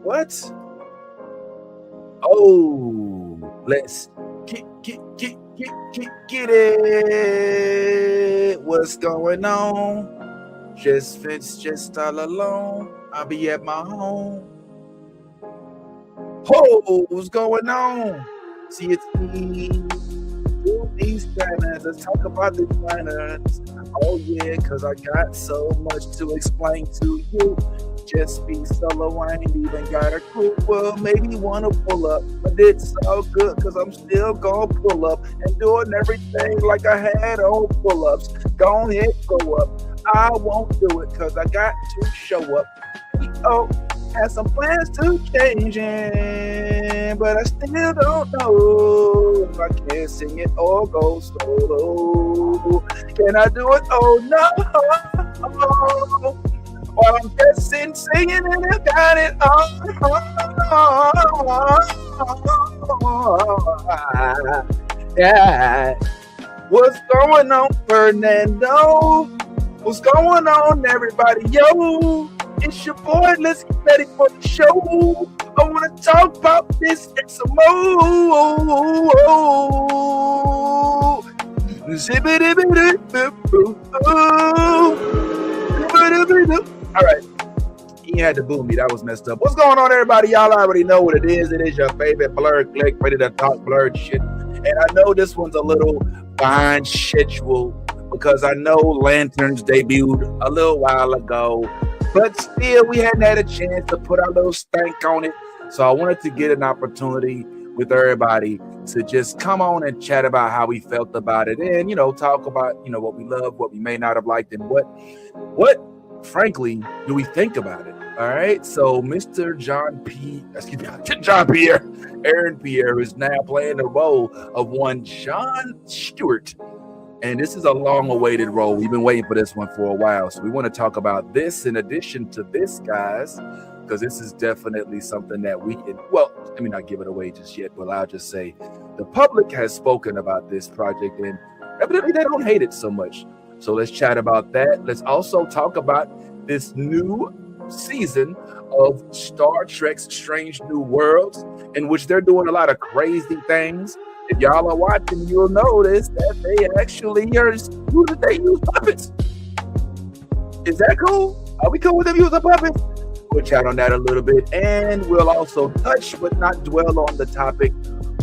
What? Oh, let's get it. What's going on? Just Fitz, just all alone. I'll be at my home. Oh, what's going on? See, it's me. Do these planners. Let's talk about the planners. Oh, yeah, because I got so much to explain to you. Just be solo, I ain't even got a crew. Well, maybe want to pull up, but it's all good because I'm still going to pull up and doing everything like I had on pull-ups. Go ahead, go up. I won't do it because I got to show up. Oh, had some plans to change it, but I still don't know if I can sing it or go solo. Can I do it? Oh, no. While I'm just singing and I got it yeah. What's going on, Fernando? What's going on, everybody? Yo, it's your boy. Let's get ready for the show. I want to talk about this and some more. All right. He had to boo me. That was messed up. What's going on, everybody? Y'all already know what it is. It is your favorite blurred click, ready to talk blurred shit. And I know this one's a little behind schedule because I know Lanterns debuted a little while ago, but still we hadn't had a chance to put our little stank on it. So I wanted to get an opportunity with everybody to just come on and chat about how we felt about it and, talk about, what we love, what we may not have liked, and what frankly do we think about it. All right, so Mr. John Pierre, Aaron Pierre is now playing the role of one John Stewart. And this is a long-awaited role. We've been waiting for this one for a while. So we want to talk about this in addition to this, guys, because this is definitely something that we can, let me not give it away just yet, but I'll just say the public has spoken about this project, and evidently they don't hate it so much. So let's chat about that. Let's also talk about this new season of Star Trek's Strange New Worlds, in which they're doing a lot of crazy things. If y'all are watching, you'll notice that they actually they use puppets. Is that cool? Are we cool with them using puppets? We'll chat on that a little bit, and we'll also touch but not dwell on the topic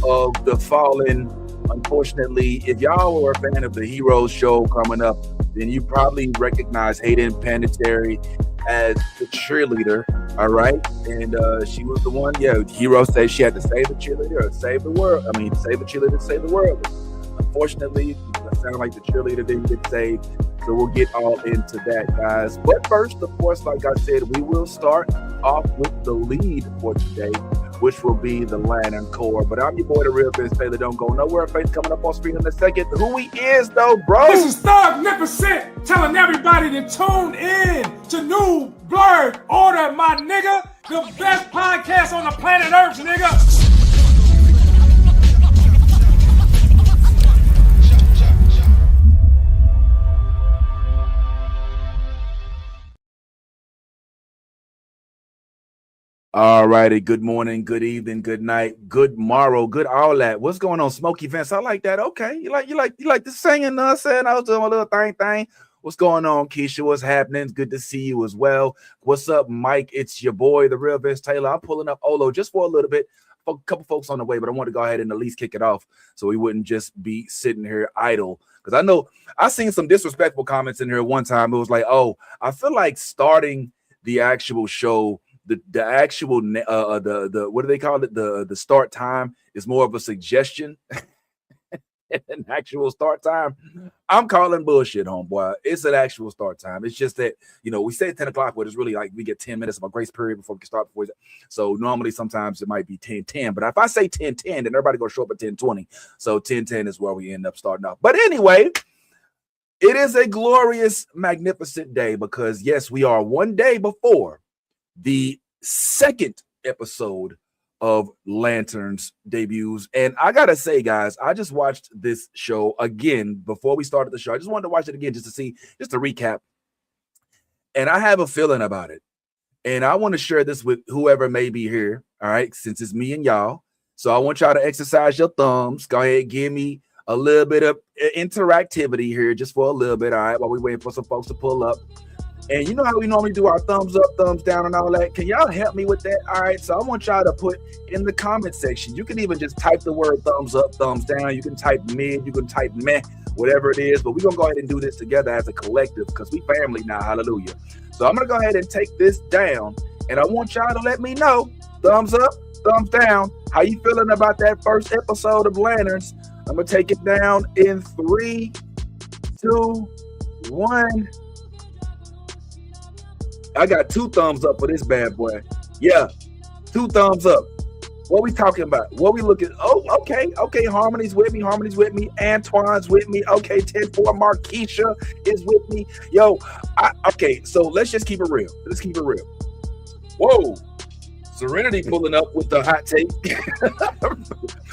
of the fallen. Unfortunately, if y'all were a fan of the Heroes show coming up, then you probably recognize Hayden Panettiere as the cheerleader, all right? And she was the one, Hero said she had to save the cheerleader or save the world. Save the cheerleader to save the world. Unfortunately, it sounded like the cheerleader didn't get saved, so we'll get all into that, guys. But first, of course, like I said, we will start off with the lead for today, which will be the Lantern Corps. But I'm your boy, the real Vince Taylor. Don't go nowhere. Face coming up on screen in a second. Who he is, though, bro? This is Thugnificent telling everybody to tune in to New Blurred Order, my nigga. The best podcast on the planet Earth, nigga. All righty. Good morning, good evening, good night, good morrow, good all that. What's going on, Smokey Vince? I like that. Okay, you like the singing? Saying I was doing a little thing. What's going on, Keisha? What's happening? It's good to see you as well. What's up, Mike? It's your boy, the real Vince Taylor. I'm pulling up Olo just for a little bit. A couple folks on the way, but I want to go ahead and at least kick it off so we wouldn't just be sitting here idle. Because I know I seen some disrespectful comments in here one time. It was like, oh, I feel like starting the actual show. The actual the what do they call it? The start time is more of a suggestion an actual start time. I'm calling bullshit, homeboy. It's an actual start time. It's just that, we say 10 o'clock, but it's really like we get 10 minutes of a grace period before we can start. So normally sometimes it might be 10:10. But if I say 10:10, then everybody gonna show up at 10:20. So 10:10 is where we end up starting off. But anyway, it is a glorious, magnificent day because, yes, we are one day before the second episode of Lanterns debuts. And I gotta say, guys, I just watched this show again before we started the show. I just wanted to watch it again just to recap. And I have a feeling about it. And I want to share this with whoever may be here. All right, since it's me and y'all. So I want y'all to exercise your thumbs. Go ahead, give me a little bit of interactivity here, just for a little bit. All right, while we waiting for some folks to pull up. And you know how we normally do our thumbs up, thumbs down, and all that. Can y'all help me with that? All right. So I want y'all to put in the comment section. You can even just type the word thumbs up, thumbs down. You can type mid. You can type meh, whatever it is. But we're going to go ahead and do this together as a collective because we family now. Hallelujah. So I'm going to go ahead and take this down. And I want y'all to let me know, thumbs up, thumbs down. How you feeling about that first episode of Lanterns? I'm going to take it down in 3, 2, 1. I got 2 thumbs up for this bad boy. Yeah, 2 thumbs up. What we talking about? What we looking? Oh, okay. Harmony's with me. Antoine's with me. Okay, 10-4. Markeisha is with me. Yo, okay. So let's just keep it real. Whoa, Serenity pulling up with the hot take.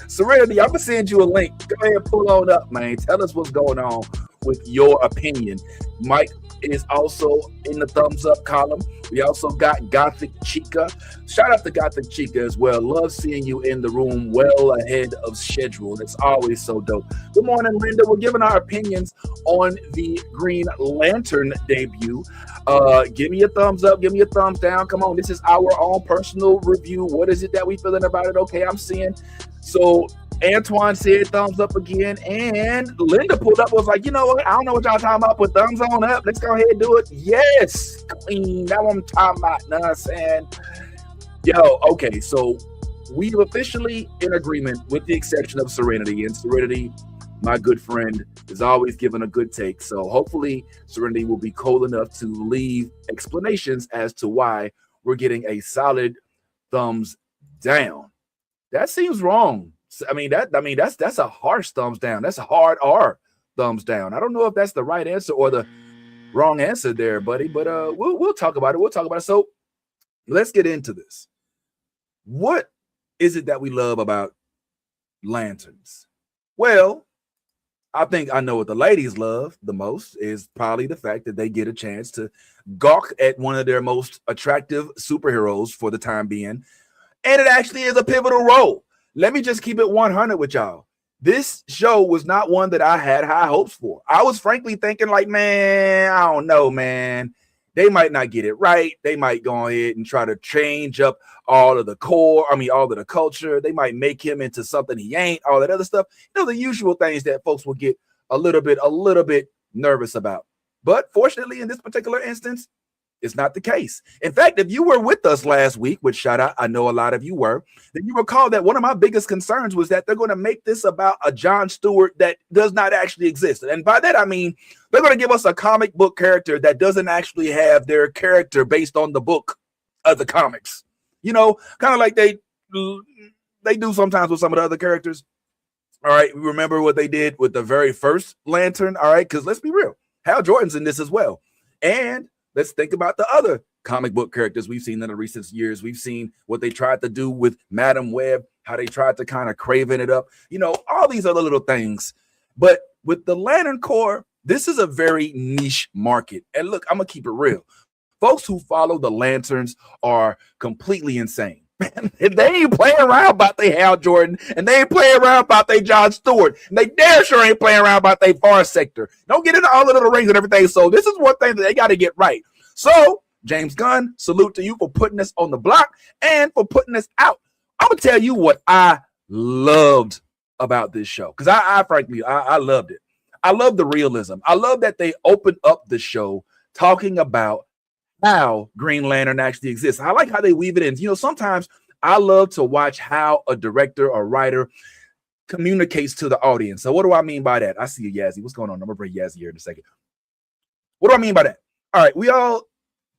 Serenity, I'm gonna send you a link. Go ahead and pull on up, man. Tell us what's going on with your opinion. Mike is also in the thumbs up column. We also got Gothic Chica. Shout out to Gothic Chica as well. Love seeing you in the room well ahead of schedule. It's always so dope. Good morning, Linda. We're giving our opinions on the Green Lantern debut. Give me a thumbs up. Give me a thumbs down. Come on. This is our own personal review. What is it that we feeling about it? Okay, I'm seeing. So Antoine said thumbs up again, and Linda pulled up, was like, you know what? I don't know what y'all talking about. Put thumbs on up. Let's go ahead and do it. Yes, queen. That's what I'm talking about. Know what I'm saying? Yo, okay. So we've officially in agreement, with the exception of Serenity. And Serenity, my good friend, is always giving a good take. So hopefully Serenity will be cold enough to leave explanations as to why we're getting a solid thumbs down. That seems wrong. That's a harsh thumbs down. That's a hard R thumbs down. I don't know if that's the right answer or the wrong answer there, buddy. But we'll talk about it. So let's get into this. What is it that we love about Lanterns? Well, I think I know what the ladies love the most is probably the fact that they get a chance to gawk at one of their most attractive superheroes for the time being. And it actually is a pivotal role. Let me just keep it 100 with y'all. This show was not one that I had high hopes for. I was frankly thinking like, man, I don't know, man. They might not get it right. They might go ahead and try to change up all of the culture. They might make him into something he ain't, all that other stuff. You know, the usual things that folks will get a little bit nervous about. But fortunately, in this particular instance, it's not the case. In fact, if you were with us last week, which shout out, I know a lot of you were, then you recall that one of my biggest concerns was that they're going to make this about a John Stewart that does not actually exist. And by that, I mean, they're going to give us a comic book character that doesn't actually have their character based on the book of the comics. You know, kind of like they do sometimes with some of the other characters. All right, remember what they did with the very first Lantern? All right, because let's be real, Hal Jordan's in this as well. And let's think about the other comic book characters we've seen in the recent years. We've seen what they tried to do with Madam Web, how they tried to kind of craven it up, you know, all these other little things. But with the Lantern Corps, this is a very niche market. And look, I'm going to keep it real. Folks who follow the Lanterns are completely insane. Man, they ain't playing around about they Hal Jordan, and they ain't playing around about they John Stewart, and they damn sure ain't playing around about they Far Sector. Don't get into all the little rings and everything. So this is one thing that they got to get right. So James Gunn, salute to you for putting this on the block and for putting this out. I'm gonna tell you what I loved about this show, because I frankly loved it. I love the realism. I love that they opened up the show talking about how Green Lantern actually exists. I like how they weave it in. You know, sometimes I love to watch how a director or writer communicates to the audience. So what do I mean by that? I see you, Yazzie. What's going on? I'm gonna bring Yazzie here in a second. What do I mean by that? All right, we all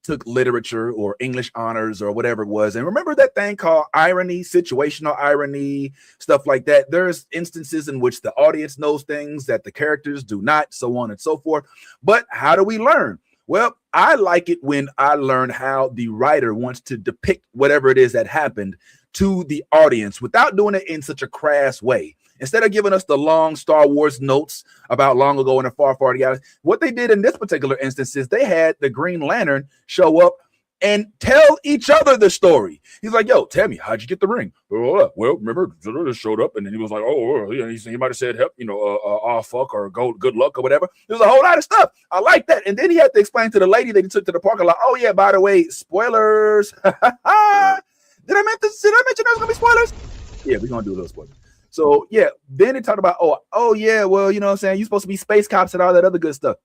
took literature or English honors or whatever it was. And remember that thing called irony, situational irony, stuff like that. There's instances in which the audience knows things that the characters do not, so on and so forth. But how do we learn? Well, I like it when I learn how the writer wants to depict whatever it is that happened to the audience without doing it in such a crass way. Instead of giving us the long Star Wars notes about long ago in a far, far galaxy, what they did in this particular instance is they had the Green Lantern show up and tell each other the story. He's like, yo, tell me, how'd you get the ring? Well, remember, just showed up, and then he was like, he might have said, help, fuck, or good luck, or whatever. There's a whole lot of stuff. I like that. And then he had to explain to the lady that he took to the parking lot, oh, yeah, by the way, spoilers. Did I mention there's going to be spoilers? Yeah, we're going to do those spoilers. So, yeah, then they talked about, oh, yeah, well, you know what I'm saying? You're supposed to be space cops and all that other good stuff.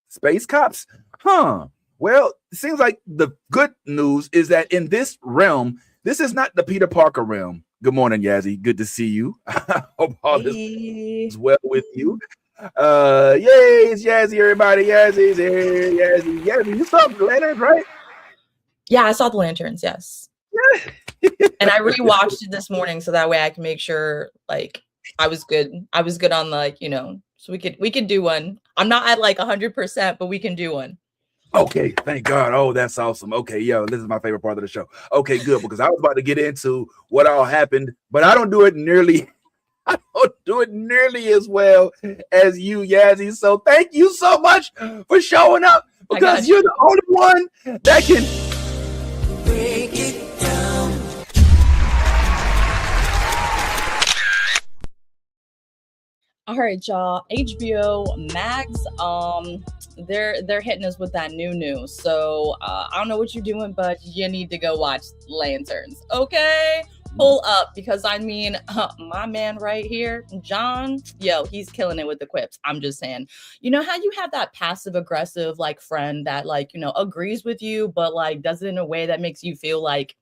Space cops? Huh. Well, it seems like the good news is that in this realm, this is not the Peter Parker realm. Good morning, Yazzie. Good to see you. I hope all this is well with you. Yay, it's Yazzie, everybody. Yazzie's here. Yazzie, you saw the lanterns, right? Yeah, I saw the lanterns, yes. And I rewatched it this morning so that way I can make sure like I was good. I was good on so we could do one. I'm not at like 100%, but we can do one. Okay, thank God. Oh, that's awesome. Okay, this is my favorite part of the show. Okay, good, because I was about to get into what all happened, but I don't do it nearly as well as you, Yazzie. So thank you so much for showing up, because you're the only one that can break it down. All right, y'all. HBO Max, they're hitting us with that new news. So I don't know what you're doing, but you need to go watch Lanterns. Okay, pull up, because I mean, my man right here, John, he's killing it with the quips. I'm just saying, you know how you have that passive aggressive like friend that agrees with you, but like does it in a way that makes you feel like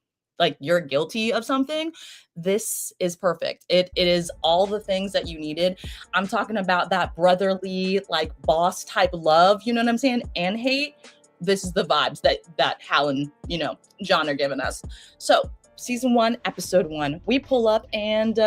you're guilty of something. This is perfect. It is all the things that you needed. I'm talking about that brotherly, like boss type love, you know what I'm saying? And hate. This is the vibes that Hal and, John are giving us. So season 1, episode 1, we pull up and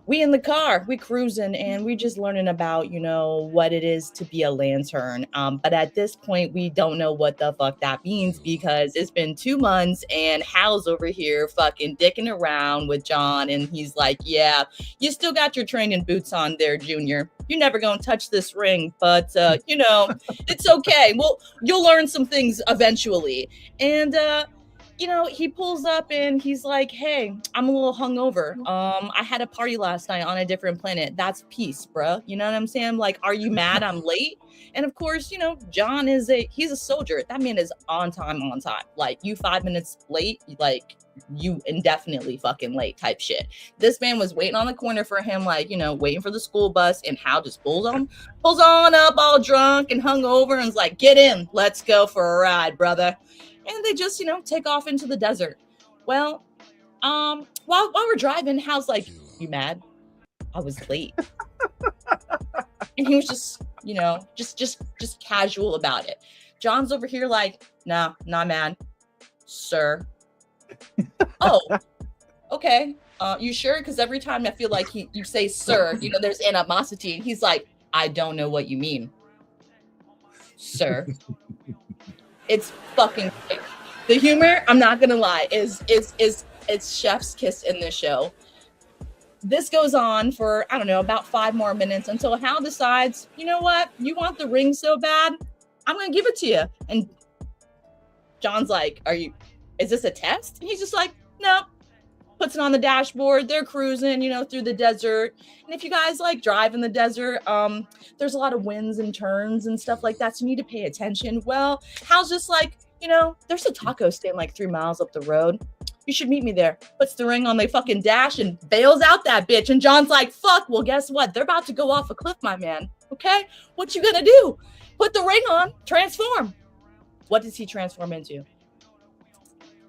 we in the car, we cruising, and we just learning about, what it is to be a lantern. But at this point, we don't know what the fuck that means, because it's been 2 months and Hal's over here fucking dicking around with John. And he's like, yeah, you still got your training boots on there, Junior. You're never going to touch this ring, but, it's okay. Well, you'll learn some things eventually. And, he pulls up and he's like, hey, I'm a little hungover. I had a party last night on a different planet. That's peace, bruh. You know what I'm saying? Like, are you mad I'm late? And of course, John he's a soldier. That man is on time. Like, you 5 minutes late, like, you indefinitely fucking late type shit. This man was waiting on the corner for him, like, waiting for the school bus, and Hal just pulls on up all drunk and hungover and is like, get in, let's go for a ride, brother. And they just, take off into the desert. Well, while we're driving, Hal's like, you mad? I was late. And he was just, just casual about it. John's over here like, nah, not mad, sir. Oh, okay. You sure? Because every time I feel like you say sir, there's animosity. And he's like, I don't know what you mean, sir. It's fucking great. The humor, I'm not gonna lie, is chef's kiss in this show. This goes on for, I don't know, about 5 more minutes until Hal decides, you know what? You want the ring so bad, I'm gonna give it to you. And John's like, is this a test? And he's just like, no. Puts it on the dashboard. They're cruising, through the desert. And if you guys drive in the desert, there's a lot of winds and turns and stuff like that. So you need to pay attention. Well, Hal's just like, there's a taco stand 3 miles up the road. You should meet me there. Puts the ring on the fucking dash and bails out that bitch. And John's like, fuck, well, guess what? They're about to go off a cliff, my man. Okay? What you gonna do? Put the ring on, transform. What does he transform into?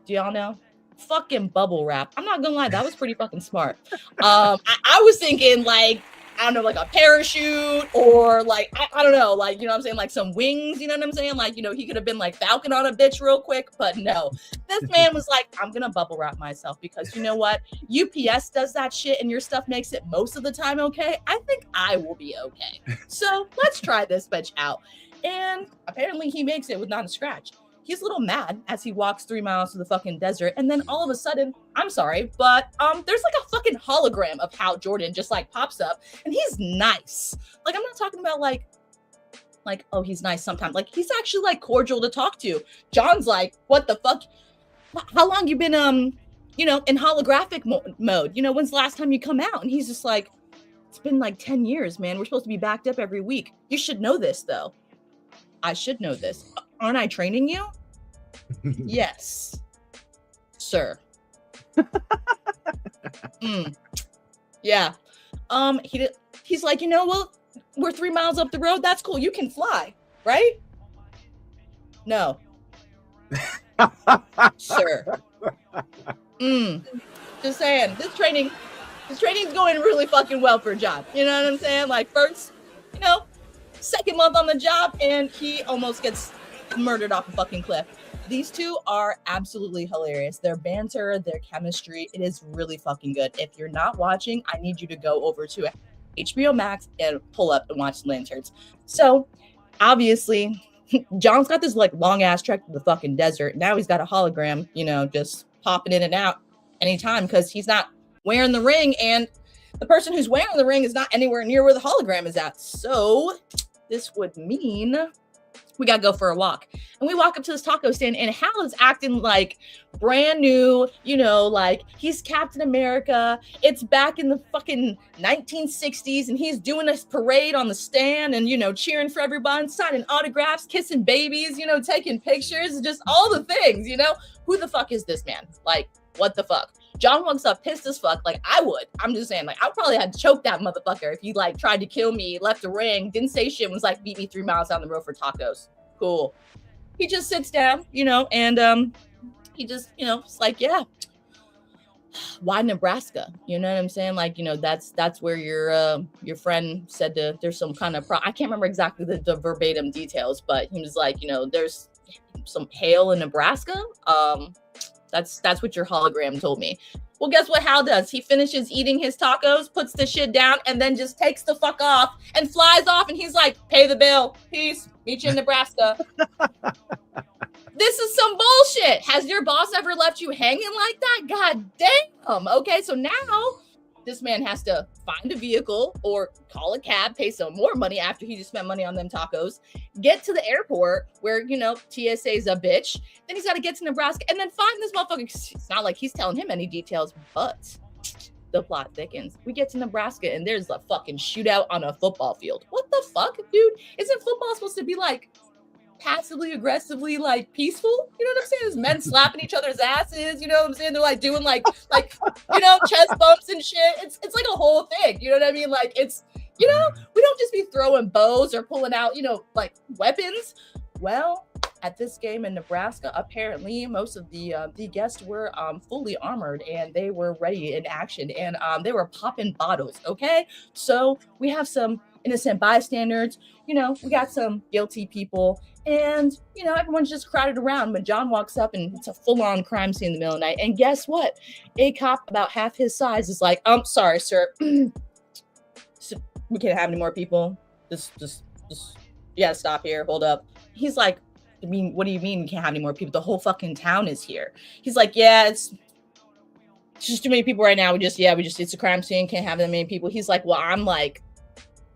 Do y'all know? Fucking bubble wrap. I'm not gonna lie, that was pretty fucking smart. I was thinking I don't know, a parachute or I don't know, you know what I'm saying, some wings, you know what I'm saying? He could have been Falcon on a bitch real quick, but no. This man was like, I'm gonna bubble wrap myself because you know what? UPS does that shit and your stuff makes it most of the time okay. I think I will be okay. So let's try this bitch out. And apparently he makes it with not a scratch. He's a little mad as he walks 3 miles to the fucking desert. And then all of a sudden, I'm sorry, but there's a fucking hologram of Hal Jordan just pops up. And he's nice. I'm not talking about like, oh, he's nice sometimes. Like, he's actually like cordial to talk to. John's like, what the fuck? How long you been in holographic mode? When's the last time you come out? And he's just like, it's been like 10 years, man. We're supposed to be backed up every week. You should know this, though. I should know this. Aren't I training you? Yes, sir. Yeah. He's like, well, we're 3 miles up the road. That's cool. You can fly, right? No. Sir. Just saying, this training's going really fucking well for a job. You know what I'm saying? Like, first, second month on the job, and he almost gets murdered off a fucking cliff. These two are absolutely hilarious. Their banter, their chemistry, it is really fucking good. If you're not watching, I need you to go over to HBO Max and pull up and watch Lanterns. So, obviously, John's got this like long ass trek to the fucking desert. Now he's got a hologram, just popping in and out anytime because he's not wearing the ring, and the person who's wearing the ring is not anywhere near where the hologram is at. So this would mean we gotta go for a walk. And we walk up to this taco stand, and Hal is acting like brand new, like he's Captain America. It's back in the fucking 1960s, and he's doing this parade on the stand and, cheering for everyone, signing autographs, kissing babies, taking pictures, just all the things, Who the fuck is this man? Like, what the fuck? John walks up pissed as fuck, like I would. I'm just saying, like, I probably had to choke that motherfucker if he like tried to kill me, left the ring, didn't say shit, was like, beat me 3 miles down the road for tacos. Cool. He just sits down, and he just, it's like, yeah. Why Nebraska? You know what I'm saying? Like, that's where your friend said there's some kind of I can't remember exactly the verbatim details, but he was like, there's some hail in Nebraska. That's what your hologram told me. Well, guess what Hal does? He finishes eating his tacos, puts the shit down, and then just takes the fuck off and flies off. And he's like, pay the bill. Peace. Meet you in Nebraska. This is some bullshit. Has your boss ever left you hanging like that? God damn. Okay, so now this man has to find a vehicle or call a cab, pay some more money after he just spent money on them tacos, get to the airport where, TSA is a bitch. Then he's got to get to Nebraska and then find this motherfucker. It's not like he's telling him any details, but the plot thickens. We get to Nebraska and there's a fucking shootout on a football field. What the fuck, dude? Isn't football supposed to be like passively aggressively like peaceful? You know what I'm saying? There's men slapping each other's asses, you know what I'm saying? They're like doing like chest bumps and shit. It's like a whole thing, you know what I mean? Like it's, we don't just be throwing bows or pulling out, like weapons. Well, at this game in Nebraska, apparently most of the guests were fully armored and they were ready in action, and they were popping bottles. Okay, so we have some innocent bystanders, we got some guilty people, and everyone's just crowded around. But John walks up and it's a full-on crime scene in the middle of the night, and guess what? A cop about half his size is like, sorry, sir. So we can't have any more people. Just you gotta stop here. Hold up. He's like, I mean, what do you mean you can't have any more people? The whole fucking town is here. He's like, yeah, it's just too many people right now. It's a crime scene. Can't have that many people. He's like, well, I'm like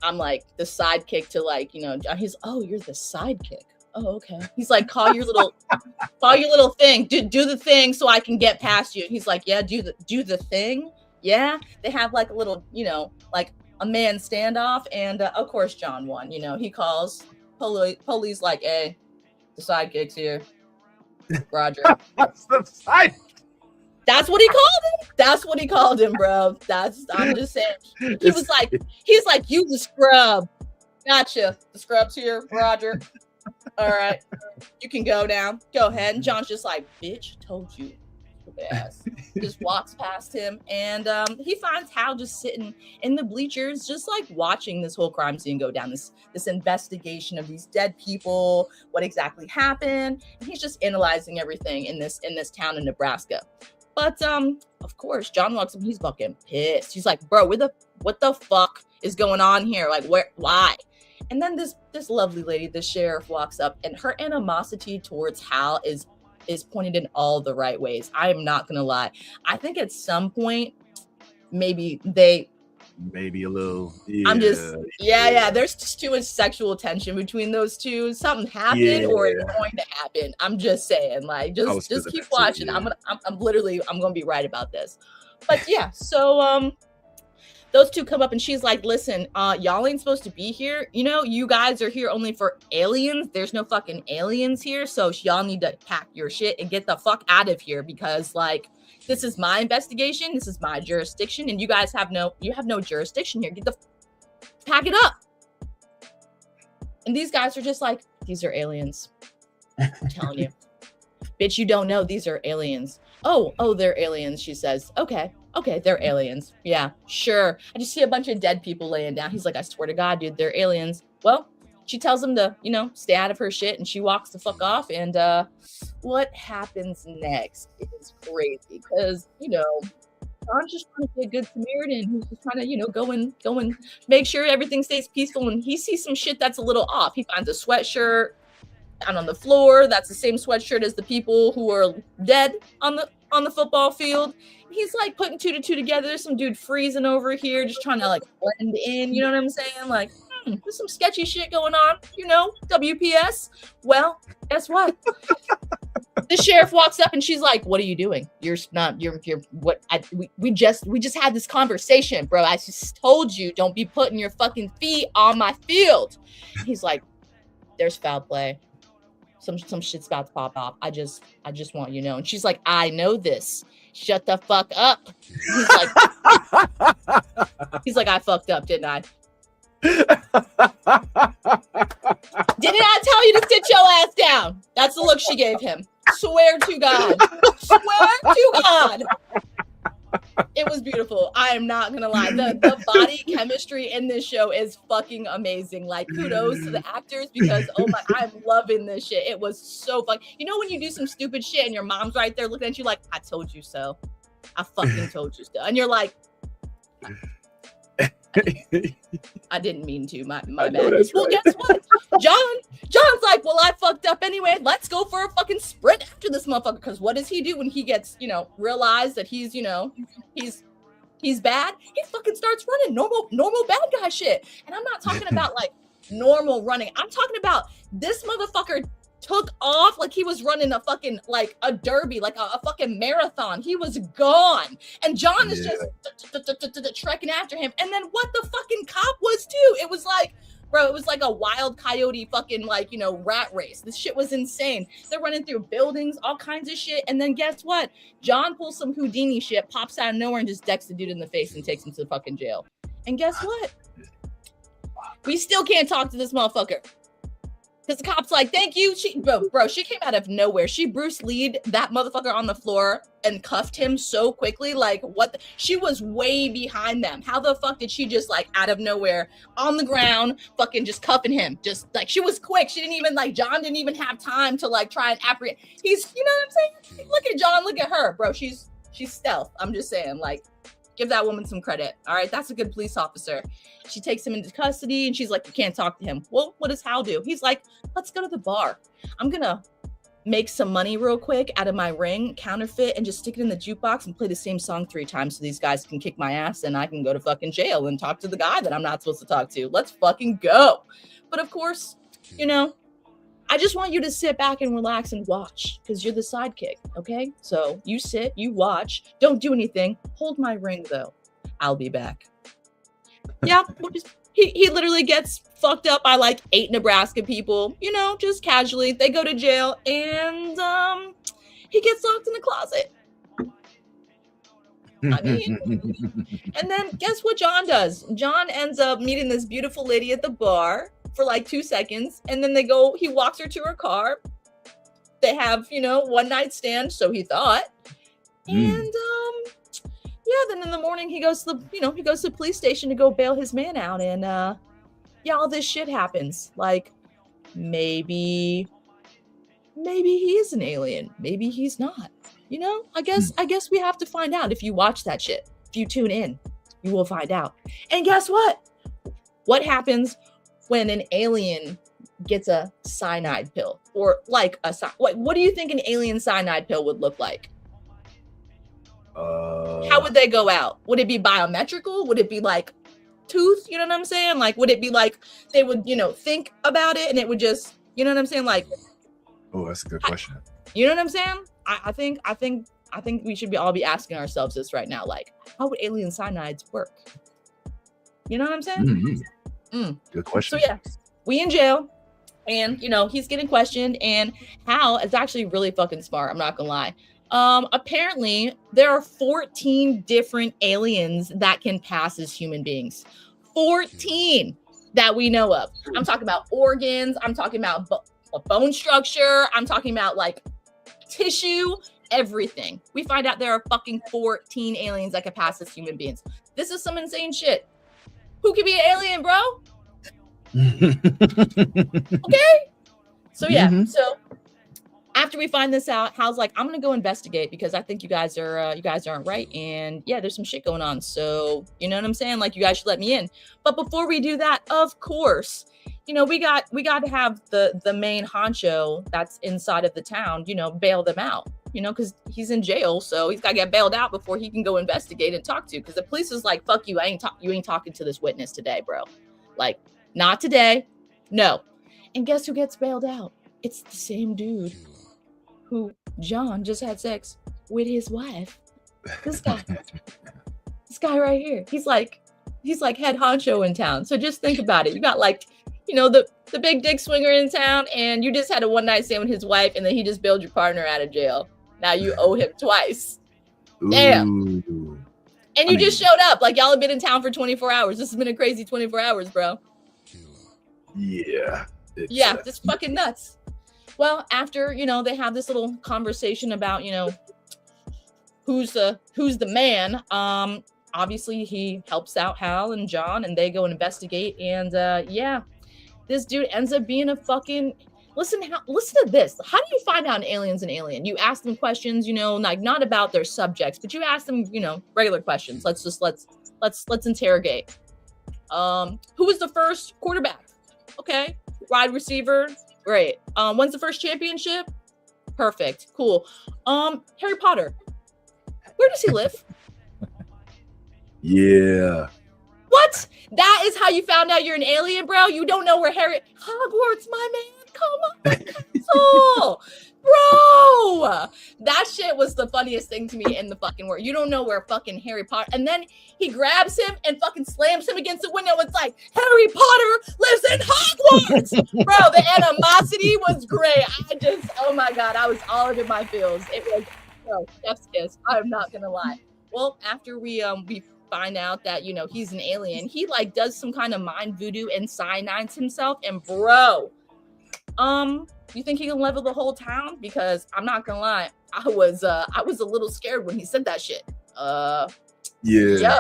the sidekick to like, he's, oh, you're the sidekick. Oh, okay. He's like, call your little thing. Do the thing so I can get past you. He's like, yeah, do the thing. Yeah. They have like a little, like a man standoff. And of course, John won. He calls police like, hey, the sidekick's here. Roger. What's the side? That's what he called him. That's what he called him, bro. I'm just saying. He's like, you the scrub. Gotcha. The scrub's here, Roger. All right. You can go now. Go ahead. And John's just like, bitch, told you. Ass. Just walks past him, and he finds Hal just sitting in the bleachers, just like watching this whole crime scene go down, this investigation of these dead people, what exactly happened. And he's just analyzing everything in this town in Nebraska. But of course, John walks up, he's fucking pissed. He's like, bro, what the fuck is going on here? Like, why? And then this lovely lady, the sheriff, walks up, and her animosity towards Hal is pointed in all the right ways. I am not gonna lie. I think at some point, maybe they maybe a little. Yeah. There's just too much sexual tension between those two. Something happened or it's going to happen. I'm just saying, like, just keep watching. I'm gonna be right about this. But yeah, so those two come up and she's like, listen, y'all ain't supposed to be here. You know, you guys are here only for aliens. There's no fucking aliens here. So y'all need to pack your shit and get the fuck out of here because, like, this is my investigation. This is my jurisdiction. And you guys have no jurisdiction here. Pack it up. And these guys are just like, these are aliens. I'm telling you. Bitch, you don't know. These are aliens. Oh, they're aliens, she says. Okay, they're aliens. Yeah, sure. I just see a bunch of dead people laying down. He's like, I swear to God, dude, they're aliens. Well, she tells him to, stay out of her shit, and she walks the fuck off. And what happens next is crazy because, John's just trying to be a good Samaritan. He's just trying to, go and make sure everything stays peaceful. And he sees some shit that's a little off. He finds a sweatshirt down on the floor. That's the same sweatshirt as the people who are dead on the football field. He's like putting two to two together. There's some dude freezing over here, just trying to like blend in. You know what I'm saying? Like, there's some sketchy shit going on. WPS. Well, guess what? The sheriff walks up and she's like, "What are you doing? You're what? We just had this conversation, bro. I just told you don't be putting your fucking feet on my field." He's like, "There's foul play. Some shit's about to pop off. I just want you to know." And she's like, "I know this. Shut the fuck up." He's like, "I fucked up, didn't I? Didn't I tell you to sit your ass down?" That's the look she gave him. Swear to God. Swear to God. It was beautiful. I am not gonna lie. The body chemistry in this show is fucking amazing. Like, kudos to the actors because I'm loving this shit. It was so fun. When you do some stupid shit and your mom's right there looking at you like, "I told you so. I fucking told you so." And you're like, I didn't mean to. My bad. Well, right. Guess what? John's like, "Well, I fucked up anyway. Let's go for a fucking sprint after this motherfucker." Because what does he do when he gets, realized that he's bad? He fucking starts running normal bad guy shit. And I'm not talking about like normal running. I'm talking about this motherfucker took off like he was running a fucking like a derby, like a fucking marathon. He was gone, and John is just trekking after him. And then what the fucking cop was too? It was like, bro, it was like a wild coyote fucking like rat race. This shit was insane. They're running through buildings, all kinds of shit. And then guess what? John pulls some Houdini shit, pops out of nowhere, and just decks the dude in the face and takes him to the fucking jail. And guess what? We still can't talk to this motherfucker. Because the cop's like, "Thank you." Bro, she came out of nowhere. She Bruce Lee'd that motherfucker on the floor and cuffed him so quickly. Like, what? She was way behind them. How the fuck did she just like out of nowhere on the ground fucking just cuffing him? Just like, she was quick. She didn't even like, John didn't even have time to like try and apprehend. He's, you know what I'm saying? Look at John. Look at her, bro. She's stealth. I'm just saying, like, give that woman some credit. All right. That's a good police officer. She takes him into custody and she's like, "You can't talk to him." Well, what does Hal do? He's like, "Let's go to the bar. I'm going to make some money real quick out of my ring, counterfeit, and just stick it in the jukebox and play the same song 3 times so these guys can kick my ass and I can go to fucking jail and talk to the guy that I'm not supposed to talk to. Let's fucking go." But of course, I just want you to sit back and relax and watch because you're the sidekick, okay? So you sit, you watch, don't do anything. Hold my ring, though. I'll be back. Yeah, he literally gets fucked up by like 8 Nebraska people, just casually. They go to jail and he gets locked in the closet. I mean, and then guess what John does? John ends up meeting this beautiful lady at the bar for like 2 seconds, and then he walks her to her car. They have, one night stand, so he thought. And then in the morning he goes to the police station to go bail his man out, and all this shit happens. Like, maybe he is an alien, maybe he's not. I guess we have to find out. If you watch that shit, if you tune in, you will find out. And guess what happens when an alien gets a cyanide pill, or like what do you think an alien cyanide pill would look like? How would they go out? Would it be biometrical? Would it be like tooth? You know what I'm saying? Like, would it be like they would, think about it and it would just, you know what I'm saying? Like, oh, that's a good question. You know what I'm saying? I think we should all be asking ourselves this right now. Like, how would alien cyanides work? You know what I'm saying? Good question. So yeah, we in jail, and he's getting questioned, and Hal is actually really fucking smart. I'm not gonna lie. Apparently there are 14 different aliens that can pass as human beings. 14 that we know of. I'm talking about organs. I'm talking about bone structure. I'm talking about like tissue, everything. We find out there are fucking 14 aliens that can pass as human beings. This is some insane shit. Who can be an alien, bro? Okay. So yeah. So after we find this out, Hal's like, I'm gonna go investigate because I think you guys aren't right, and yeah, there's some shit going on. So you know what I'm saying? Like, you guys should let me in. But before we do that, of course, we got to have the main honcho that's inside of the town, bail them out, because he's in jail, so he's got to get bailed out before he can go investigate and talk to. Because the police is like, fuck you, you ain't talking to this witness today, bro. Like, not today, no. And guess who gets bailed out? It's the same dude who John just had sex with his wife. This guy right here. He's like head honcho in town. So just think about it. You got like, the big dick swinger in town, and you just had a one night stand with his wife, and then he just bailed your partner out of jail. Now you owe him twice. Damn. Ooh. And you just showed up. Like, y'all have been in town for 24 hours. This has been a crazy 24 hours, bro. Yeah. Just fucking nuts. Well, after, they have this little conversation about, who's the man. Obviously he helps out Hal and John, and they go and investigate. And this dude ends up being a fucking, listen to this. How do you find out an alien's an alien? You ask them questions, like not about their subjects, but you ask them, regular questions. Let's interrogate. Who was the first quarterback? Okay. Wide receiver. Great. When's the first championship? Perfect. Cool. Harry Potter. Where does he live? Yeah. What? That is how you found out you're an alien, bro? You don't know where Hogwarts, my man. Come on. Oh, bro. That shit was the funniest thing to me in the fucking world. You don't know where fucking Harry Potter. And then he grabs him and fucking slams him against the window. It's like, Harry Potter lives in Hogwarts. Bro, the animosity was great. Oh my God, I was all in my feels. It was, chef's kiss. I'm not gonna lie. Well, after we find out that, he's an alien, he like does some kind of mind voodoo and cyanides himself. And bro, you think he can level the whole town? Because I'm not gonna lie, I was a little scared when he said that shit. Yeah.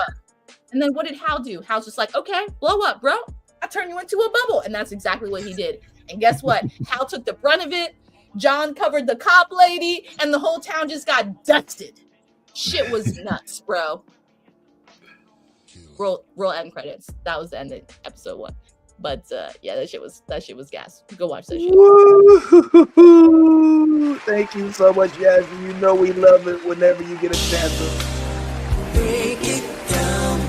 And then what did Hal do? Hal's just like, okay, blow up, bro. I turn you into a bubble. And that's exactly what he did. And guess what? Hal took the brunt of it. John covered the cop lady, and the whole town just got dusted. Shit was nuts, bro. Roll end credits. That was the end of episode 1. But yeah, that shit was gas. Go watch that shit. Woo! Thank you so much, Yasmin. We love it whenever you get a chance to break it down.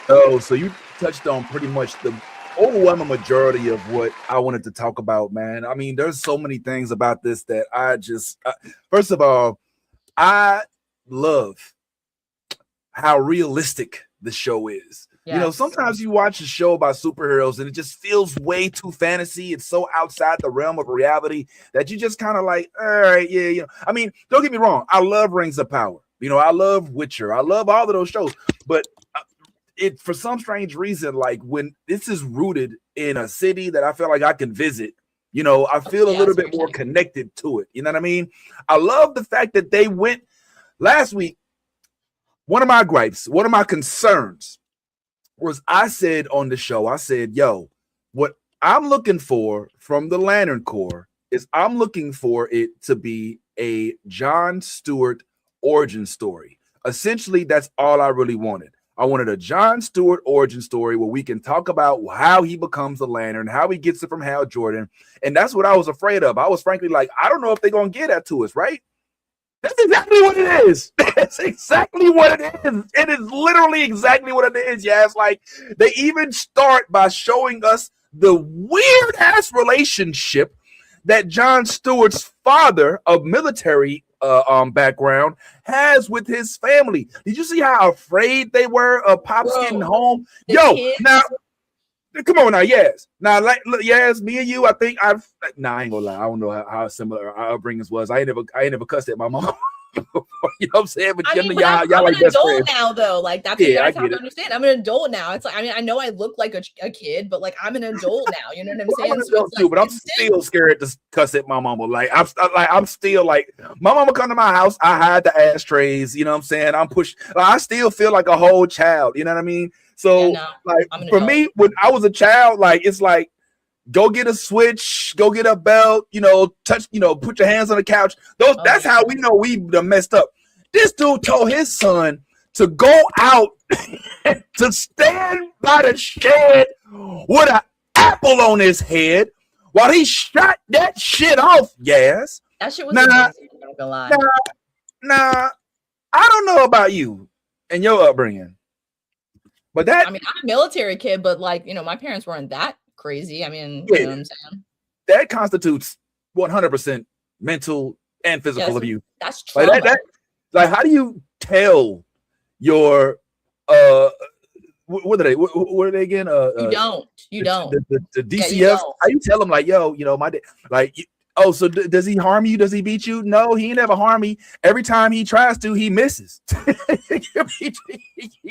Oh, so you touched on pretty much the overwhelming majority of what I wanted to talk about, man. I mean, there's so many things about this that first of all, I love how realistic the show is. Yes. Sometimes you watch a show about superheroes and it just feels way too fantasy. It's so outside the realm of reality that you just kind of like, all right, yeah. I mean, don't get me wrong. I love Rings of Power. I love Witcher. I love all of those shows. But it, for some strange reason, like when this is rooted in a city that I feel like I can visit, I feel a little bit more connected to it. You know what I mean? I love the fact that they went last week. One of my gripes, one of my concerns was I said on the show, I said, yo, what I'm looking for from the Lantern Corps is I'm looking for it to be a John Stewart origin story. Essentially, that's all I really wanted. I wanted a John Stewart origin story where we can talk about how he becomes the Lantern, how he gets it from Hal Jordan. And that's what I was afraid of. I was frankly like, I don't know if they're going to get that to us, right? That's exactly what it is. That's exactly what it is. It is literally exactly what it is. Yeah, it's like they even start by showing us the weird ass relationship that Jon Stewart's father of military background has with his family. Did you see how afraid they were of Pops getting home? Yo, now come on now, yes. Now, like, yes, me and you, I think I ain't gonna lie. I don't know how similar our upbringings was. I ain't never cussed at my mom. You know what I'm saying? But I'm y'all an like best adult friends now, though. Like that's what you guys have to understand. I'm an adult now. It's like I know I look like a kid, but like I'm an adult now. You know what I'm saying? I'm an adult too, but I'm still scared to cuss at my mama. I'm still like my mama come to my house. I hide the ashtrays. You know what I'm saying? I'm pushed. I still feel like a whole child. You know what I mean? So like for me, when I was a child, like it's like go get a switch, go get a belt, touch, put your hands on the couch. That's how we know we done messed up. This dude told his son to go out to stand by the shed with an apple on his head while he shot that shit off. Yes. That shit was amazing. I'm not gonna lie. Nah, I don't know about you and your upbringing. But I'm a military kid, but like, my parents weren't that crazy. I mean, you know what I'm saying? That constitutes 100% mental and physical abuse. That's trauma. Like, how do you tell your what are they? What are they again? You don't. The DCF. Yeah, how you tell them like, yo, my dad, like. Oh, so does he harm you? Does he beat you? No, he never harm me. Every time he tries to, he misses. He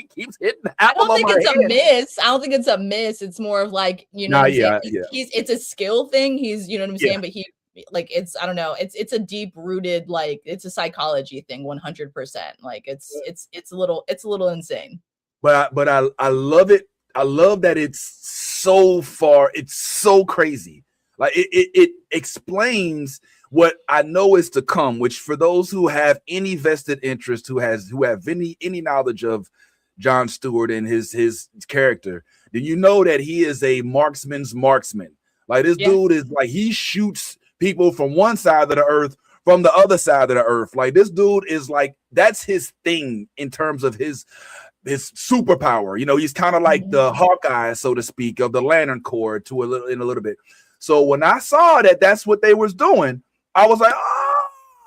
keeps hitting the apple on my head. I don't think it's a miss. It's more of like, it's a skill thing. He's, you know what I'm saying? But he, like, I don't know. It's a deep rooted, like, it's a psychology thing. 100%. Like it's a little insane. But I love it. I love that it's so crazy. Like it explains what I know is to come, which for those who have any vested interest, who have any knowledge of Jon Stewart and his character, then you know that he is a marksman's marksman. Like this dude is like, he shoots people from one side of the earth, from the other side of the earth. Like this dude is like, that's his thing in terms of his superpower. He's kind of like the Hawkeye, so to speak, of the Lantern Corps in a little bit. So when I saw that that's what they was doing, I was like,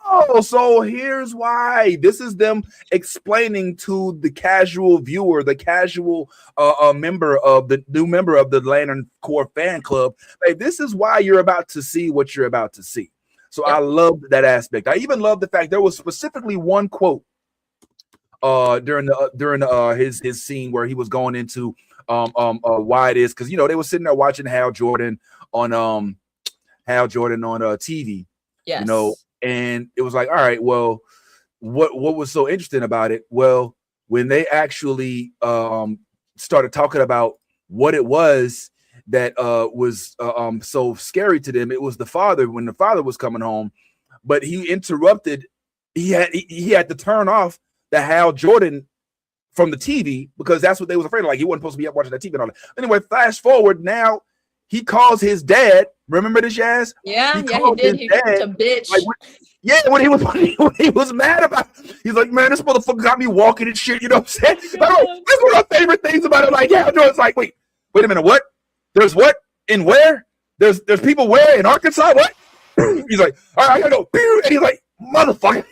oh, so here's why. This is them explaining to the casual viewer, the casual new member of the Lantern Corps fan club. Hey, this is why you're about to see what you're about to see. So I loved that aspect. I even loved the fact there was specifically one quote during his scene where he was going into why it is, because they were sitting there watching Hal Jordan on TV, and it was like, all right, well, what was so interesting about it? Well, when they actually started talking about what it was that was so scary to them, it was the father, when the father was coming home, but he interrupted. He had to turn off the Hal Jordan from the TV because that's what they was afraid of. Like he wasn't supposed to be up watching that TV and all that. Anyway, fast forward now. He calls his dad. Remember this, Yaz? Yeah, he did. He was a bitch. Like, when he was mad about it, he's like, man, this motherfucker got me walking and shit. You know what I'm saying? That's one of my favorite things about it. Like, it's like, wait a minute, what? There's what? In where? There's people where? In Arkansas? What? He's like, all right, I gotta go. And he's like, motherfucker.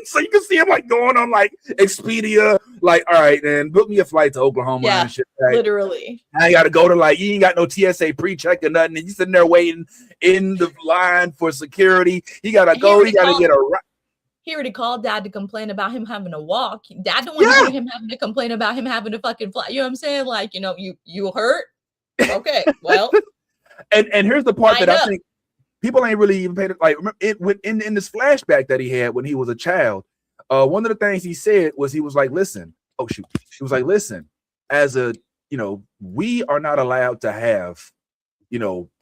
So you can see him like going on like Expedia, like, all right, man, book me a flight to Oklahoma and shit. Right? Literally. I gotta go to you ain't got no TSA pre-check or nothing, and you sitting there waiting in the line for security. He gotta go. He gotta get a ride. He already called dad to complain about him having to walk. Dad don't want to hear him having to complain about him having to fucking fly. You know what I'm saying? Like, you hurt. Okay, well. and here's the part that I think people ain't really even paid. Like, in this flashback that he had when he was a child, one of the things he said was, he was like, listen, he was like, listen, as a, we are not allowed to have,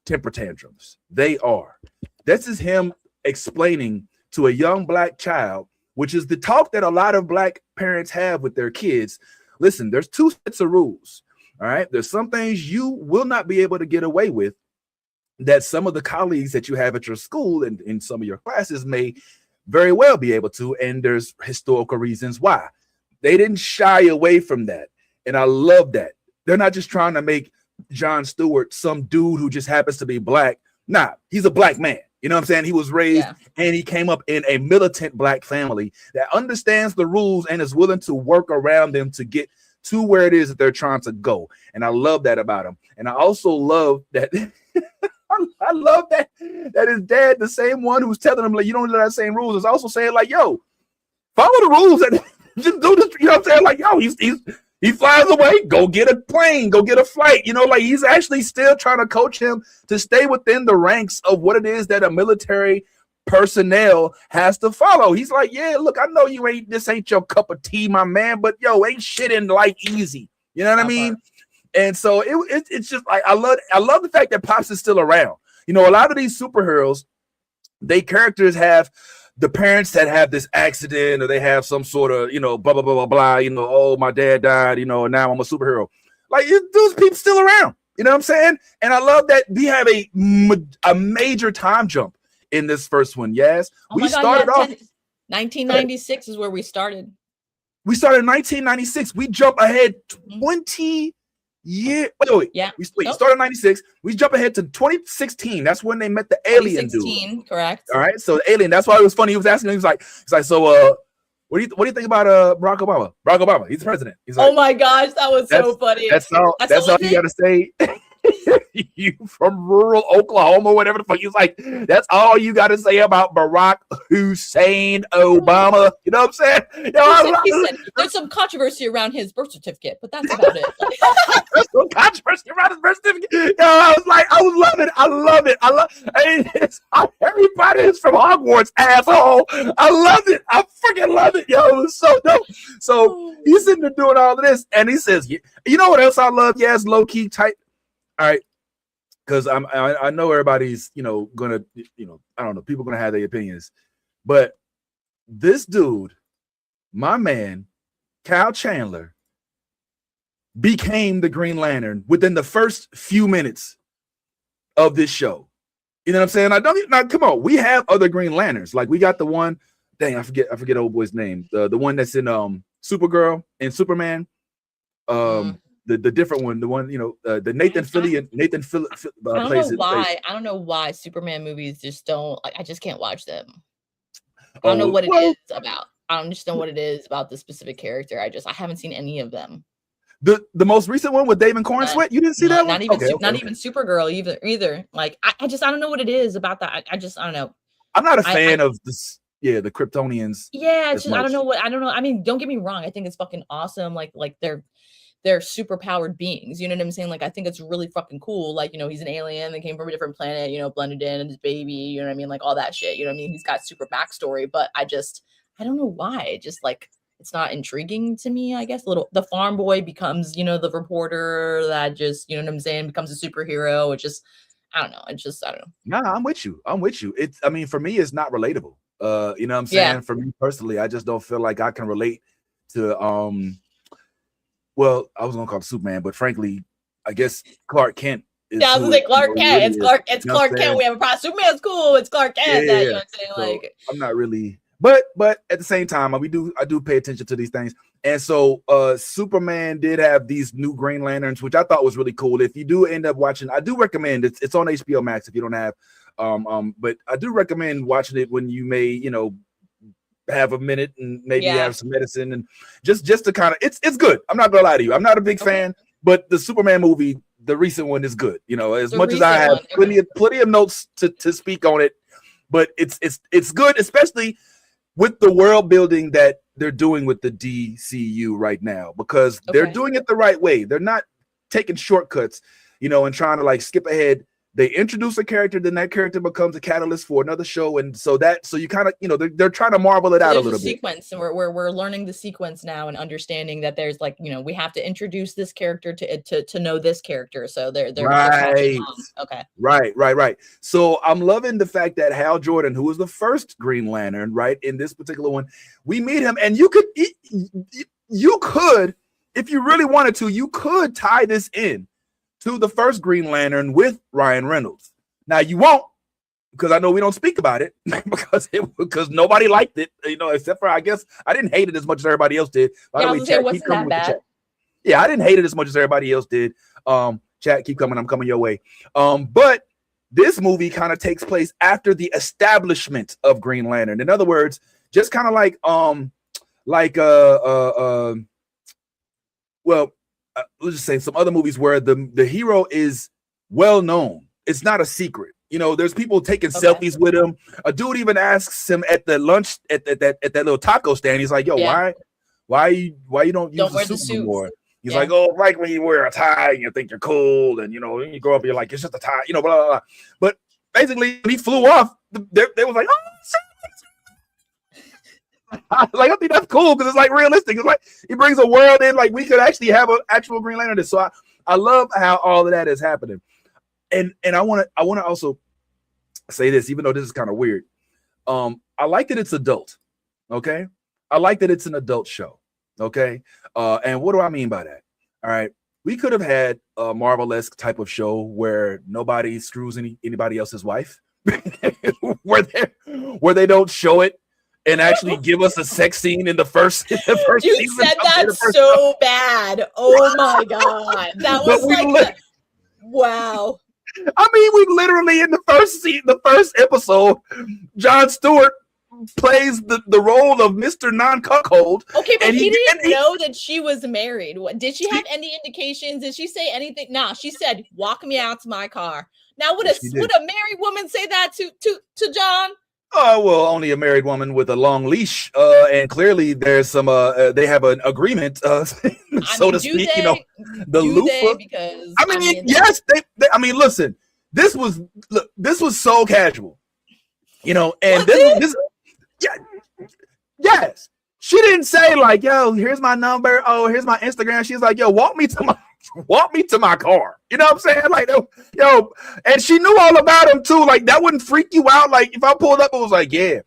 temper tantrums. They are. This is him explaining to a young black child, which is the talk that a lot of black parents have with their kids. Listen, there's two sets of rules. All right. There's some things you will not be able to get away with that some of the colleagues that you have at your school and in some of your classes may very well be able to, and there's historical reasons why. They didn't shy away from that, and I love that. They're not just trying to make Jon Stewart some dude who just happens to be black. Nah, he's a black man. You know what I'm saying? He was raised and he came up in a militant black family that understands the rules and is willing to work around them to get to where it is that they're trying to go. And I love that about him. And I also love that I love that his dad, the same one who's telling him, like, you don't know that same rules, is also saying, like, yo, follow the rules and just do this. You know what I'm saying? Like, yo, he flies away, go get a plane, go get a flight. You know, like, he's actually still trying to coach him to stay within the ranks of what it is that a military personnel has to follow. He's like, yeah, look, I know this ain't your cup of tea, my man, but yo, ain't shit in life easy. You know what I mean? And so it's just like, I love the fact that Pops is still around. You know, a lot of these superheroes, they characters have the parents that have this accident, or they have some sort of, you know, blah, blah, blah, blah, blah, you know, oh, my dad died, you know, and now I'm a superhero. Like, those people still around. You know what I'm saying? And I love that we have a major time jump in this first one. Yes. We started off 1996 is where we started. We started in 1996. We jump ahead 20 years. Wait. Yeah. We started in 96. We jump ahead to 2016. That's when they met the alien dude. Correct. All right. So the alien, that's why it was funny. He was asking, he was like, so what do you think about Barack Obama? Barack Obama, he's the president. He's like, oh my gosh, that was so funny. That's all you gotta say. You from rural Oklahoma, whatever the fuck. He's like, that's all you got to say about Barack Hussein Obama. You know what I'm saying? He said, there's some controversy around his birth certificate, but that's about it. There's some controversy around his birth certificate. I love it. Everybody is from Hogwarts, asshole. I love it. I freaking love it. Yo, it was so dope. So he's sitting there doing all of this, and he says, you know what else I love? Yes, low key type. All right, because I know everybody's, you know, gonna, you know, I don't know, people gonna have their opinions, but this dude, my man, Kyle Chandler, became the Green Lantern within the first few minutes of this show. You know what I'm saying? Now come on, we have other Green Lanterns. Like, we got the one, dang, I forget old boy's name, the one that's in Supergirl and Superman. The different one, the one, you know, the Nathan Fillion plays it. I don't know why Superman movies just don't, like, I just can't watch them. I don't know what it is about. I don't just know what it is about the specific character. I haven't seen any of them. The most recent one with David Cornsweet, you didn't see that one? Not even Supergirl either. Like, I don't know what it is about that. I don't know. I'm not a fan of this. Yeah, the Kryptonians. Yeah, it's just, I don't know. I mean, don't get me wrong. I think it's fucking awesome. Like they're super powered beings. You know what I'm saying? Like, I think it's really fucking cool. Like, you know, he's an alien that came from a different planet, you know, blended in, and his baby, you know what I mean? Like, all that shit. You know what I mean? He's got super backstory, but I don't know why. Just like, it's not intriguing to me, I guess. The farm boy becomes, you know, the reporter that just, you know what I'm saying, becomes a superhero. It just, I don't know. I don't know. Nah, I'm with you. I mean, for me, it's not relatable. You know what I'm saying? Yeah. For me personally, I just don't feel like I can relate to, well, I was gonna call it Superman, but frankly, I guess Clark Kent. I was like Clark Kent. It's Clark Kent. We have a problem. Superman's cool. It's Clark Kent. Yeah. You know what I'm saying? So like, I'm not really, but at the same time, I do pay attention to these things. And so Superman did have these new Green Lanterns, which I thought was really cool. If you do end up watching, I do recommend it. It's on HBO Max if you don't have, but I do recommend watching it when you may, you know, have a minute and maybe have some medicine and just to kind of, it's good. I'm not gonna lie to you. I'm not a big fan, but the Superman movie, the recent one, is good. You know, as much as I have plenty of notes to speak on it, but it's good, especially with the world building that they're doing with the DCU right now, because they're doing it the right way. They're not taking shortcuts, you know, and trying to like skip ahead. They introduce a character, then that character becomes a catalyst for another show, and so you kind of, you know, they're trying to marvel it out a little bit. Sequence, and we're learning the sequence now and understanding that there's, like, you know, we have to introduce this character to know this character. So they're right. Okay. Right. So I'm loving the fact that Hal Jordan, who was the first Green Lantern, right, in this particular one, we meet him, and you could, if you really wanted to, you could tie this in to the first Green Lantern with Ryan Reynolds. Now you won't, because I know we don't speak about it because nobody liked it, except for I guess I didn't hate it as much as everybody else did. By the way, chat, keep coming with the chat. Yeah, I didn't hate it as much as everybody else did. Chat, keep coming. I'm coming your way. But this movie kind of takes place after the establishment of Green Lantern. In other words, just kind of let's just say some other movies where the hero is well known. It's not a secret. There's people taking selfies with him. A dude even asks him at the lunch at that little taco stand. He's like, "Yo, why you don't use the suit anymore?" He's like, "Oh, like when you wear a tie and you think you're cool, and when you grow up, you're like, it's just a tie, blah, blah, blah." But basically, when he flew off, they was like, "Oh, like I think that's cool because it's like realistic. It's like he brings a world in, like we could actually have an actual Green Lantern." So I love how all of that is happening, and I want to also say this, even though this is kind of weird. I like that it's adult. Okay, I like that it's an adult show. Okay. And what do I mean by that? All right. We could have had a Marvel-esque type of show where nobody screws anybody else's wife, where they don't show it and actually give us a sex scene in the first You season. said that so bad. Oh my God. That was wow. I mean, we literally in the first episode, Jon Stewart plays the role of Mr. Non-Cuckold. Okay, but he didn't know that she was married. Did she have any indications? Did she say anything? Nah, she said, "Walk me out to my car." Now, would a married woman say that to John? Oh, well, only a married woman with a long leash, and clearly there's some. They have an agreement, so to speak. The loofah. Because yes, they. I mean, listen, this was so casual, and this. Yes, she didn't say like, "Yo, here's my number. Oh, here's my Instagram." She's like, "Yo, walk me to my car." You know what I'm saying? Like, yo, and she knew all about him too. Like, that wouldn't freak you out. Like, if I pulled up, it was like, "Yeah,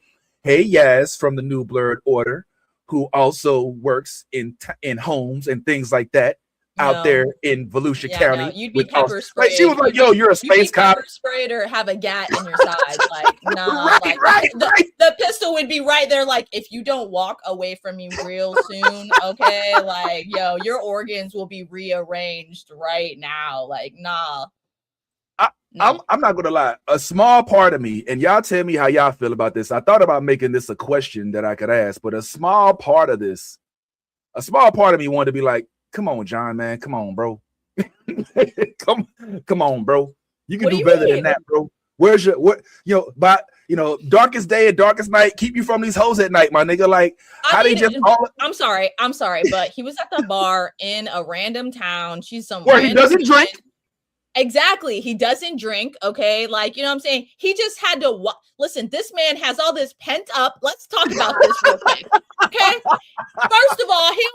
hey, Yaz from the New Blurred Order, who also works in homes and things like that out there in Volusia County." No, you'd be pepper sprayed. Like, she was like, "Yo, you're a space cop." Pepper sprayed or have a gat in your side. Like, no, right. The pistol would be right there. Like, if you don't walk away from me real soon, okay, like, yo, your organs will be rearranged right now. Like, nah. I'm not gonna lie. A small part of me, and y'all tell me how y'all feel about this. I thought about making this a question that I could ask, but a small part of me wanted to be like, "Come on, John, man. Come on, bro. come on, bro. You can do better than that, bro. Where's darkest day and darkest night keep you from these hoes at night, my nigga." Like, I'm sorry, but he was at the bar in a random town. She's where he doesn't drink. Exactly. He doesn't drink. Okay. Like, you know what I'm saying? He just had to listen. This man has all this pent up. Let's talk about this real quick. Okay. First of all, he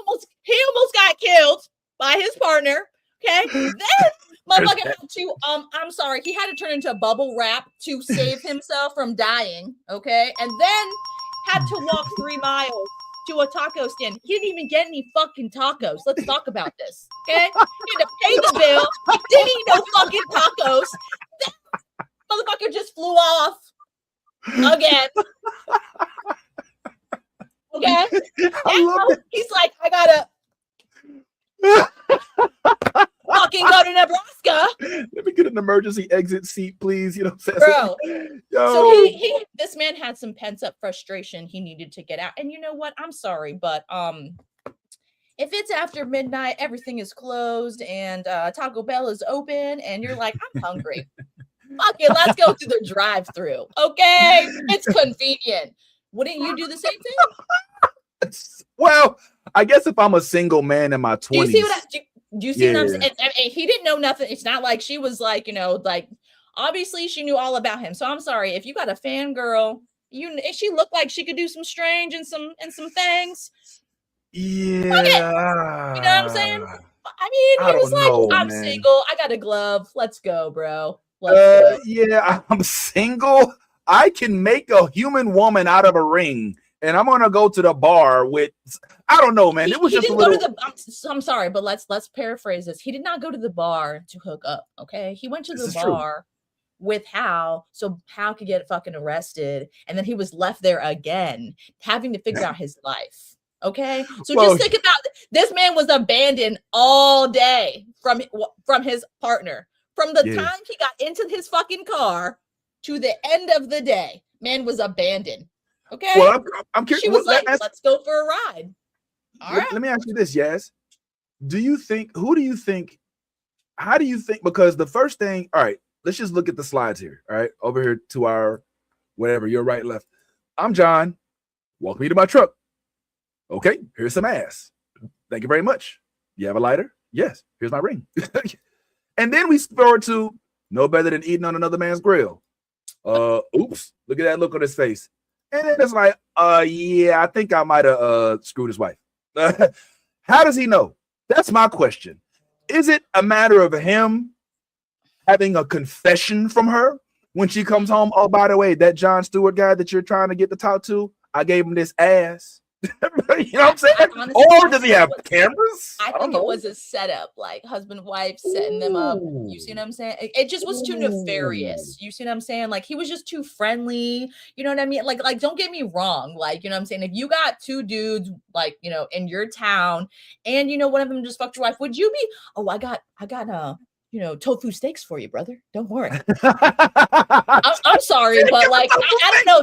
almost got killed by his partner. Okay. Then motherfucker had to, I'm sorry, he had to turn into a bubble wrap to save himself from dying. Okay. And then had to walk 3 miles to a taco stand. He didn't even get any fucking tacos. Let's talk about this. Okay. He had to pay the bill. Didn't eat no fucking tacos. That motherfucker just flew off again. Okay. He's like, "I gotta fucking go to Nebraska. Let me get an emergency exit seat, please." You know what I'm saying? Bro. So this man had some pent up frustration he needed to get out. And you know what? I'm sorry, but if it's after midnight, everything is closed, and Taco Bell is open, and you're like, "I'm hungry." Fuck it, let's go to the drive-through. Okay. It's convenient. Wouldn't you do the same thing? Well, I guess if I'm a single man in my 20s. Do you see what I'm saying? And he didn't know nothing. It's not like she was like, like, obviously she knew all about him. So I'm sorry, if you got a fangirl, she looked like she could do some strange and some things. Yeah. Okay. You know what I'm saying? I mean, he was like, "I'm single. I got a glove. Let's go, bro. Let's go." Yeah, I'm single. I can make a human woman out of a ring, and I'm gonna go to the bar with. I don't know, man. It was just a little. I'm sorry, but let's paraphrase this. He did not go to the bar to hook up. Okay, he went to the bar with Hal, so Hal could get fucking arrested, and then he was left there again, having to figure out his life. Okay, so just think about this man was abandoned all day from his partner, from the time he got into his fucking car to the end of the day. Man was abandoned. Okay, well, I'm curious. She was like, "Let's go for a ride." All right. Let me ask you this, Yaz. How do you think? Because the first thing, all right, let's just look at the slides here. All right, over here to our whatever, your right, left. I'm John. Welcome me to my truck. Okay, here's some ass. Thank you very much. You have a lighter? Yes. Here's my ring. And then we forward to no better than eating on another man's grill. Oops, look at that look on his face. And then it's like, yeah, I think I might have screwed his wife. How does he know? That's my question. Is it a matter of him having a confession from her when she comes home? Oh, by the way, that Jon Stewart guy that you're trying to get to talk to, I gave him this ass. You know what I'm saying? Honestly, or does he have cameras? I think it was a setup, like husband and wife setting them up. You see what I'm saying? It just was too nefarious. You see what I'm saying? Like he was just too friendly. You know what I mean? Like don't get me wrong. Like, you know what I'm saying? If you got two dudes, like, you know, in your town, and you know one of them just fucked your wife, would you be? Oh, I got you know, tofu steaks for you, brother. Don't worry. I'm sorry, but like I don't know.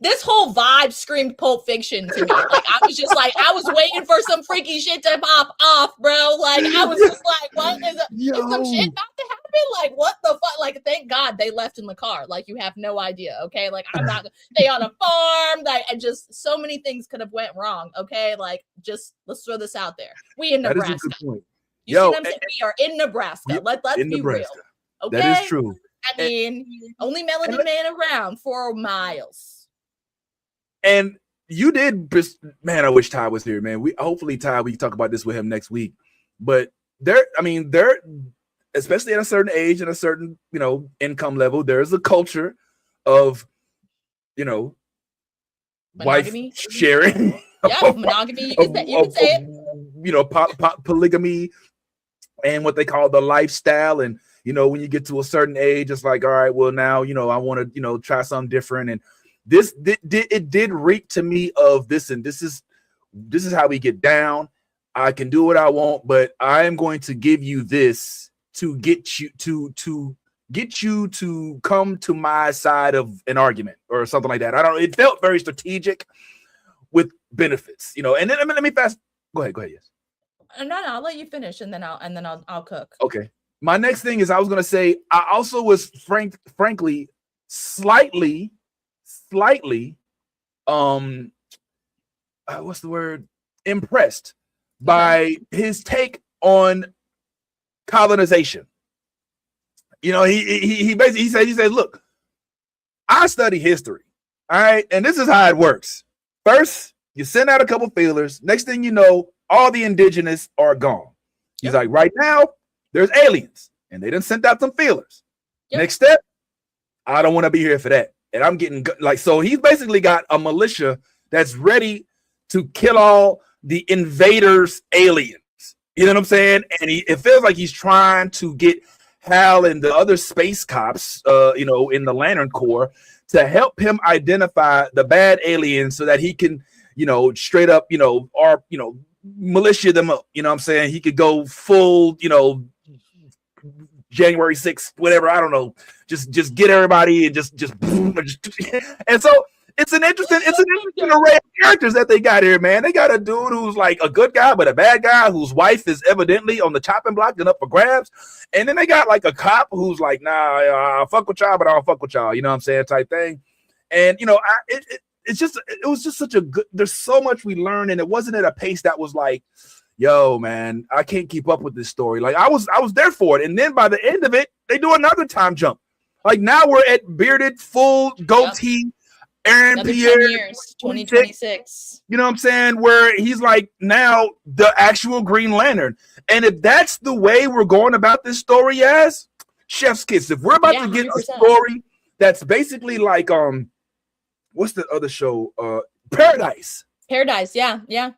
This whole vibe screamed Pulp Fiction to me. Like I was just like, I was waiting for some freaky shit to pop off, bro. Like I was just like, what is some shit about to happen? Like what the fuck? Like thank God they left in the car. Like you have no idea. Okay, like I'm not they on a farm. Like and just so many things could have went wrong. Okay, like just let's throw this out there. We in Nebraska. That is a good point. You see what I'm saying? We are in Nebraska. Let's be Nebraska. Real. Okay? That is true. I mean, only melanin man around 4 miles. And you did, man, I wish Ty was here, man. Hopefully Ty, we can talk about this with him next week. But they're especially at a certain age and a certain, you know, income level, there's a culture of, you know, monogamy. Wife sharing. Yeah, monogamy. You can say it. You know, polygamy and what they call the lifestyle. And, you know, when you get to a certain age, it's like, all right, well, now, you know, I want to, you know, try something different. And it did reek to me of this. And this is how we get down. I can do what I want, but I am going to give you this to get you to come to my side of an argument or something like that. It felt very strategic with benefits, you know. And then let me fast. Go ahead. Yes. No, I'll let you finish, and then I'll cook. Okay. My next thing is I was gonna say I also was frankly slightly what's the word? Impressed by his take on colonization. You know, he basically he said, look, I study history. All right, and this is how it works. First, you send out a couple feelers. Next thing you know, all the indigenous are gone. He's like, right now, there's aliens, and they done sent out some feelers. Next step, I don't want to be here for that. And I'm getting like, so he's basically got a militia that's ready to kill all the invaders' aliens. You know what I'm saying? And it feels like he's trying to get Hal and the other space cops, you know, in the Lantern Corps to help him identify the bad aliens so that he can, you know, straight up, you know, or, you know, militia them up. You know what I'm saying? He could go full, you know, January 6th, whatever. I don't know. Just get everybody and just and so it's an interesting array of characters that they got here, man. They got a dude who's like a good guy, but a bad guy whose wife is evidently on the chopping block and up for grabs. And then they got like a cop who's like, nah, I'll fuck with y'all, but I don't fuck with y'all. You know what I'm saying? Type thing. And, you know, it was just such a good, there's so much we learned, and it wasn't at a pace that was like, yo, man, I can't keep up with this story. Like I was there for it. And then by the end of it, they do another time jump. Like now we're at bearded, full goatee, Aaron Panettiere, 2026. You know what I'm saying? Where he's like now the actual Green Lantern. And if that's the way we're going about this story, as chef's kiss. If we're about to get 100%. A story that's basically like what's the other show? Paradise. Yeah.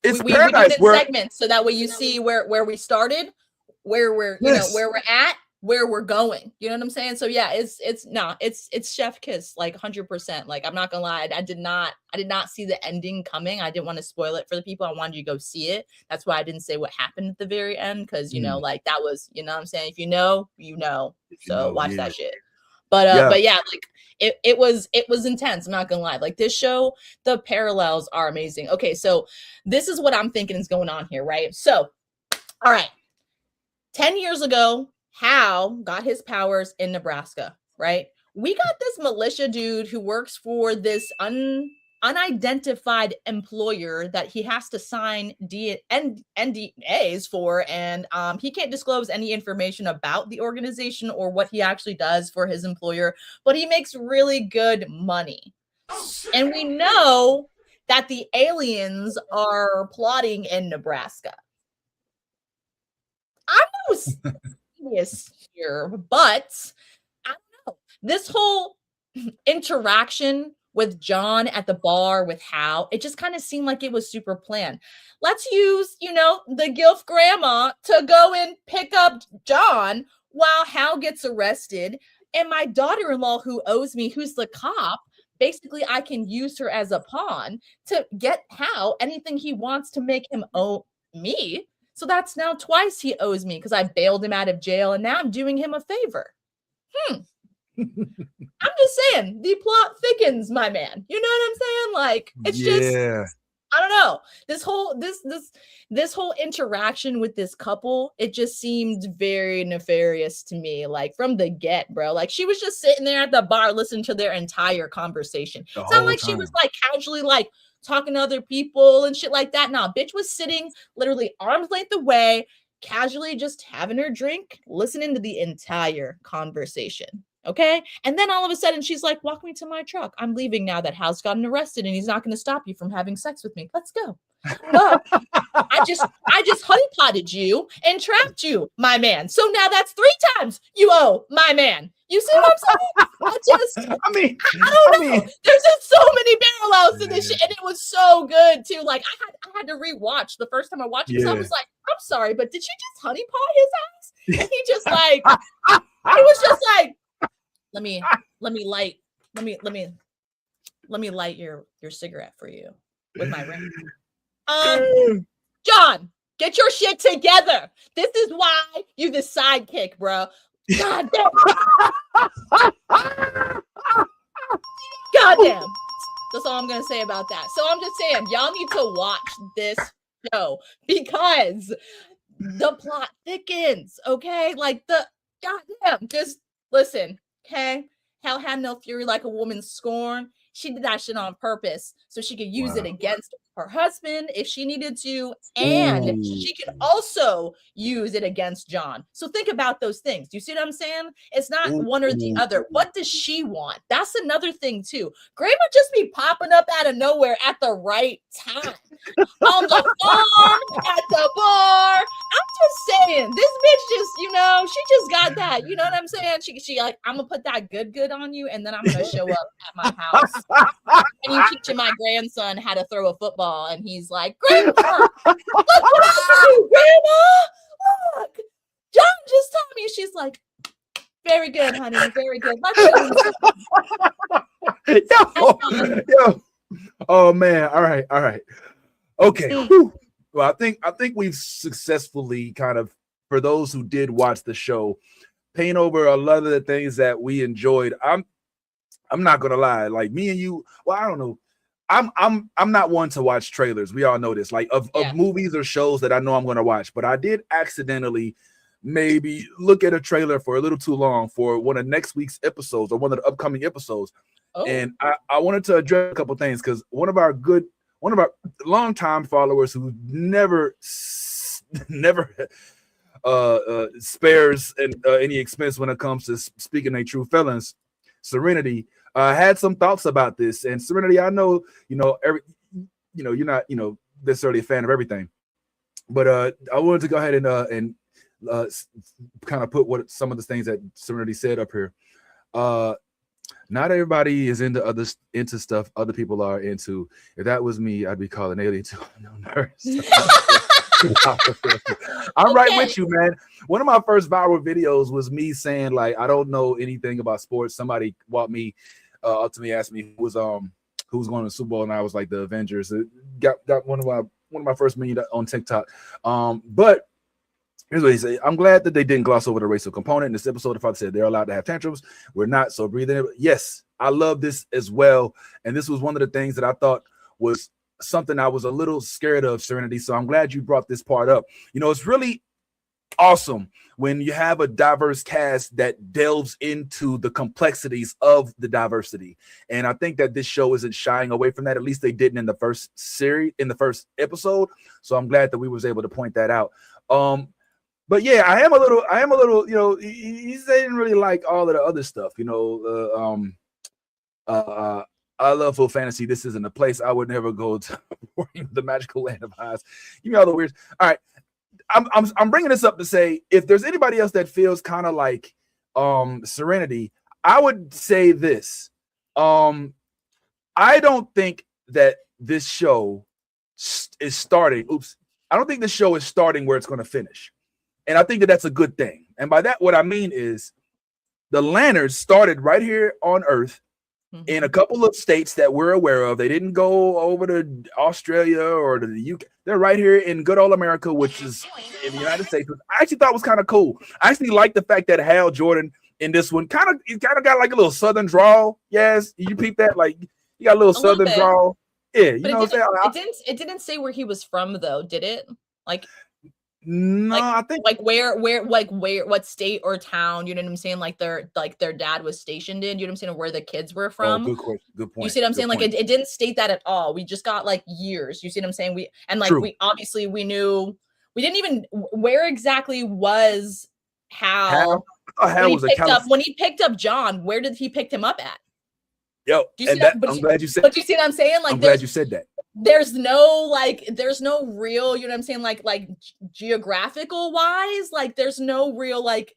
It's Paradise. We segments so that way you see where we started, where we're where we're at, where we're going. You know what I'm saying? So yeah, it's chef kiss, like 100%. Like, I'm not gonna lie, I did not see the ending coming. I didn't want to spoil it for the people. I wanted you to go see it. That's why I didn't say what happened at the very end, because like, that was, you know what I'm saying, if you know, you know. So watch that shit. But yeah, like it was intense. I'm not gonna lie. Like, this show, the parallels are amazing. Okay, so this is what I'm thinking is going on here, right? So, all right, 10 years ago, Hal got his powers in Nebraska, right? We got this militia dude who works for this unidentified employer that he has to sign NDAs for, and he can't disclose any information about the organization or what he actually does for his employer, but he makes really good money. And we know that the aliens are plotting in Nebraska. I'm no serious here, but I don't know. This whole interaction with John at the bar with Hal, it just kind of seemed like it was super planned. Let's use, the Gilf grandma to go and pick up John while Hal gets arrested. And my daughter-in-law who owes me, who's the cop, basically I can use her as a pawn to get Hal anything he wants to make him owe me. So that's now twice he owes me, because I bailed him out of jail and now I'm doing him a favor. I'm just saying, the plot thickens, my man. You know what I'm saying? Like, it's just, I don't know. This whole interaction with this couple, it just seemed very nefarious to me. Like, from the get, bro. Like, she was just sitting there at the bar listening to their entire conversation. It's not like she was like casually like talking to other people and shit like that. Nah, bitch was sitting literally arm's length away, casually just having her drink, listening to the entire conversation. Okay. And then all of a sudden she's like, walk me to my truck. I'm leaving now that Hal's gotten arrested and he's not going to stop you from having sex with me. Let's go. But I just honeypotted you and trapped you, my man. So now that's 3 times you owe my man. You see what I'm saying? I don't know. There's just so many parallels to this shit, and it was so good too. Like, I had to rewatch the first time I watched it, because I was like, I'm sorry, but did you just honeypot his ass? And he just like, he was just like, let me light your cigarette for you with my ring. John, get your shit together. This is why you the sidekick, bro. God damn. God damn. That's all I'm gonna say about that. So I'm just saying, y'all need to watch this show because the plot thickens. Okay, like goddamn. Just listen. Okay, Hal had no fury like a woman's scorn. She did that shit on purpose so she could use it against her husband if she needed to, and she could also use it against John. So think about those things. Do you see what I'm saying? It's not one or the other. What does she want? That's another thing too. Grandma just be popping up out of nowhere at the right time. On the farm, at the bar. I'm just saying, this bitch just, she just got that. You know what I'm saying? She like, I'm gonna put that good on you, and then I'm gonna show up at my house. And you teaching my grandson how to throw a football, and he's like, Grandma, look what I do, Grandma. Look, John just told me. She's like, very good, honey, very good. Yo. Oh man, all right. Okay. Well, I think we've successfully kind of, for those who did watch the show, paint over a lot of the things that we enjoyed. I'm not gonna lie, like me and you. Well, I don't know. I'm not one to watch trailers. We all know this, like of movies or shows that I know I'm gonna watch. But I did accidentally maybe look at a trailer for a little too long for one of next week's episodes or one of the upcoming episodes. And I wanted to address a couple things because one of our longtime followers who never spares any expense when it comes to speaking their true feelings, Serenity, had some thoughts about this. And Serenity, I know, you're not, necessarily a fan of everything, but I wanted to go ahead and kind of put some of the things that Serenity said up here. Not everybody is into stuff other people are into. If that was me, I'd be calling alien to no nurse. I'm right with you, man. One of my first viral videos was me saying, like, I don't know anything about sports. Somebody walked me up to me, asked me who was going to the Super Bowl, and I was like, the Avengers. It got one of my first million on TikTok. But here's what he said. I'm glad that they didn't gloss over the racial component in this episode. The father said they're allowed to have tantrums. We're not, so breathe in. Yes, I love this as well. And this was one of the things that I thought was something I was a little scared of, Serenity. So I'm glad you brought this part up. You know, it's really awesome when you have a diverse cast that delves into the complexities of the diversity. And I think that this show isn't shying away from that. At least they didn't in the first series, in the first episode. So I'm glad that we was able to point that out. But yeah, I am a little, you know, he didn't really like all of the other stuff, you know. I love full fantasy. This isn't a place I would never go to. The magical land of Oz. You know all the weird. All right, I'm bringing this up to say if there's anybody else that feels kind of like Serenity, I would say this. I don't think that this show is starting. I don't think this show is starting where it's going to finish. And I think that that's a good thing. And by that, what I mean is the Lanterns started right here on Earth in a couple of states that we're aware of. They didn't go over to Australia or to the UK. They're right here in good old America, which is in the United States, which I actually thought was kind of cool. I actually like the fact that Hal Jordan in this one kind of got like a little Southern drawl. Yes, you peep that? Like you got a little Southern drawl. Yeah, you know what I'm saying? It didn't say where he was from though, did it? Like no, like, I think like where what state or town, you know what I'm saying? Like their dad was stationed in, you know what I'm saying, or where the kids were from. Good question. Good point. You see what I'm saying? Like it didn't state that at all. We just got like years. You see what I'm saying? We knew we didn't even where exactly was Hal when he picked up John. Where did he pick him up at? Yo, I'm glad you said. But you see what I'm saying? Like I'm glad you said that. There's no real, you know what I'm saying, like geographical wise, like there's no real like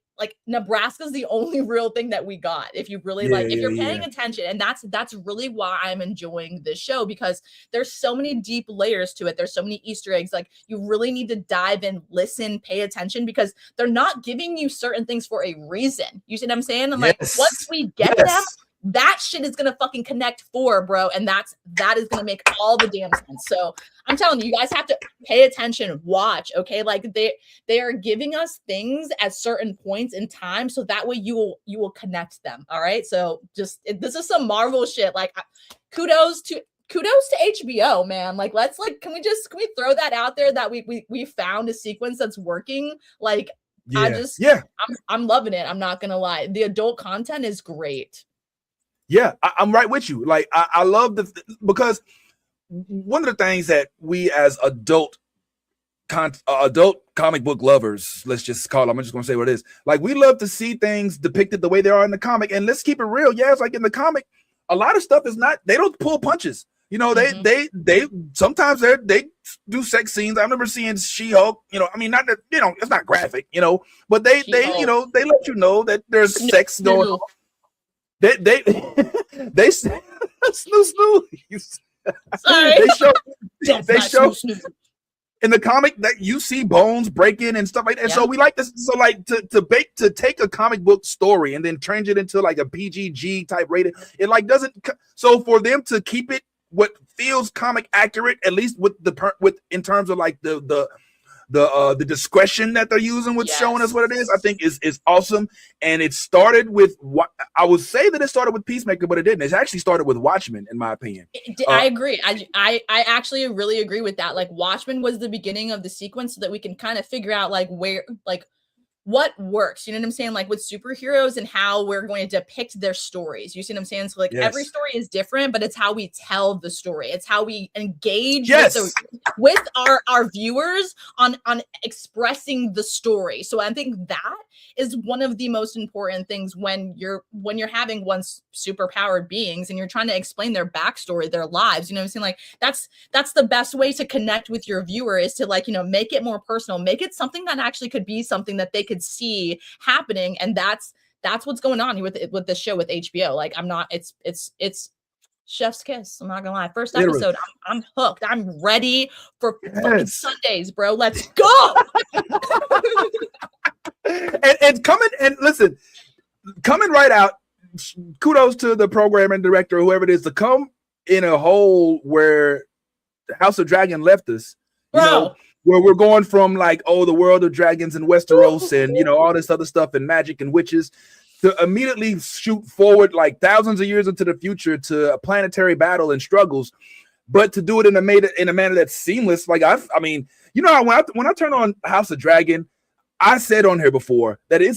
Nebraska's the only real thing that we got. If you really if you're paying attention, and that's really why I'm enjoying this show, because there's so many deep layers to it. There's so many Easter eggs. Like you really need to dive in, listen, pay attention, because they're not giving you certain things for a reason. You see what I'm saying? And like once we get them, that shit is gonna fucking connect bro, and that is gonna make all the damn sense. So I'm telling you, you guys have to pay attention, watch, okay? Like they are giving us things at certain points in time, so that way you will connect them. All right. So this is some Marvel shit. Like kudos to HBO, man. Like can we throw that out there that we found a sequence that's working? Like I'm loving it. I'm not gonna lie. The adult content is great. Yeah, I'm right with you. Like I love because one of the things that we as adult comic book lovers, let's just call it, I'm just gonna say what it is. Like we love to see things depicted the way they are in the comic, and let's keep it real. Yeah, it's like in the comic, a lot of stuff is not. They don't pull punches. You know, they sometimes they do sex scenes. I remember seeing She-Hulk. You know, I mean, not that it's not graphic. You know, but they let you know that there's sex going on. They snoo. Sorry. They show in the comic that you see bones breaking and stuff like that. And so we like this. So like to take a comic book story and then change it into like a PG type rating, it like doesn't. So for them to keep it what feels comic accurate, at least with in terms of like the discretion that they're using with showing us what it is, I think is awesome. And it started with what I would say that it started with Peacemaker, but it didn't. It actually started with Watchmen, in my opinion. I agree. I actually really agree with that. Like Watchmen was the beginning of the sequence so that we can kind of figure out like where, like what works, you know what I'm saying? Like with superheroes and how we're going to depict their stories. You see what I'm saying? So like every story is different, but it's how we tell the story. It's how we engage with our viewers on expressing the story. So I think that is one of the most important things when you're having superpowered beings and you're trying to explain their backstory, their lives. You know what I'm saying? Like that's the best way to connect with your viewer, is to like, make it more personal, make it something that actually could be something that they could see happening. And that's what's going on with this show with HBO. Like it's Chef's kiss. I'm not gonna lie. First Literally. episode, I'm hooked. I'm ready for fucking Sundays, bro. Let's go. and coming and listen, coming right out. Kudos to the programming director, whoever it is, to come in a hole where House of Dragon left us. You know, where we're going from like, oh, the world of dragons and Westeros and, you know, all this other stuff and magic and witches, to immediately shoot forward like thousands of years into the future to a planetary battle and struggles, but to do it in a manner that's seamless. Like I mean, you know, when I turn on House of Dragon, I said on here before that it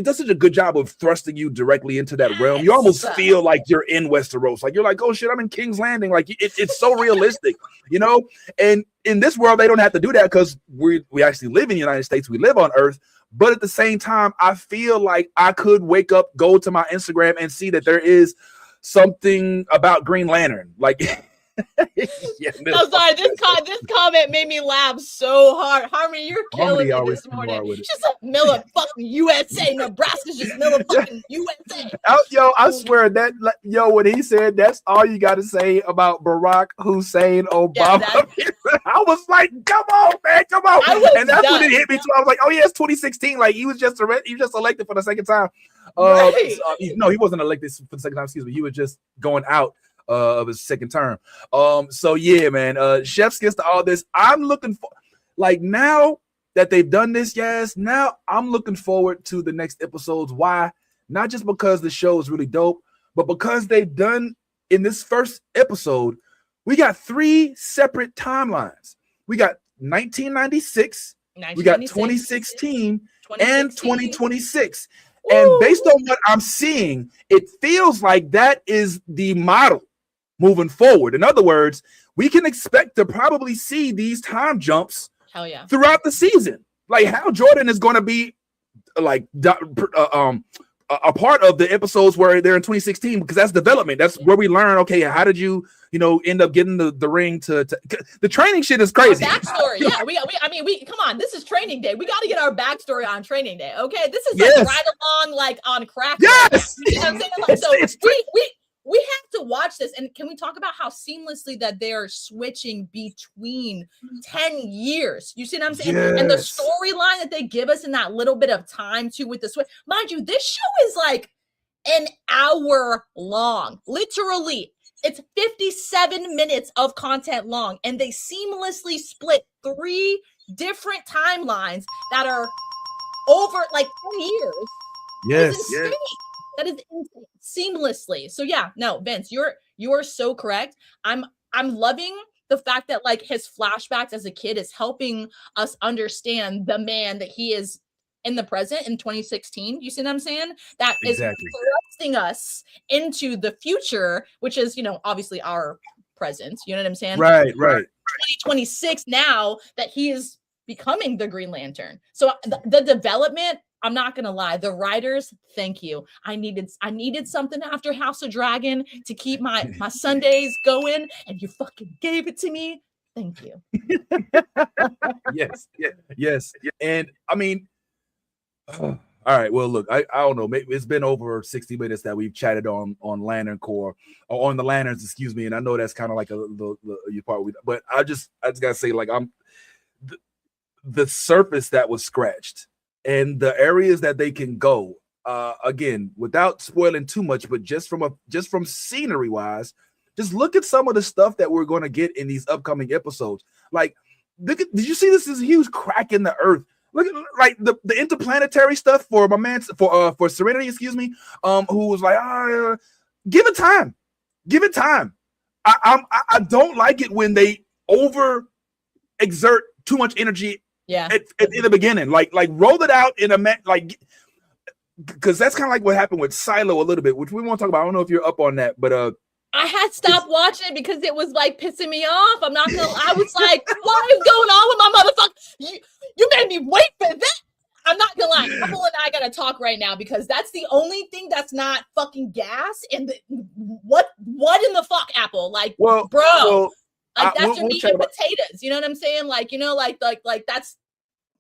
does such a good job of thrusting you directly into that realm. You almost feel like you're in Westeros. Like you're like, oh shit, I'm in King's Landing. Like it's so realistic, you know? And in this world, they don't have to do that because we actually live in the United States. We live on Earth. But at the same time, I feel like I could wake up, go to my Instagram and see that there is something about Green Lantern. Like yeah, I'm sorry. This comment made me laugh so hard. Harmony, you're killing me this morning. She's like Miller fucking USA. Nebraska's just Miller fucking USA. I swear that when he said that's all you got to say about Barack Hussein Obama, I was like, come on, man, come on. And that's when it hit me too. I was like, oh yeah, it's 2016. Like he was just elected for the second time. Right. No, he wasn't elected for the second time. Excuse me. He was just going out of his second term. So yeah, man, Chef's kiss to all this. I'm looking for, like, now that they've done this, now I'm looking forward to the next episodes. Why? Not just because the show is really dope, but because they've done in this first episode, we got 3 separate timelines. We got 1996, we got 2016, and 2026. Woo! And based on what I'm seeing, it feels like that is the model moving forward. In other words, we can expect to probably see these time jumps throughout the season. Like Hal Jordan is going to be like a part of the episodes where they're in 2016 because that's development. That's where we learn, okay, how did you end up getting the ring to the training shit is crazy. Our backstory. Yeah, we come on, this is training day. We got to get our backstory on training day. Okay, this is like right along like on crack. Yes. You know what I'm saying? Like, so we have to watch this. And can we talk about how seamlessly that they are switching between 10 years? You see what I'm saying? Yes. And the storyline that they give us in that little bit of time too with the switch. Mind you, this show is like an hour long. Literally, it's 57 minutes of content long. And they seamlessly split 3 different timelines that are over like 10 years. Yes. That is insane. Seamlessly. So yeah, no, Vince, you're so correct. I'm loving the fact that like his flashbacks as a kid is helping us understand the man that he is in the present in 2016. You see what I'm saying? That is thrusting us into the future, which is, obviously our present. You know what I'm saying? Right. 2026 now that he is becoming the Green Lantern. So the development, I'm not gonna lie, the writers, thank you. I needed something after House of Dragon to keep my Sundays going, and you fucking gave it to me. Thank you. Yes. And I mean, all right. Well, look, I don't know. Maybe it's been over 60 minutes that we've chatted on Lantern Corps or on the Lanterns, excuse me. And I know that's kind of like the part, but I just gotta say, like, the surface that was scratched. And the areas that they can go, again, without spoiling too much, but just from scenery wise, just look at some of the stuff that we're going to get in these upcoming episodes. Like, did you see this is a huge crack in the earth? Look at like the interplanetary stuff for my man for Serenity, excuse me, who was like, give it time. I don't like it when they over exert too much energy. Yeah, in the beginning, like roll it out in because that's kind of like what happened with Silo a little bit, which we won't talk about. I don't know if you're up on that, but I had stopped watching it because it was like pissing me off. I'm not gonna. I was like, what is going on with my motherfucker? You made me wait for that. I'm not gonna lie. Apple and I gotta talk right now because that's the only thing that's not fucking gas. And what in the fuck, Apple? Like, bro. Well, like that's your meat and potatoes. You know what I'm saying? Like, like that's,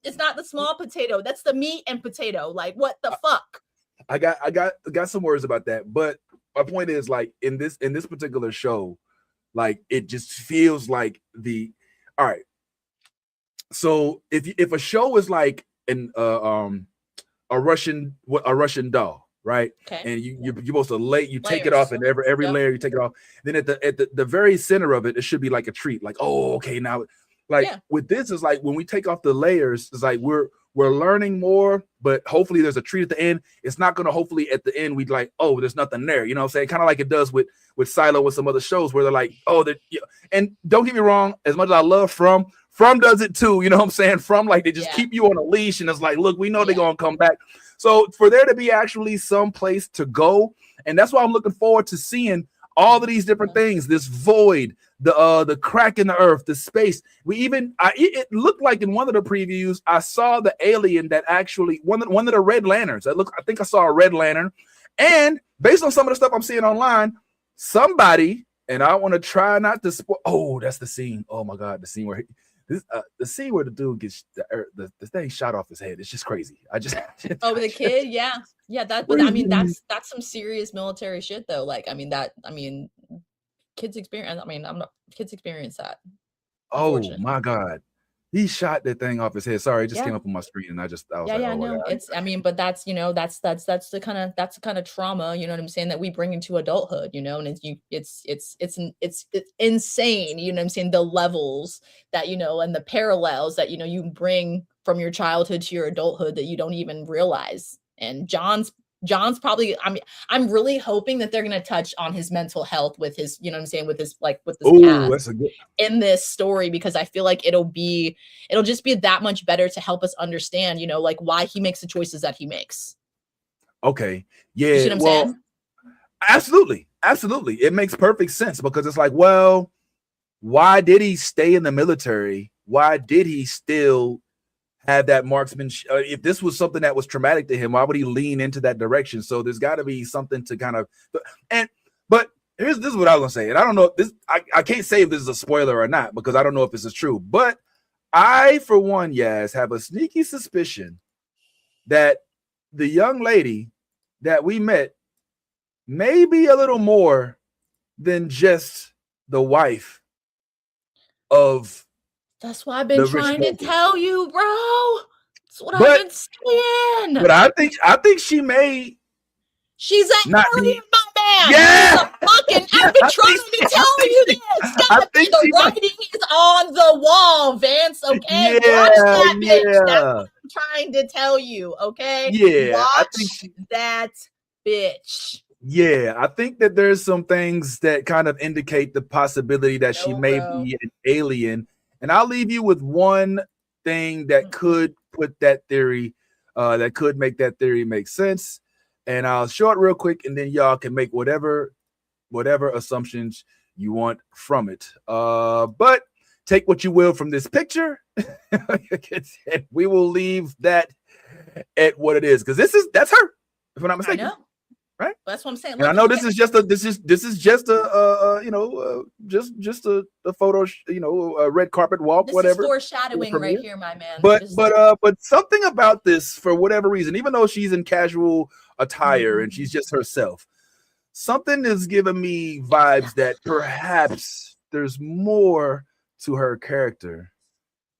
it's not the small potato. That's the meat and potato. Like, what the fuck? I got some words about that. But my point is like in this particular show, like it just feels like all right. So if a show is like a Russian doll, right? Okay. And you're supposed to take it Layers. off, and every layer you take it off. Then at the very center of it, it should be like a treat. Like, oh, okay, now like with this is like when we take off the layers, it's like we're learning more, but hopefully there's a treat at the end. It's not gonna hopefully at the end we'd like, oh, there's nothing there. You know what I'm saying? Kind of like it does with Silo with some other shows where they're like, oh, that and don't get me wrong, as much as I love From does it too, you know what I'm saying? From like they just keep you on a leash and it's like, look, we know they're gonna come back. So for there to be actually some place to go, and that's why I'm looking forward to seeing all of these different things, this void, the crack in the earth, the space. It looked like in one of the previews, I saw the alien that actually one of the red lanterns. I think I saw a red lantern, and based on some of the stuff I'm seeing online, somebody, and I want to try not to spoil. Oh, that's the scene. Oh my God, the scene where the scene where the dude gets the thing shot off his head. It's just crazy. The kid, yeah. But I mean, that's some serious military shit, though. Like, kids experience. Kids experience that. Oh my God, he shot that thing off his head. Sorry, it just came up on my screen, and I was like, oh, no, it's. But that's that's the kind of trauma, you know what I'm saying, that we bring into adulthood, you know, and it's insane, you know what I'm saying, the levels that, you know, and the parallels that, you know, you bring from your childhood to your adulthood that you don't even realize. And John's probably, I'm really hoping that they're going to touch on his mental health with his, you know what I'm saying, with this past in this story, because I feel like it'll just be that much better to help us understand, you know, like why he makes the choices that he makes. Okay. Yeah. You see what I'm saying? Absolutely. It makes perfect sense, because it's like, well, why did he stay in the military? Why did he still have that marksman? If this was something that was traumatic to him, why would he lean into that direction? So there's got to be something to kind of, but this is what I was gonna say, and I don't know if this, I can't say if this is a spoiler or not, because I don't know if this is true, but I, for one, have a sneaky suspicion that the young lady that we met may be a little more than just the wife of. That's why I've been trying to tell you, bro. That's what I've been saying. But I think she may. She's an alien, my man. Yeah. I've been trying to tell you this. The writing is on the wall, Vance. Okay, watch that bitch. That's what I'm trying to tell you. Okay, watch that bitch. Yeah, I think that there's some things that kind of indicate the possibility that she may be an alien. And I'll leave you with one thing that could put that theory, that could make that theory make sense. And I'll show it real quick, and then y'all can make whatever assumptions you want from it. But take what you will from this picture. And we will leave that at what it is, because that's her, if I'm not mistaken. Right, that's what I'm saying. Look, and I know this is just a photo, a red carpet walk, this whatever. Is foreshadowing right here, my man. But something about this, for whatever reason, even though she's in casual attire and she's just herself, something is giving me vibes that perhaps there's more to her character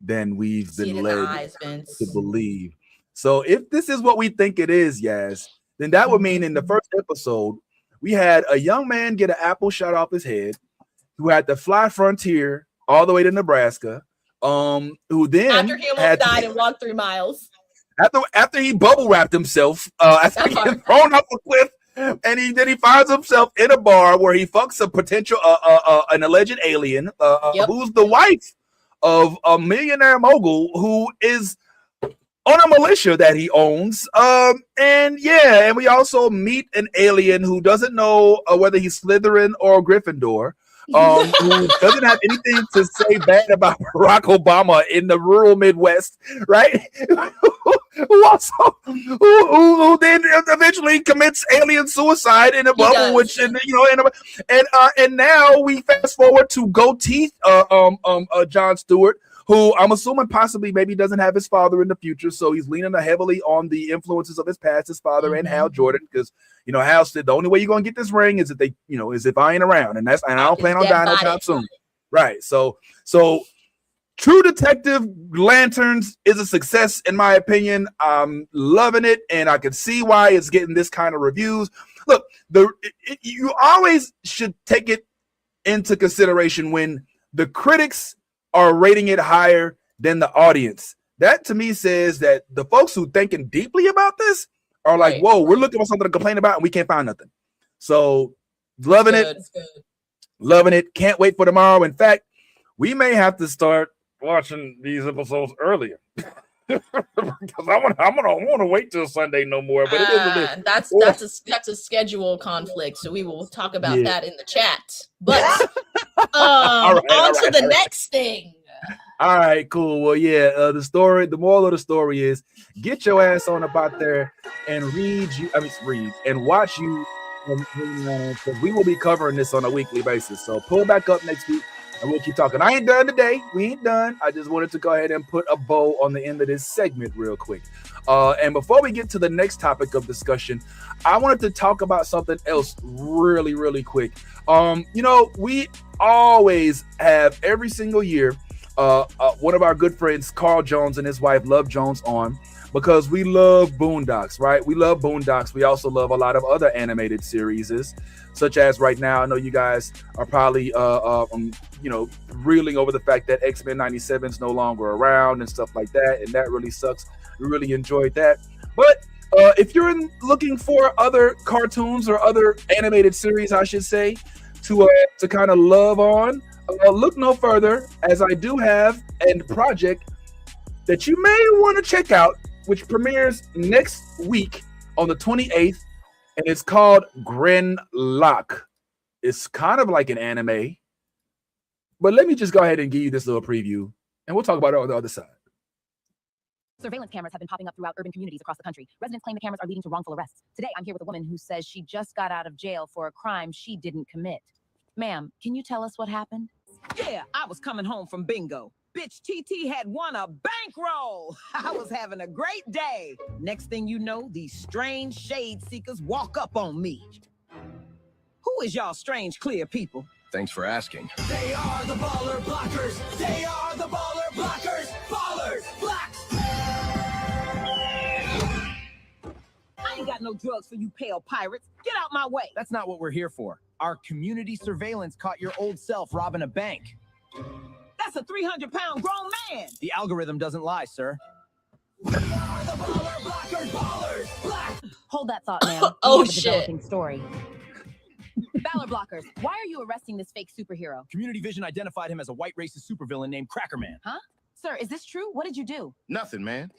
than we've been led to believe. So if this is what we think it is, Yaz, then that would mean in the first episode, we had a young man get an apple shot off his head, who had to fly Frontier all the way to Nebraska, who then after he almost died and walked 3 miles. After he bubble wrapped himself, after he got thrown off a cliff, and he finds himself in a bar where he fucks a potential an alleged alien, who's the wife of a millionaire mogul who is on a militia that he owns. And we also meet an alien who doesn't know whether he's Slytherin or Gryffindor, who doesn't have anything to say bad about Barack Obama in the rural Midwest, right? who then eventually commits alien suicide in a bubble, and now we fast forward to Goatee, Jon Stewart, who I'm assuming possibly maybe doesn't have his father in the future, so he's leaning heavily on the influences of his past, his father and Hal Jordan, because Hal said the only way you're gonna get this ring is if is if I ain't around, and I don't plan on dying anytime soon. Right. So True Detective Lanterns is a success in my opinion. I'm loving it, and I can see why it's getting this kind of reviews. Look, you always should take it into consideration when the critics are rating it higher than the audience. That to me says that the folks who thinking deeply about this are like, whoa, we're looking for something to complain about and we can't find nothing. So loving it. Loving it. Can't wait for tomorrow. In fact, we may have to start watching these episodes earlier. Because I want to wait till Sunday no more. But it is what it is. That's a schedule conflict. So we will talk about that in the chat. But on to the next thing. All right, cool. Well, yeah, the moral of the story is get your ass on up out there and read and watch you, because we will be covering this on a weekly basis. So pull back up next week and we'll keep talking. I ain't done today. We ain't done. I just wanted to go ahead and put a bow on the end of this segment real quick. And before we get to the next topic of discussion, I wanted to talk about something else really, really quick. We always have every single year one of our good friends, Carl Jones, and his wife, Love Jones, on, because we love Boondocks, right? We love Boondocks. We also love a lot of other animated series, such as right now, I know you guys are probably, reeling over the fact that X-Men 97 is no longer around and stuff like that, and that really sucks. We really enjoyed that. But if you're looking for other cartoons or other animated series, I should say, to kind of love on, look no further, as I do have a project that you may want to check out, which premieres next week on the 28th, and it's called Gridlock. It's kind of like an anime, but let me just go ahead and give you this little preview, and we'll talk about it on the other side. Surveillance cameras have been popping up throughout urban communities across the country. Residents claim the cameras are leading to wrongful arrests. Today, I'm here with a woman who says she just got out of jail for a crime she didn't commit. Ma'am, can you tell us what happened? Yeah, I was coming home from bingo. Bitch, TT had won a bankroll. I was having a great day. Next thing you know, these strange shade seekers walk up on me. Who is y'all strange clear people? Thanks for asking. They are the baller blockers. They are the baller blockers. Ballers, blacks. I ain't got no drugs for you pale pirates. Get out my way. That's not what we're here for. Our community surveillance caught your old self robbing a bank. That's a 300-pound grown man. The algorithm doesn't lie, sir. They are the baller blockers. Ballers, blacks. Hold that thought, ma'am. Oh, We have a shit. developing story. Baller blockers, why are you arresting this fake superhero? Community Vision identified him as a white racist supervillain named Cracker Man. Huh? Sir, is this true? What did you do? Nothing, man.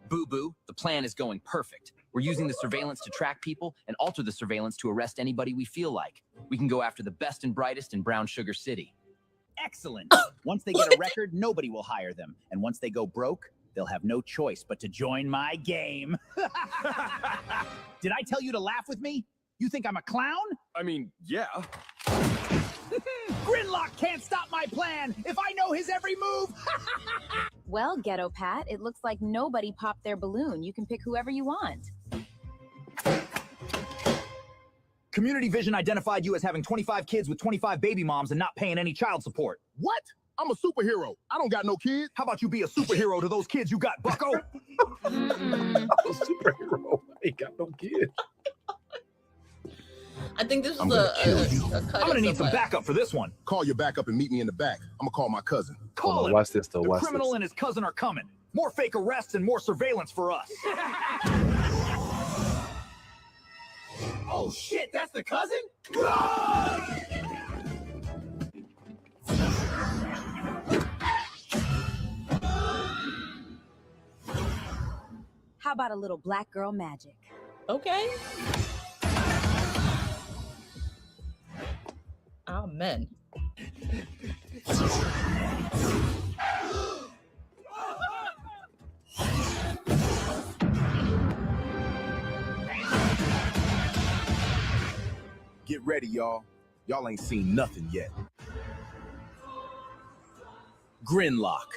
Boo-boo, the plan is going perfect. We're using the surveillance to track people and alter the surveillance to arrest anybody we feel like. We can go after the best and brightest in Brown Sugar City. Excellent. Once they get a record, nobody will hire them. And once they go broke, they'll have no choice but to join my game. Did I tell you to laugh with me? You think I'm a clown? I mean, yeah. Gridlock can't stop my plan if I know his every move. Well, Ghetto Pat, it looks like nobody popped their balloon. You can pick whoever you want. Community Vision identified you as having 25 kids with 25 baby moms and not paying any child support. What? I'm a superhero. I don't got no kids. How about you be a superhero to those kids you got, bucko? I'm a superhero. I ain't got no kids. I think this I'm was gonna a cut. I'm gonna need some backup for this one. Call your backup and meet me in the back. I'm gonna call my cousin. Call him. Watch this though. The Watch criminal this. and his cousin are coming. More fake arrests and more surveillance for us. Oh shit, that's the cousin? How about a little black girl magic? Okay. Amen. Get ready, y'all. Y'all ain't seen nothing yet. Grinlock,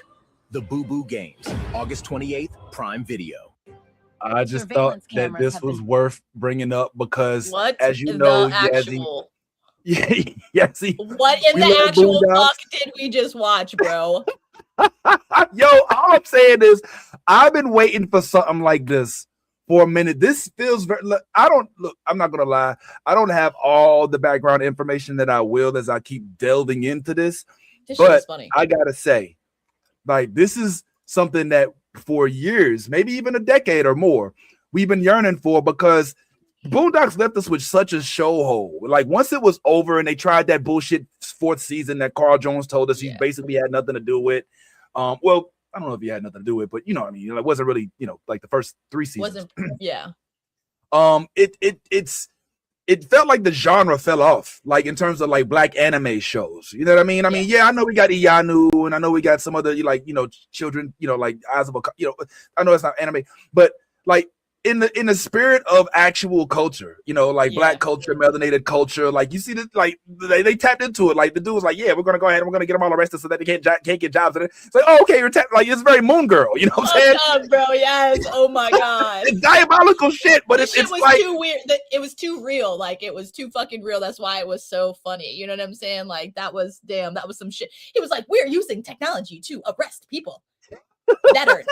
the Boo Boo Games, August 28th, Prime Video. I just thought that this was worth bringing up because, What as you the know, actual? Yazzie, What in we the love actual Boondocks. fuck did we just watch, bro? Yo, all I'm saying is I've been waiting for something like this for a minute. This feels very. I'm not gonna lie. I don't have all the background information that I will as I keep delving into this. This shit But is funny. I gotta say, like, this is something that for years, maybe even a decade or more, we've been yearning for because Boondocks left us with such a show hole. Like, once it was over and they tried that bullshit 4th season that Carl Jones told us he basically had nothing to do with. Well, I don't know if he had nothing to do with it, but you know what I mean. It wasn't really, like the first 3 seasons. Yeah. It felt like the genre fell off, like in terms of like black anime shows. You know what I mean? I mean, I know we got Iyanu and I know we got some other children, like Eyes of a, I know it's not anime, but like in the spirit of actual culture, like black culture, melanated culture, like you see this, like they tapped into it. Like the dude was like, yeah, we're gonna go ahead and we're gonna get them all arrested so that they can't get jobs. And it's like, oh, okay, you're like it's very Moon Girl, you know what I'm saying? Up, bro, yes. Oh my god, it's diabolical shit, but it's was like too weird. It was too real. Like it was too fucking real. That's why it was so funny. You know what I'm saying? Like that was some shit. It was like we're using technology to arrest people that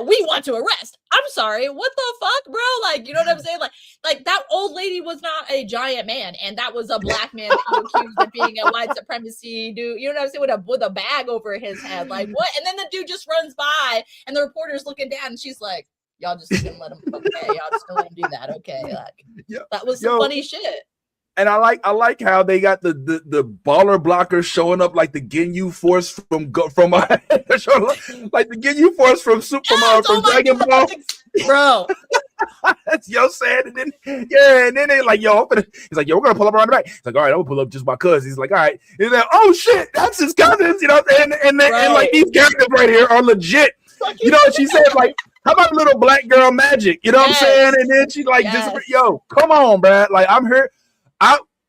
we want to arrest. I'm sorry, what the fuck, bro? Like, you know what I'm saying? Like that old lady was not a giant man, and that was a black man that you accused of being a white supremacy dude. You know what I'm saying? With a bag over his head, like what? And then the dude just runs by, and the reporter's looking down, and she's like, "Y'all just gonna let him? Okay, y'all just gonna let him do that? Okay, like that was some funny shit." And I like how they got the baller blockers showing up like the Ginyu Force from like the Ginyu Force from Dragon Ball, bro. That's saying, and then and then they like he's like, yo, we're gonna pull up around the back. He's like, all right, I'm gonna pull up just my cuz. He's like, all right, and then oh shit, that's his cousins, and like these characters right here are legit. She said like, how about little black girl magic? You know what I'm saying? And then she like yo, come on, bruh. Like I'm here.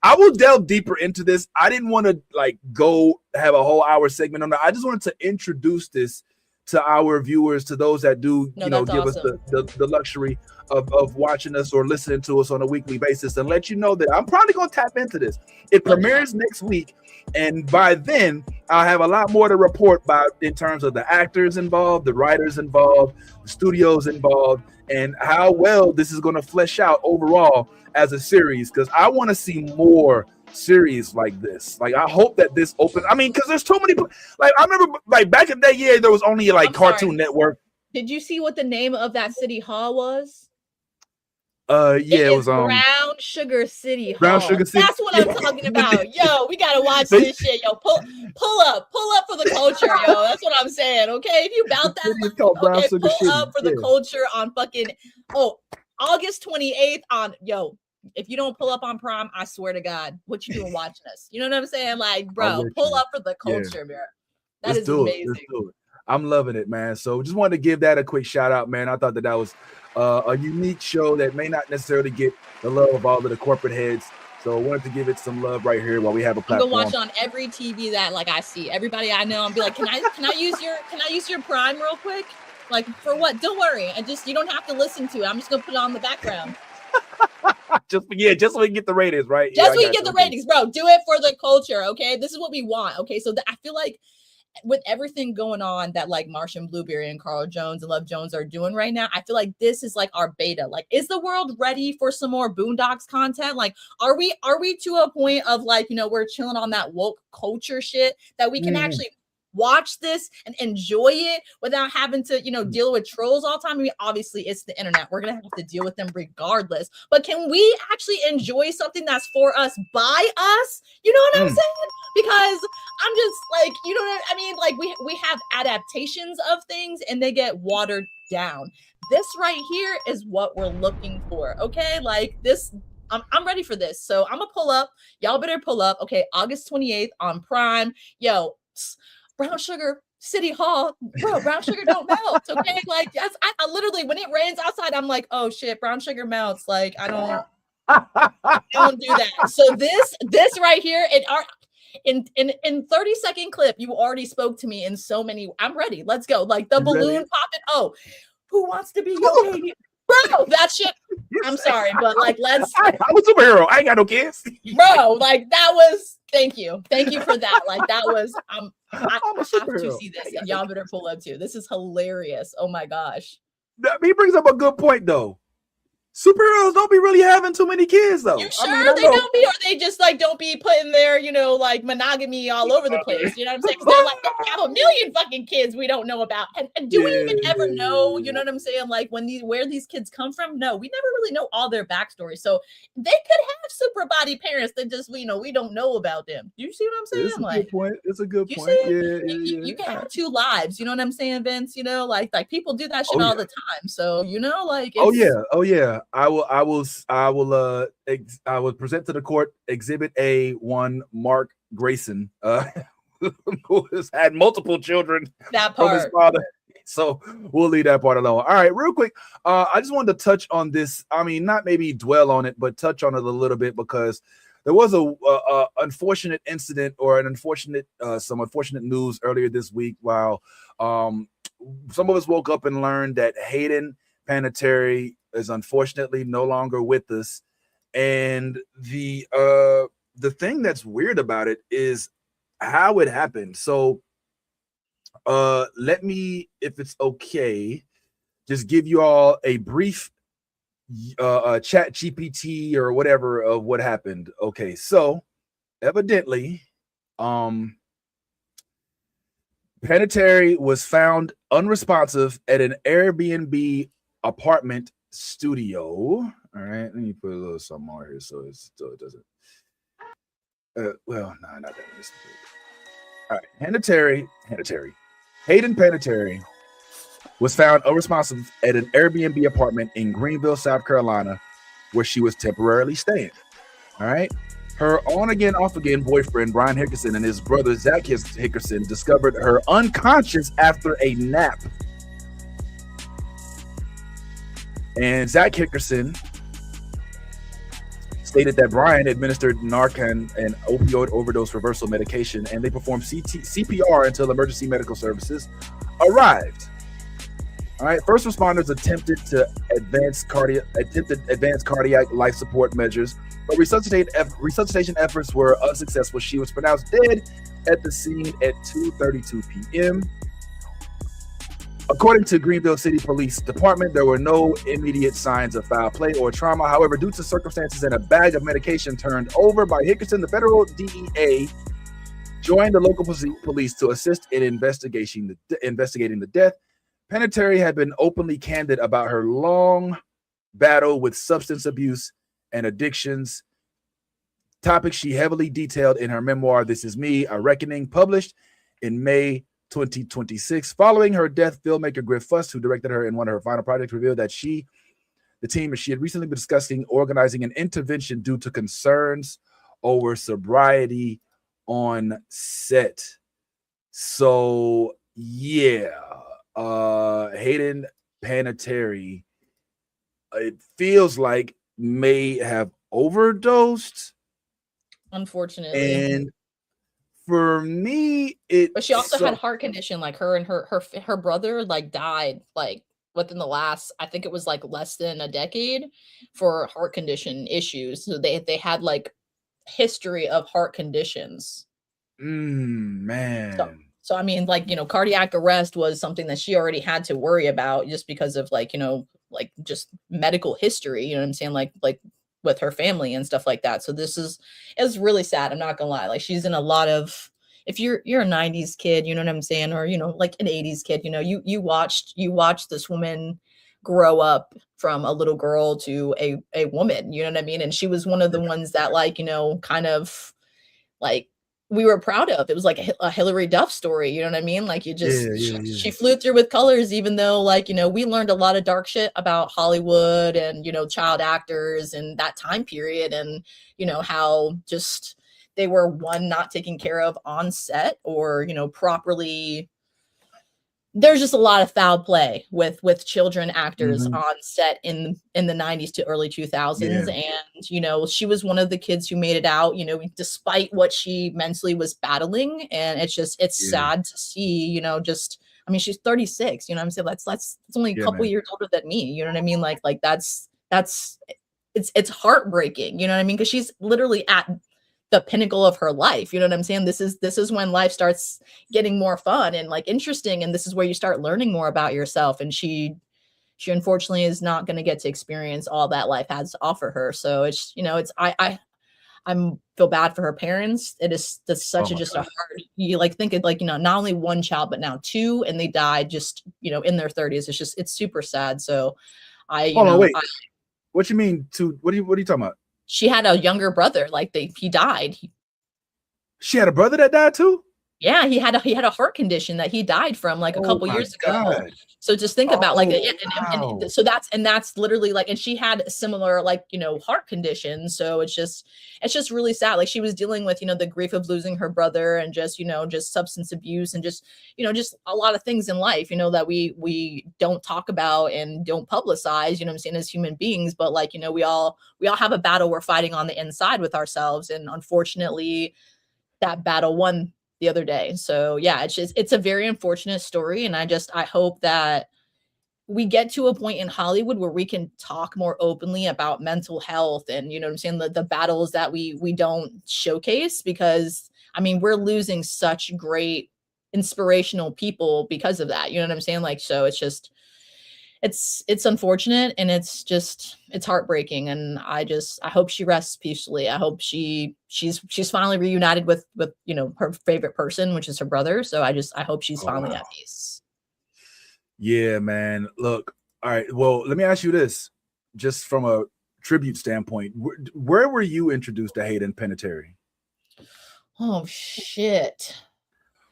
I will delve deeper into this. I didn't want to like go have a whole hour segment on that. I just wanted to introduce this to our viewers, to those that do, give us the luxury of watching us or listening to us on a weekly basis, and let you know that I'm probably going to tap into this. It premieres next week, and by then I'll have a lot more to report about in terms of the actors involved, the writers involved, the studios involved, and how well this is going to flesh out overall as a series, because I want to see more series like this. Like I hope that this opens. I mean, because there's too many. Like I remember, like back in that year, there was only like Cartoon Network. Did you see what the name of that city hall was? It was Brown Sugar City Hall. Brown Sugar City. That's what I'm talking about. Yo, we gotta watch this shit. Yo, pull up for the culture. Yo, that's what I'm saying. Okay, if you about that, pull up for the culture on fucking August 28th on If you don't pull up on Prime, I swear to God, what you doing watching us? You know what I'm saying? Like, bro, pull up for the culture, bro. That is amazing. Let's do it. I'm loving it, man. So just wanted to give that a quick shout out, man. I thought that was a unique show that may not necessarily get the love of all of the corporate heads. So I wanted to give it some love right here while we have a platform. I'm gonna watch it on every TV that I see. Everybody I know, and be like, can I use your Prime real quick? Like for what? Don't worry. You don't have to listen to it. I'm just gonna put it on the background. just so we can get the ratings, right? Just so we get the ratings, bro. Do it for the culture, okay? This is what we want, okay? So I feel like with everything going on that like Martian Blueberry and Carl Jones and Love Jones are doing right now, I feel like this is like our beta. Like, is the world ready for some more Boondocks content? Like, are we to a point of like, we're chilling on that woke culture shit that we can actually watch this and enjoy it without having to, deal with trolls all the time? I mean, obviously it's the internet. We're going to have to deal with them regardless. But can we actually enjoy something that's for us, by us? You know what I'm saying? Because I'm just like, you know what I mean? Like we have adaptations of things and they get watered down. This right here is what we're looking for. Okay. Like this, I'm ready for this. So I'm gonna pull up. Y'all better pull up. Okay. August 28th on Prime. Yo, Brown Sugar City Hall, bro. Brown sugar don't melt. Okay, like I literally, when it rains outside, I'm like, oh shit, brown sugar melts. Like I don't do that. So this right here, in 30-second clip, you already spoke to me in so many. I'm ready. Let's go. Like the balloon popping. Oh, who wants to be your baby? Bro, that shit. I'm sorry, but like, let's. I'm a superhero. I ain't got no kids. Bro, like that was. Thank you for that. Like that was. I I'm a have to superhero. see this. Y'all better pull up too. This is hilarious. Oh my gosh. He brings up a good point though. Superheroes don't be really having too many kids though. You sure they don't be, or they just like don't be putting their, like monogamy all over the place? You know what I'm saying? Because they're like they have a million fucking kids we don't know about, and do we even ever know? You know what I'm saying? Like where these kids come from? No, we never really know all their backstory. So they could have super body parents that just we don't know about them. You see what I'm saying? It's a good point. It's a good point. You can have two lives. You know what I'm saying, Vince? Like people do that shit all the time. So like it's, oh yeah. I will present to the court Exhibit A1 Mark Grayson, who has had multiple children from his father. So we'll leave that part alone. All right, real quick. I just wanted to touch on this. I mean, not maybe dwell on it, but touch on it a little bit because there was a unfortunate incident or some unfortunate news earlier this week while some of us woke up and learned that Hayden Panettiere is unfortunately no longer with us, and the thing that's weird about it is how it happened. So let me, if it's okay, just give you all a brief chat GPT or whatever of what happened. Okay, so evidently Panettiere was found unresponsive at an Airbnb apartment studio. All right, let me put a little something on here so it doesn't. Well, no, not that one. All right, Hayden Panettiere was found unresponsive at an Airbnb apartment in Greenville, South Carolina, where she was temporarily staying. All right, her on-again, off-again boyfriend Brian Hickerson and his brother Zach Hickerson discovered her unconscious after a nap. And Zach Hickerson stated that Brian administered Narcan and opioid overdose reversal medication, and they performed CPR until emergency medical services arrived. All right, first responders attempted advanced cardiac life support measures, but resuscitation efforts were unsuccessful. She was pronounced dead at the scene at 2:32 p.m. According to Greenville City Police Department, there were no immediate signs of foul play or trauma. However, due to circumstances and a bag of medication turned over by Hickerson, the federal DEA joined the local police to assist in investigating the death. Panettiere had been openly candid about her long battle with substance abuse and addictions, topics she heavily detailed in her memoir, This Is Me, A Reckoning, published in May 2026. Following her death, filmmaker Griff Fuss, who directed her in one of her final projects, revealed that the team had recently been discussing organizing an intervention due to concerns over sobriety on set. So yeah, Hayden Panettiere, it feels like, may have overdosed, unfortunately. And for me, but she also had heart condition. Like her and her brother like died like within the last, I think it was like less than a decade, for heart condition issues. So they had like history of heart conditions. Man. So I mean, like, cardiac arrest was something that she already had to worry about just because of like, like just medical history, you know what I'm saying? Like with her family and stuff like that. So it's really sad. I'm not gonna lie. Like she's in a lot of, if you're a 90s kid, you know what I'm saying? Or, like an 80s kid, you watched this woman grow up from a little girl to a woman, you know what I mean? And she was one of the ones that like, kind of like we were proud of. It was like a Hillary Duff story, you know what I mean? Like she flew through with colors, even though like, we learned a lot of dark shit about Hollywood and, child actors and that time period, and, how just they were not taken care of on set or, properly, there's just a lot of foul play with children actors Mhm. on set in the 90s to early 2000s. Yeah. And she was one of the kids who made it out, despite what she mentally was battling. And it's Yeah. sad to see, just I mean, she's 36, I'm saying that's only a Yeah, couple man. years older than me, you know what I mean? Like that's it's heartbreaking, you know what I mean? Because she's literally at the pinnacle of her life. You know what I'm saying? This is when life starts getting more fun and like interesting. And this is where you start learning more about yourself. And she unfortunately is not going to get to experience all that life has to offer her. So I'm feel bad for her parents. That's such Oh my just a God. hard, you like think of like, not only one child, but now two, and they died just, in their 30s. It's super sad. So Hold on, wait. What you mean what are you talking about? she had a younger brother, like he died. She had a brother that died too? Yeah, he had a heart condition that he died from like a Oh couple my years ago. God. So just think about like, Oh, yeah, wow. and so that's literally like, and she had a similar like, heart condition. So it's just really sad. Like she was dealing with, the grief of losing her brother and just, just substance abuse and just, just a lot of things in life, that we don't talk about and don't publicize, what I'm saying, as human beings. But like, we all have a battle we're fighting on the inside with ourselves. And unfortunately, that battle won the other day. So yeah, it's a very unfortunate story. And I hope that we get to a point in Hollywood where we can talk more openly about mental health and, what I'm saying, the battles that we don't showcase, because I mean, we're losing such great inspirational people because of that. You know what I'm saying? Like, so it's unfortunate, and it's heartbreaking, and I hope she rests peacefully. I hope she's finally reunited with her favorite person, which is her brother. So I hope she's finally at peace. Yeah, man. Look, all right. Well, let me ask you this, just from a tribute standpoint. Where were you introduced to Hayden Panettiere? Oh shit!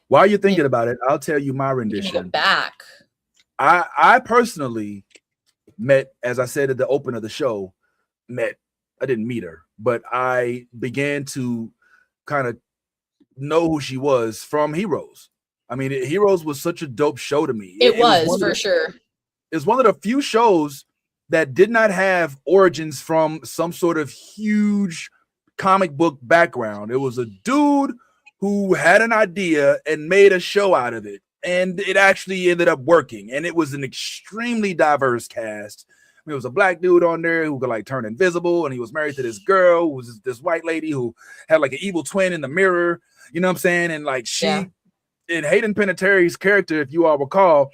While you're thinking about it, I'll tell you my Go rendition. back. I personally met, as I said at the open of the show, I didn't meet her, but I began to kind of know who she was from Heroes. I mean, Heroes was such a dope show to me. It was for sure. It's one of the few shows that did not have origins from some sort of huge comic book background. It was a dude who had an idea and made a show out of it. And it actually ended up working. And it was an extremely diverse cast. I mean, it was a black dude on there who could like turn invisible, and he was married to this girl who was this white lady who had like an evil twin in the mirror. You know what I'm saying? And like and Hayden Panettiere's character, if you all recall,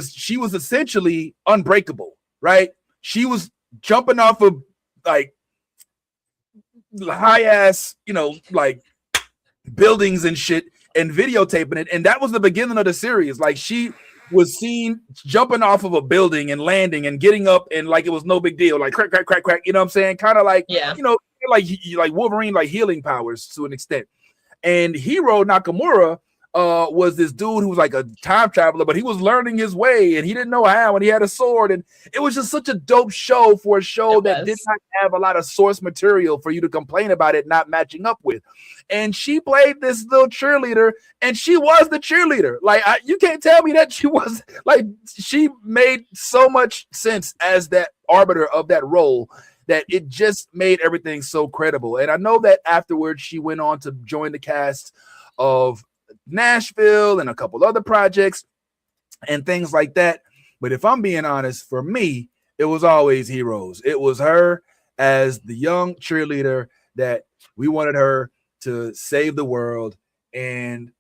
she was essentially unbreakable, right? She was jumping off of like high ass, like buildings and shit, and videotaping it. And that was the beginning of the series. Like she was seen jumping off of a building and landing and getting up, and like it was no big deal, like crack, crack, crack, crack. You know what I'm saying? Kind of like, like Wolverine, like healing powers to an extent. And Hiro Nakamura was this dude who was like a time traveler, but he was learning his way and he didn't know how, and he had a sword. And it was just such a dope show for a show that did not have a lot of source material for you to complain about it not matching up with. And she played this little cheerleader, and she was the cheerleader. Like, you can't tell me that she was like, she made so much sense as that arbiter of that role that it just made everything so credible. And I know that afterwards she went on to join the cast of Nashville and a couple other projects and things like that. But if I'm being honest, for me, it was always Heroes. It was her as the young cheerleader that we wanted her to save the world. And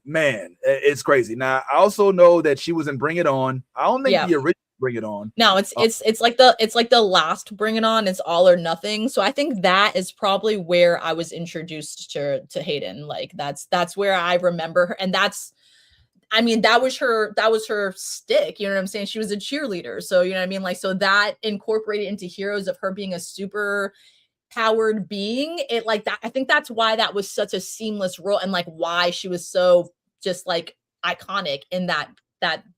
man, it's crazy. Now, I also know that she was in Bring It On. I don't think the original Bring It On. No, it's like the last Bring It On. It's All or Nothing. So I think that is probably where I was introduced to Hayden. Like that's where I remember her, and that was her stick. You know what I'm saying? She was a cheerleader. So you know what I mean? Like, so that incorporated into Heroes of her being a super powered being. It like that. I think that's why that was such a seamless role, and like why she was so just like iconic in that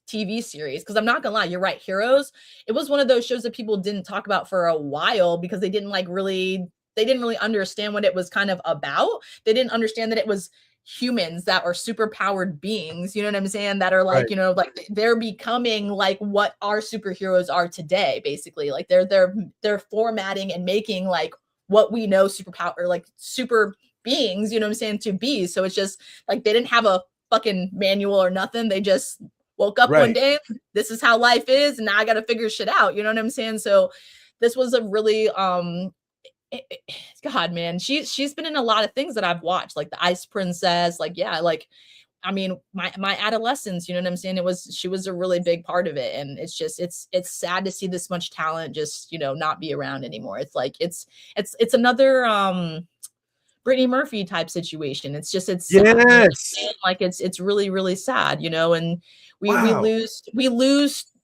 TV series. Because I'm not gonna lie, you're right, Heroes, it was one of those shows that people didn't talk about for a while because they didn't really understand what it was kind of about. They didn't understand that it was humans that are super powered beings, you know what I'm saying, that are like, Right. you know, like they're becoming like what our superheroes are today, basically. Like they're formatting and making like what we know superpower, or like super beings, you know what I'm saying, to be. So it's just like they didn't have a fucking manual or nothing. They just woke up one Right. day, this is how life is, and now I got to figure shit out, you know what I'm saying? So this was a really God, man, she's been in a lot of things that I've watched, like the Ice Princess, like, yeah, like, I mean, my adolescence, you know what I'm saying? She was a really big part of it. And it's just, it's sad to see this much talent just, you know, not be around anymore. It's like, it's another, Brittany Murphy type situation. It's just, it's sad, you know what I'm Yes. saying? Like, it's really, really sad, you know, and we Wow. lose,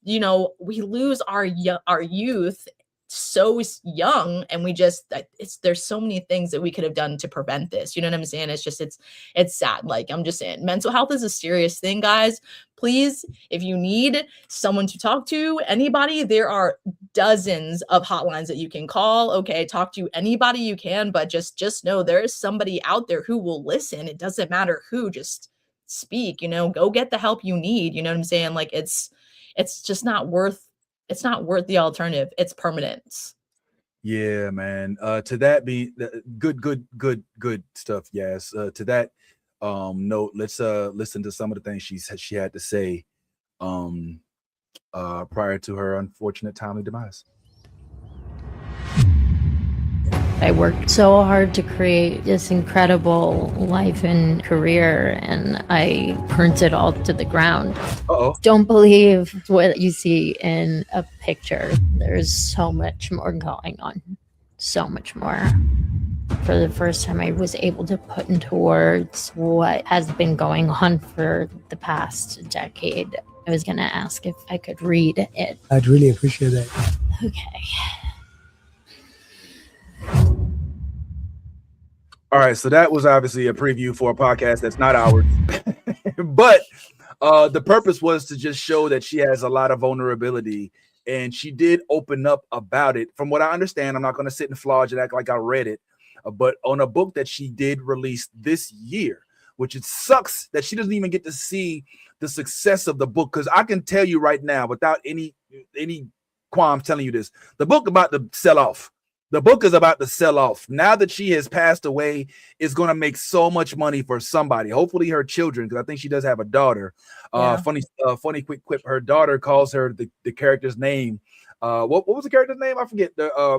you know, we lose our youth so young, and we just, there's so many things that we could have done to prevent this, you know what I'm saying? It's just, it's sad. Like, I'm just saying, mental health is a serious thing, guys. Please, if you need someone to talk to, anybody, there are dozens of hotlines that you can call. Okay, talk to anybody you can, but just know there is somebody out there who will listen. It doesn't matter who, just speak, you know, go get the help you need, you know what I'm saying? Like, it's just not worth, it's not worth the alternative. It's permanence. Yeah, man. To that be good stuff. Yes. To that note, let's listen to some of the things she had to say prior to her unfortunate timely demise. I worked so hard to create this incredible life and career, and I burnt it all to the ground. Uh-oh. Don't believe what you see in a picture. There's so much more going on. So much more. For the first time, I was able to put into words what has been going on for the past decade. I was going to ask if I could read it. I'd really appreciate that. Okay. All right, so that was obviously a preview for a podcast that's not ours, but the purpose was to just show that she has a lot of vulnerability, and she did open up about it. From what I understand, I'm not going to sit and flodge and act like I read it, but on a book that she did release this year, which it sucks that she doesn't even get to see the success of the book, because I can tell you right now, without any qualms telling you this, the book about to sell off. The book is about to sell off. Now that she has passed away, it's going to make so much money for somebody. Hopefully her children, because I think she does have a daughter. Yeah. Funny quick quip. Her daughter calls her the character's name. What was the character's name? I forget.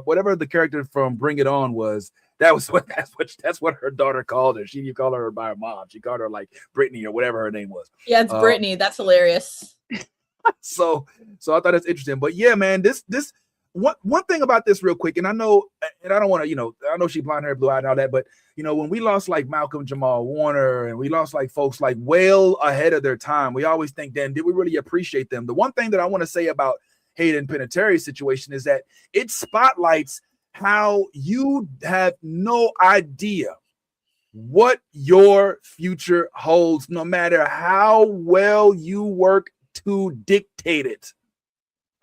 Whatever the character from Bring It On was. That's what her daughter called her. She didn't call her by her mom. She called her like Brittany or whatever her name was. Yeah, it's Brittany. That's hilarious. So I thought it's interesting. But yeah, man, this one thing about this real quick, and I know, and I don't want to, I know she blonde hair, blue eyed and all that, but when we lost like Malcolm Jamal Warner and we lost like folks like well ahead of their time, we always think, then did we really appreciate them? The one thing that I want to say about Hayden Panettiere's situation is that it spotlights how you have no idea what your future holds, no matter how well you work to dictate it.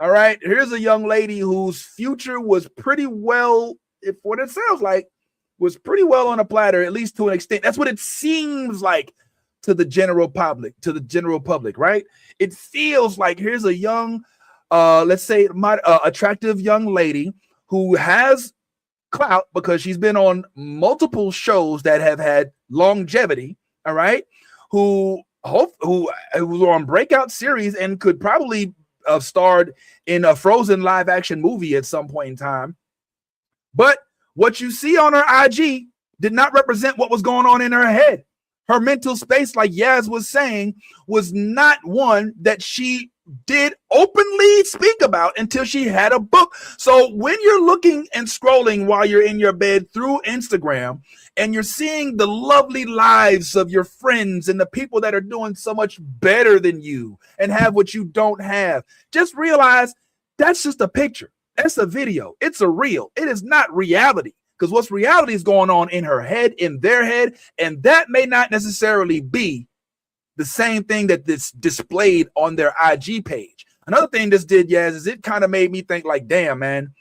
All right, here's a young lady whose future was pretty well, if what it sounds like, was pretty well on a platter, at least to an extent. That's what it seems like to the general public, right? It feels like here's a young, let's say, attractive young lady who has clout because she's been on multiple shows that have had longevity, all right, who was on breakout series and could probably starred in a Frozen live action movie at some point in time. But what you see on her IG did not represent what was going on in her head. Her mental space, like Yaz was saying, was not one that she did openly speak about until she had a book. So when you're looking and scrolling while you're in your bed through Instagram and you're seeing the lovely lives of your friends and the people that are doing so much better than you and have what you don't have, just realize that's just a picture. That's a video. It's a reel. It is not reality, because what's reality is going on in her head, in their head, and that may not necessarily be the same thing that this displayed on their IG page. Another thing this did, Yaz, is it kind of made me think like, damn, man,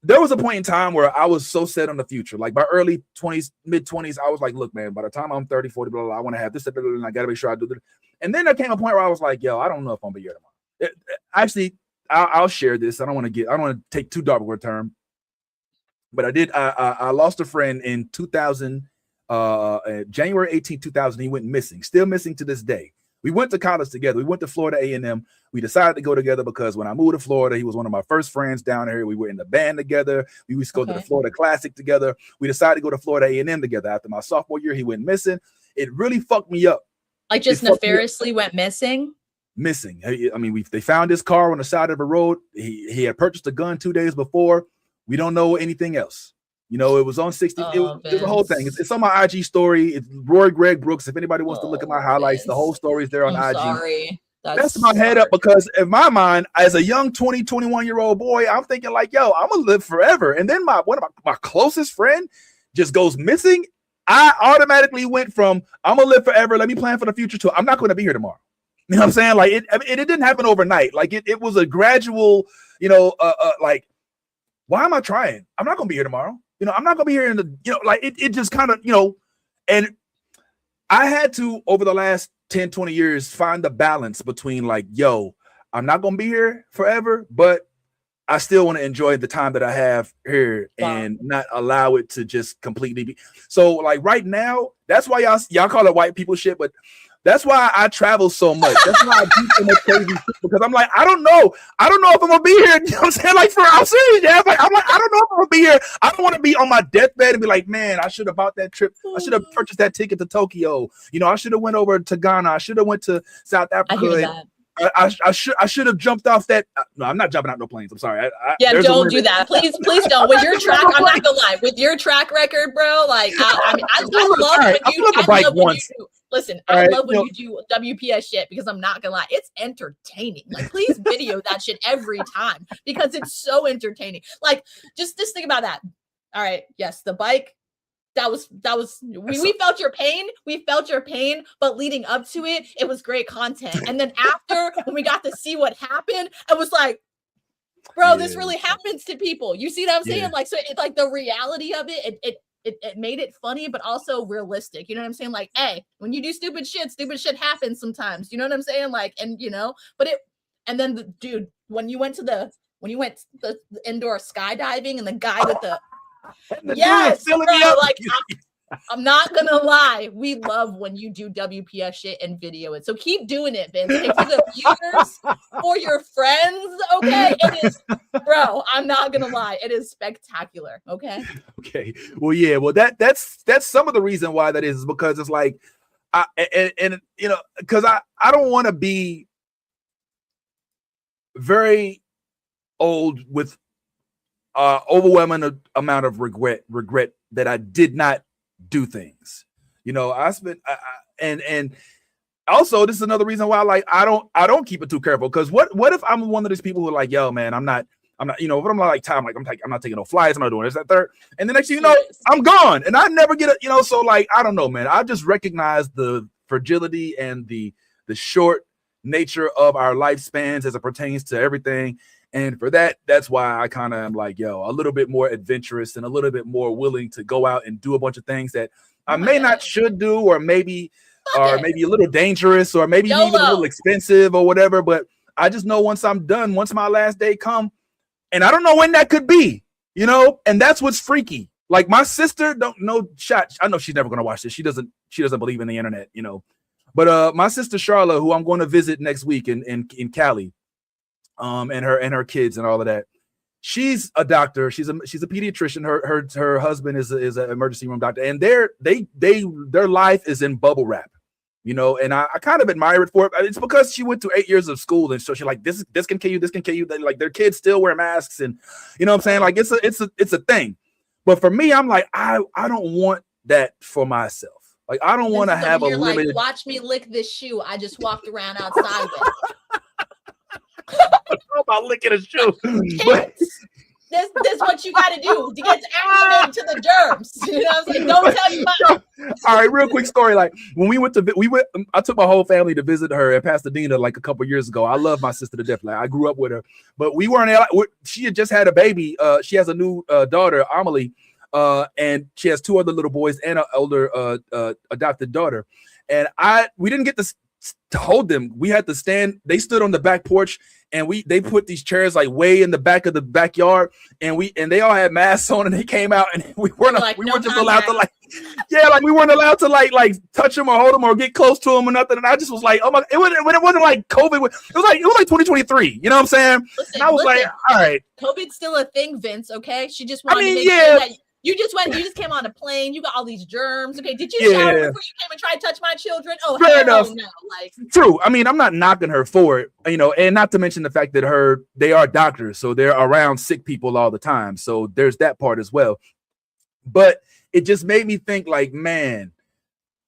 there was a point in time where I was so set on the future. Like my early 20s, mid 20s, I was like, look, man, by the time I'm 30, 40, blah, blah, blah, I want to have this, and I got to make sure I do this. And then there came a point where I was like, yo, I don't know if I'm going to be here tomorrow. Actually, I'll share this. I don't want to take too dark of a term, but I lost a friend in 2000, January 18, 2000. He went missing, still missing to this day. We went to college together. We went to Florida A&M. We decided to go together because when I moved to Florida, he was one of my first friends down here. We were in the band together. We used to go to the Florida Classic together. We decided to go to Florida A&M together. After my sophomore year, he went missing. It really fucked me up. Like just nefariously went missing? Missing. I mean, they found his car on the side of the road. He had purchased a gun 2 days before. We don't know anything else. You know, it was on 60. It was the whole thing. It's on my IG story. It's Roy Greg Brooks. If anybody wants to look at my highlights, the whole story is there on IG. Sorry. That's my head up because in my mind, as a young 20, 21-year-old boy, I'm thinking like, yo, I'm gonna live forever. And then one of my closest friend just goes missing. I automatically went from I'm gonna live forever. Let me plan for the future to I'm not going to be here tomorrow. You know what I'm saying? Like it didn't happen overnight. Like it was a gradual, like, why am I trying? I'm not gonna be here tomorrow. You know, I'm not gonna be here in the, like it just kind of, and I had to, over the last 10, 20 years, find the balance between like, yo, I'm not gonna be here forever, but I still want to enjoy the time that I have here and not allow it to just completely be. So like right now, that's why y'all call it white people shit, but that's why I travel so much. That's why I do so much crazy shit, because I'm like, I don't know if I'm gonna be here. You know what I'm saying? Like I'm serious, yeah. I'm like, I don't know if I'm gonna be here. I don't want to be on my deathbed and be like, man, I should have bought that trip. I should have purchased that ticket to Tokyo. I should have went over to Ghana. I should have went to South Africa. I hear that. I should have jumped off that. No, I'm not jumping out no planes. I'm sorry. Don't do that. Please don't. With your track, I'm not gonna lie. With your track record, bro, like I love when you do. Listen, I love when you do WPS shit because I'm not gonna lie, it's entertaining. Like, please video that shit every time because it's so entertaining. Like, just think about that. All right, yes, the bike. That was we felt your pain. We felt your pain, but leading up to it, it was great content. And then after, when we got to see what happened, I was like, bro, this really happens to people. You see what I'm saying? Yeah. Like, so it's like the reality of it made it funny, but also realistic. You know what I'm saying? Like, hey, when you do stupid shit happens sometimes. You know what I'm saying? Like, and and then dude, when you went to the indoor skydiving and the guy with the yes, bro, like I'm not gonna lie, we love when you do WPS shit and video it. So keep doing it, Vince. If for the viewers, for your friends, okay? It is, bro. I'm not gonna lie, it is spectacular. Okay. Okay. Well, yeah. Well, that's some of the reason why that is because it's like, because I don't want to be very old with overwhelming amount of regret that I did not do things. I spent and also this is another reason why like I don't keep it too careful, because what if I'm one of these people who are like, yo, man, I'm not if I'm like Tom, like I'm not taking no flights, I'm not doing this, that, third, and the next thing you know, I'm gone and I never get it, so like I don't know, man. I just recognize the fragility and the short nature of our lifespans as it pertains to everything. And for that's why I kind of am like, yo, a little bit more adventurous and a little bit more willing to go out and do a bunch of things that I may not should do, or maybe a little dangerous, or maybe even a little expensive or whatever. But I just know once I'm done, once my last day come, and I don't know when that could be, and that's what's freaky. Like my sister don't know shot. I know she's never gonna watch this. She doesn't believe in the internet, But my sister Charlotte, who I'm going to visit next week in Cali. And her kids and all of that. She's a doctor. She's a pediatrician. Her husband is an emergency room doctor, and their life is in bubble wrap, And I kind of admire it for it. It's because she went through 8 years of school, and so she's like, this can kill you. This can kill you. Like their kids still wear masks, and you know what I'm saying? Like it's a thing. But for me, I'm like, I don't want that for myself. Like I don't want to have a limited. Like, watch me lick this shoe. I just walked around outside with. I don't know about licking a shoe, but This what you got to do to get acclimated to the germs. You know what I'm saying? Don't tell you about. All right, real quick story. Like when we went, I took my whole family to visit her at Pasadena like a couple years ago. I love my sister to death. Like I grew up with her, but we weren't. She had just had a baby. She has a new daughter, Amelie, and she has 2 other little boys and an older adopted daughter. And we didn't get to hold them. We had to stand. They stood on the back porch, and they put these chairs like way in the back of the backyard, and they all had masks on, and they came out, and we weren't just allowed to like, yeah, like we weren't allowed to like touch them or hold them or get close to them or nothing. And I just was like, oh my, it wasn't like COVID. It was like 2023. You know what I'm saying? Listen, and I was like, all right, COVID's still a thing, Vince. Okay, she just wanted to make yeah. sure that. You just came on a plane. You got all these germs. Okay, did you shower before you came and try to touch my children? Oh, fair enough. No. Like, true. I mean, I'm not knocking her for it, and not to mention the fact that they are doctors, so they're around sick people all the time. So there's that part as well. But it just made me think, like, man,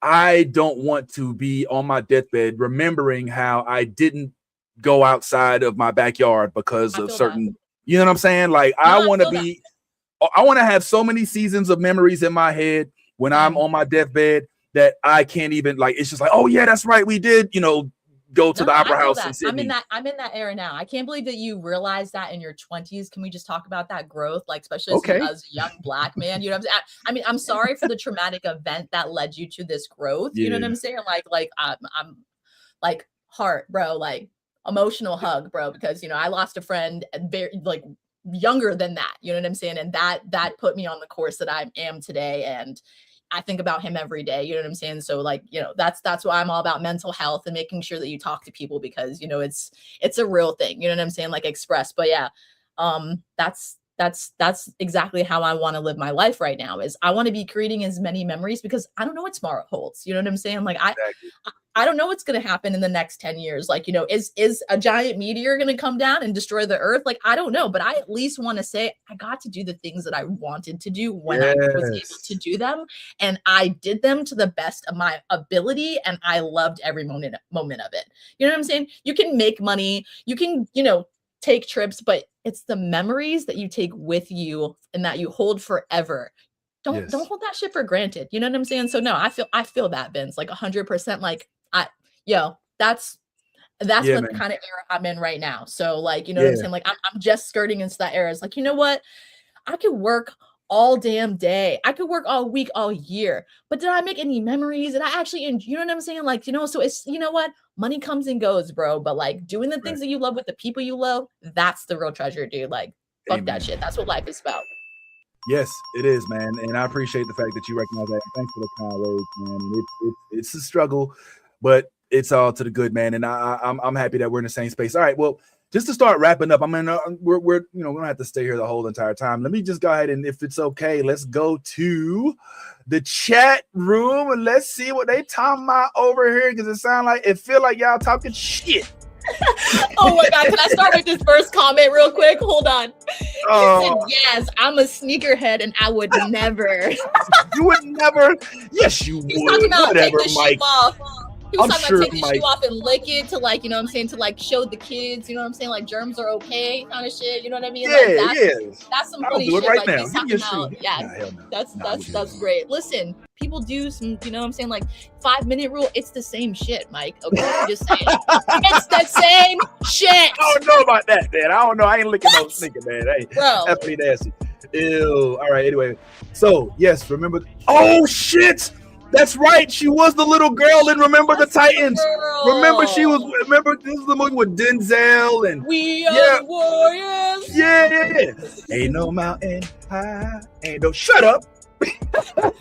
I don't want to be on my deathbed remembering how I didn't go outside of my backyard because of certain, you know what I'm saying? Like, I want to be. I want to have so many seasons of memories in my head when I'm on my deathbed that I can't even like. It's just like, oh yeah, that's right, we did. Go to the Opera House in Sydney. I'm in that era now. I can't believe that you realized that in your 20s. Can we just talk about that growth, like especially as a young Black man? You know what I'm saying? I mean, I'm sorry for the traumatic event that led you to this growth. You know what I'm saying? Like I'm like heart, bro. Like emotional hug, bro. Because I lost a friend very younger than that, you know what I'm saying? And that put me on the course that I am today. And I think about him every day, you know what I'm saying? So that's why I'm all about mental health and making sure that you talk to people because, it's a real thing, you know what I'm saying? Like express, but yeah, that's exactly how I want to live my life right now is I want to be creating as many memories because I don't know what tomorrow holds. You know what I'm saying? Like I don't know what's going to happen in the next 10 years. Like, is a giant meteor going to come down and destroy the earth? Like, I don't know, but I at least want to say I got to do the things that I wanted to do when I was able to do them. And I did them to the best of my ability. And I loved every moment of it. You know what I'm saying? You can make money, you can, take trips, but it's the memories that you take with you and that you hold forever. Don't hold that shit for granted. You know what I'm saying? So no, I feel that, Vince, like 100%. Like that's what kind of era I'm in right now. So like, you know what I'm saying? Like I'm just skirting into that era. It's like, you know what? I could work all damn day. I could work all week, all year. But did I make any memories? Did I actually, you know what I'm saying? Like, so it's, you know what? Money comes and goes, bro. But like doing the things that you love with the people you love, that's the real treasure, dude. Like, fuck that shit. That's what life is about. Yes, it is, man. And I appreciate the fact that you recognize that. Thanks for the kind words, man. And it's a struggle, but it's all to the good, man. And I'm happy that we're in the same space. All right, well, just to start wrapping up, I mean, we don't have to stay here the whole entire time. Let me just go ahead and, if it's okay, let's go to the chat room and let's see what they talking about over here because it feel like y'all talking shit. Oh my God, can I start with this first comment real quick? Hold on. He said, yes, I'm a sneakerhead and I would never. You would never? Yes, you He's would. talking about Whatever, take the Mike. shoe off. He was I'm talking sure about take the Mike- shoe off and lick it to like, you know what I'm saying, to like show the kids, you know what I'm saying, like germs are okay kind of shit, you know what I mean? That's some I'll funny do it shit. right Like now. he's Give me a talking about, shoe. yeah, Nah, hell no. that's great. Listen, people do some, you know what I'm saying, like 5-minute rule. It's the same shit, Mike. Okay, I'm just saying, it's the same shit. I don't know about that, man. I don't know. I ain't licking no sneaker, man. Hey, Bro. that's pretty nasty. Ew. All right. Anyway, so yes, remember. Oh shit. That's right. She was the little girl in Remember the Titans. Remember this is the movie with Denzel and We are the warriors. Yeah. Ain't no mountain high. Ain't no shut up. But I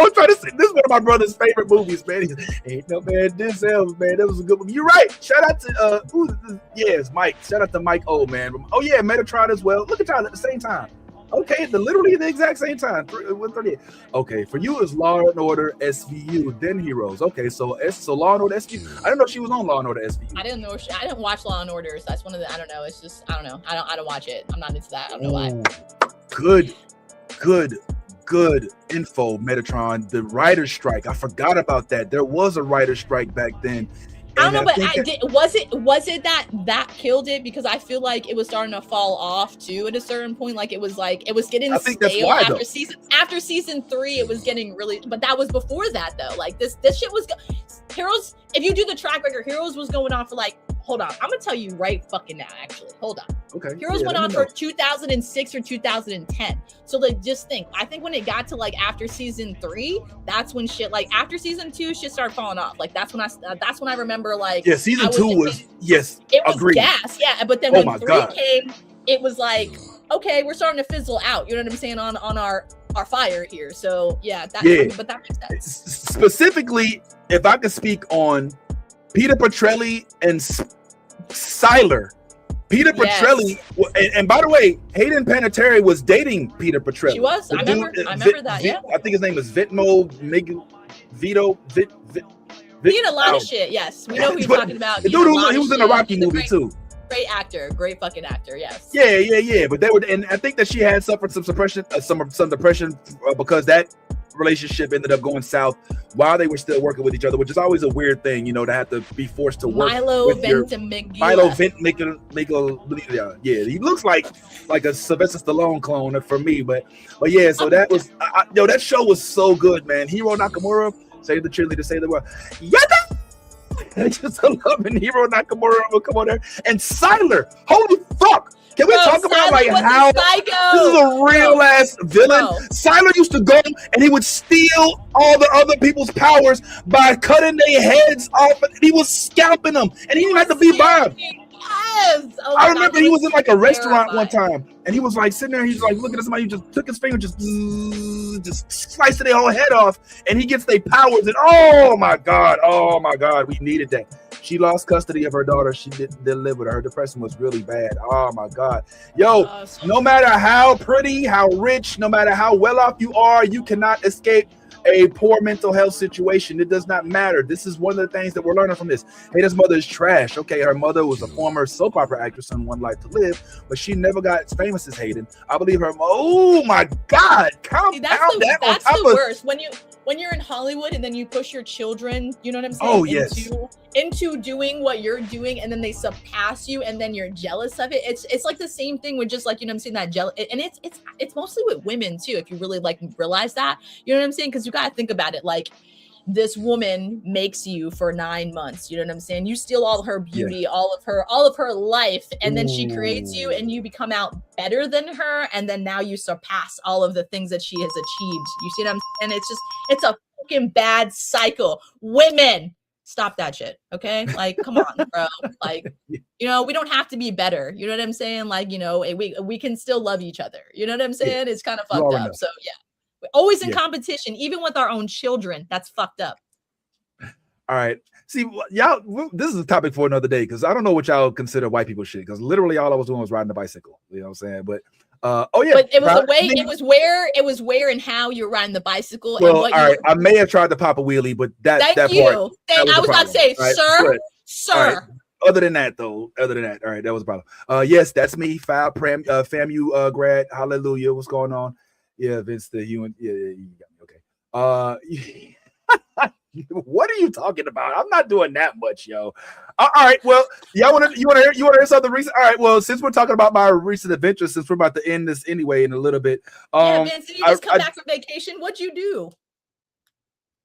was trying to say this is one of my brother's favorite movies, man. Ain't no man Denzel, man. That was a good movie. You're right. Shout out to it's Mike. Shout out to Mike O, man. Oh yeah, Metatron as well. Look at y'all at the same time. Okay, literally the exact same time. 1:38. Okay, for you it's Law and Order SVU, then Heroes. Okay, so Law and Order SVU. I didn't know she was on Law and Order SVU. I didn't know. I didn't watch Law and Order. So that's one of the. I don't know. It's just I don't know. I don't watch it. I'm not into that. I don't know why. Good info, Metatron. The writer's strike. I forgot about that. There was a writer's strike back then. I don't know, but was it that killed it? Because I feel like it was starting to fall off too at a certain point. Like it was getting stale after season 3. It was getting really, but that was before that though. Like this shit was Heroes. If you do the track record, Heroes was going on for like. Hold on, I'm gonna tell you right fucking now. Actually, hold on. Okay. Heroes went on for 2006 or 2010. So like, just think. I think when it got to like after season 3, that's when shit. Like after season 2, shit started falling off. Like that's when I remember like. Yeah, season 2 was yes. It was agreed. gas, yeah. But then when 3 came, it was like, okay, we're starting to fizzle out. You know what I'm saying on our fire here. So yeah, I mean, but that makes sense. Specifically, if I could speak on Peter Petrelli and Siler. Peter Petrelli, and by the way, Hayden Panettiere was dating Peter Petrelli. She was. I remember that. Yeah. I think his name is Vito. He in a lot of shit. Yes, we know who you're talking about. He was in a Rocky movie too. Great actor, great fucking actor. Yes. Yeah. But they were, and I think that she had suffered some suppression, some depression because that relationship ended up going south while they were still working with each other, which is always a weird thing, you know, to have to be forced to work with Milo Ventimiglia. Yeah, he looks like a Sylvester Stallone clone for me, but yeah, so that was that show was so good, man. Hiro Nakamura, save the cheerleader, save the world. Yada! Just loving Hiro Nakamura will come on there, and Siler, holy fuck. Can we talk about like how this is a real ass villain? Siler used to go and he would steal all the other people's powers by cutting their heads off, and he was scalping them, and he didn't have to be Bob. Yes. Oh I remember he was in like a restaurant one time, and he was like sitting there, he's like looking at somebody who just took his finger, just sliced their whole head off, and he gets their powers, and oh my god, we needed that. She lost custody of her daughter. She didn't live with her. Her depression was really bad. Oh my god, yo! No matter how pretty, how rich, no matter how well off you are, you cannot escape a poor mental health situation. It does not matter. This is one of the things that we're learning from this. Hayden's mother is trash. Okay, her mother was a former soap opera actress in One Life to Live, but she never got as famous as Hayden. I believe her. Oh my God! That's the worst. When you're in Hollywood and then you push your children, you know what I'm saying? Oh yes. Into doing what you're doing, and then they surpass you, and then you're jealous of it. It's like the same thing with just like, you know what I'm saying, that jealous, and it's mostly with women too, if you really like realize that, you know what I'm saying? Because you gotta think about it, like this woman makes you for 9 months, you know what I'm saying? You steal all her beauty, all of her life, and then she creates you, and you become out better than her, and then now you surpass all of the things that she has achieved. You see what I'm saying? It's a fucking bad cycle. Women, stop that shit, okay? Like, come on, bro. Like, you know, we don't have to be better. You know what I'm saying? Like, you know, we can still love each other. You know what I'm saying? It's kind of fucked up. So yeah, we're always in competition, even with our own children. That's fucked up. All right. See, y'all, this is a topic for another day, because I don't know what y'all consider white people shit, because literally all I was doing was riding a bicycle. You know what I'm saying? But but it was the way, it was where and how you're riding the bicycle. Well, and what all right, I may have tried to pop a wheelie, but that part. I was about to say, right? sir. Right. Other than that, all right, that was a problem. Yes, that's me, FAMU grad. Hallelujah. What's going on? Yeah, Vince the human. Yeah, you got me. Okay. What are you talking about? I'm not doing that much, yo. All right, well, you want to hear something recent? All right, well, since we're talking about my recent adventures, since we're about to end this anyway in a little bit. Vince, did you just come back from vacation? What'd you do?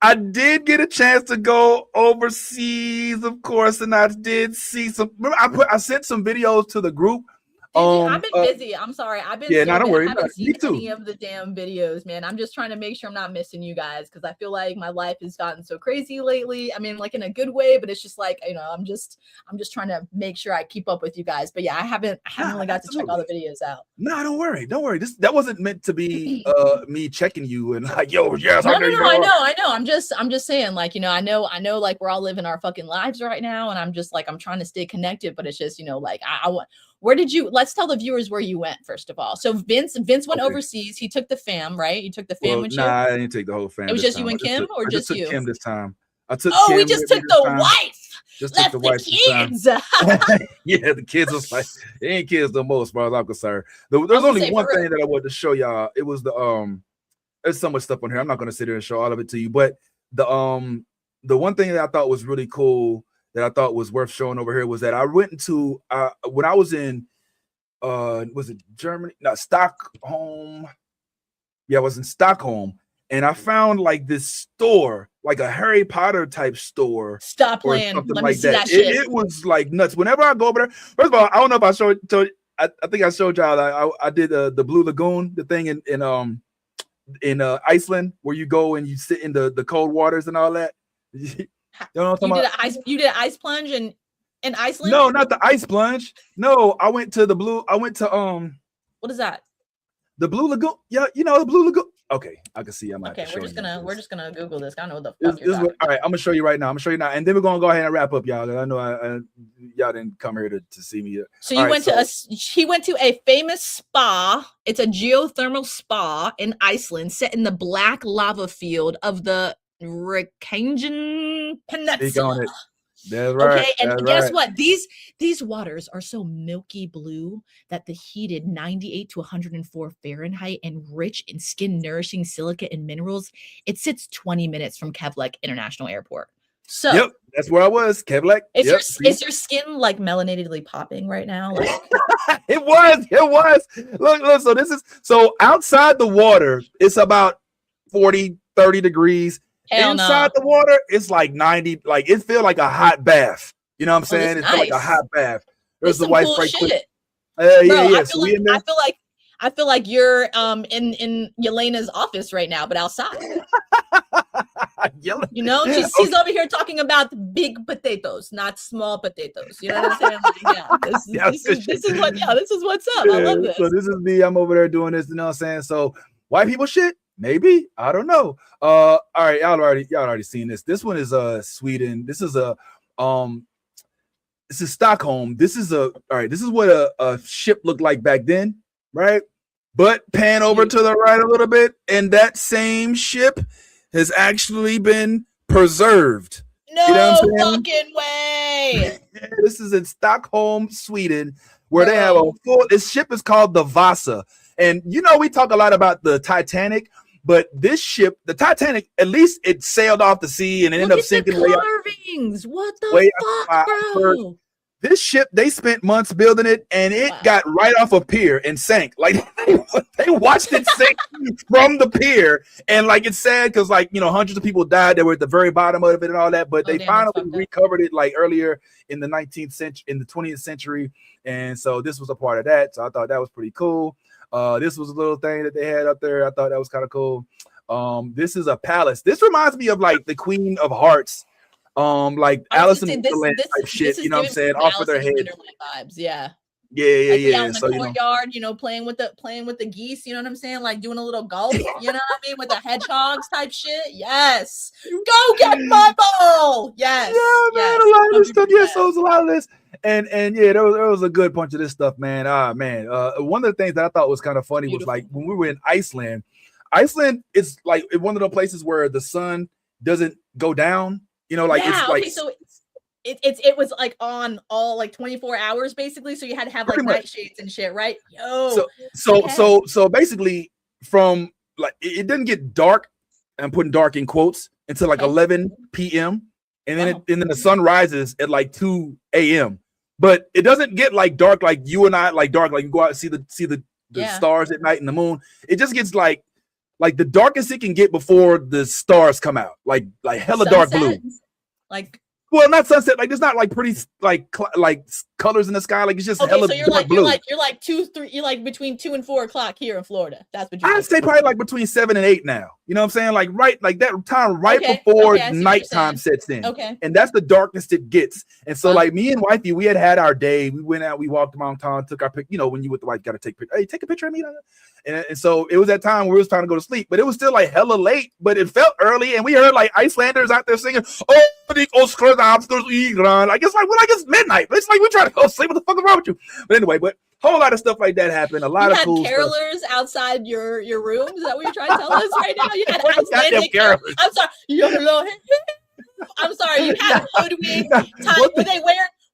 I did get a chance to go overseas, of course, and I did see some. Remember, I sent some videos to the group. I've been busy. I'm sorry. I've been. Yeah, don't worry. I haven't seen any of the damn videos, man. I'm just trying to make sure I'm not missing you guys, because I feel like my life has gotten so crazy lately. I mean, like in a good way, but it's just like, you know, I'm just trying to make sure I keep up with you guys. But yeah, I haven't really got to check all the videos out. No, don't worry. That wasn't meant to be me checking you and like, yo, yes, no, I know. I'm just saying, like, you know, I know, like we're all living our fucking lives right now, and I'm just like, I'm trying to stay connected, but it's just, you know, like I want. Let's tell the viewers where you went, first of all. So Vince went overseas. He took the fam, right? You took the fam with you? Nah, I didn't take the whole fam. It was just you and Kim, or just you? Kim this time. I took. We just took the wife. Left the kids. Yeah, the kids was like, it ain't kids no more, as far as I'm concerned. There's only one thing that I wanted to show y'all. It was there's so much stuff on here. I'm not gonna sit here and show all of it to you, but the one thing that I thought was really cool that I thought was worth showing over here was that I went into when I was in was it Germany? No, Stockholm. Yeah, I was in Stockholm, and I found like this store, like a Harry Potter type store. Stop or playing. something Let me like see that shit. It was like nuts. Whenever I go over there, first of all, I don't know if I showed. I think I showed y'all. I did the Blue Lagoon, the thing in Iceland, where you go and you sit in the cold waters and all that. You know what I'm talking about? You did an ice plunge in Iceland? No, not the ice plunge. No, I went to What is that? the Blue Lagoon. Yeah, you know the Blue Lagoon. Okay, I can see. Okay, we're just gonna Google this. I don't know what the fuck This all right, I'm gonna show you right now. And then we're gonna go ahead and wrap up, y'all. I know y'all didn't come here to see me. So he went to a famous spa. It's a geothermal spa in Iceland, set in the black lava field of the Reykjanes Peninsula. That's right. Okay, and that's guess right. what? These waters are so milky blue that the heated 98 to 104 Fahrenheit and rich in skin nourishing silica and minerals, it sits 20 minutes from Keflavik International Airport. So yep, that's where I was, Keflavik. Is your skin like melanatedly popping right now? Like it was. Look, so outside the water, it's about 40, 30 degrees. Hell Inside the water, it's like 90. Like it feels like a hot bath. You know what I'm saying? It's like a hot bath. There's the white cool spray. Shit. Yeah. I feel like you're in Yelena's office right now, but outside. You know, she's over here talking about big potatoes, not small potatoes. You know what I'm saying? Like, this is what's up. I love this. So this is me. I'm over there doing this. You know what I'm saying? So white people shit. Maybe, I don't know. All right, y'all already seen this. This one is Sweden. This is Stockholm. This is what a ship looked like back then, right? But pan over to the right a little bit, and that same ship has actually been preserved. No you know what I'm fucking way. This is in Stockholm, Sweden, where they have this ship is called the Vasa. And you know, we talk a lot about the Titanic. But this ship, the Titanic, at least it sailed off the sea and it ended up sinking. Carvings. What the fuck, bro? This ship, they spent months building it, and it got right off a pier and sank. Like they watched it sink from the pier, and like it's sad because hundreds of people died. They were at the very bottom of it and all that. But they finally recovered it like earlier in the 19th century, in the 20th century, and so this was a part of that. So I thought that was pretty cool. This was a little thing that they had up there. I thought that was kind of cool. This is a palace. This reminds me of like the Queen of Hearts, like Alice in Wonderland type shit. You know what I'm saying? Off of their head vibes. Yeah. Yeah. Out in the courtyard, playing with the geese. You know what I'm saying? Like doing a little golf. You know what I mean? With the hedgehogs type shit. Yes. Go get my ball. Yes. Yeah, man. A lot of this stuff. Yeah, so it was a lot of this. And yeah, there was a good bunch of this stuff, man. One of the things that I thought was kind of funny was like when we were in Iceland is like one of the places where the sun doesn't go down. It's like so it was like on all like 24 hours basically. So you had to have like night shades and shit, right? So basically from like it doesn't get dark. I'm putting dark in quotes until like 11 p.m. and then the sun rises at like 2 a.m. But it doesn't get like dark like you and I like dark like you go out and see the stars at night and the moon. It just gets like the darkest it can get before the stars come out, like hella dark blue. Like Well, not sunset. Like there's not like pretty like colors in the sky. Like it's just hella so you're like between 2 and 4 o'clock here in Florida. That's what I'd say probably like between 7 and 8 now. You know what I'm saying? Like right, like that time right before nighttime sets in. Okay. And that's the darkest it gets. And so like me and wifey, we had our day. We went out, we walked around town, took our pic. You know, when you with the wife, gotta take picture. Hey, take a picture of me. And so it was that time where we was trying to go to sleep, but it was still like hella late, but it felt early. And we heard like Icelanders out there singing, oh, the Oscar. I guess it's midnight. It's like we try to go sleep. What the fuck is wrong with you? But anyway, but a whole lot of stuff like that happened. A lot of cool carolers stuff outside your room. Is that what you're trying to tell us right now? You had Icelandic carolers. I'm sorry. You had hoodwink time.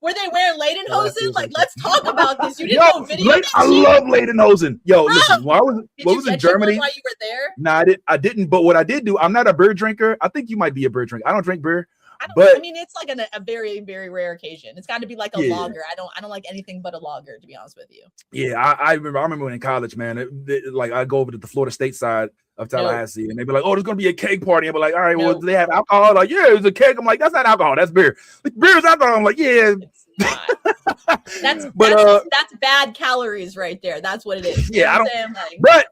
Were they wearing Lederhosen? Like, let's talk about this. You didn't know video. I love Lederhosen. Yo, listen, when I was in Germany. While you were there? No, I didn't. But what I did do, I'm not a beer drinker. I think you might be a beer drinker. I don't drink beer. But I mean, it's like a very, very rare occasion. It's got to be like a lager. I don't like anything but a lager, to be honest with you. Yeah, I remember when in college, man. Like I go over to the Florida State side of Tallahassee, and they be like, "Oh, there's gonna be a cake party." And be like, "All right, well, do they have alcohol?" Like, yeah, it's a cake. I'm like, "That's not alcohol. That's beer. Like, beer is alcohol." I'm like, "Yeah." That's bad calories right there. That's what it is. Yeah, but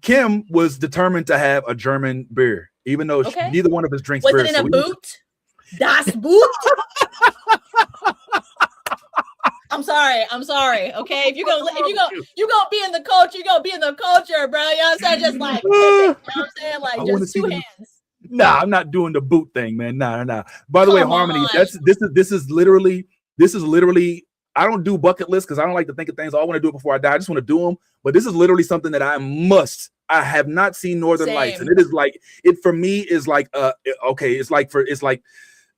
Kim was determined to have a German beer, even though neither one of us drinks beer. Was it in a boot? Das Boot? I'm sorry. Okay, if you gonna be in the culture, you gonna be in the culture, bro. You know what I'm saying? Just like, you know what I'm saying? Like, just two hands. Nah, I'm not doing the boot thing, man. Nah. By the way, Harmony, this is literally. I don't do bucket lists because I don't like to think of things. I want to do it before I die. I just want to do them. But this is literally something that I must. I have not seen Northern Lights, and it is like it for me is like okay. It's like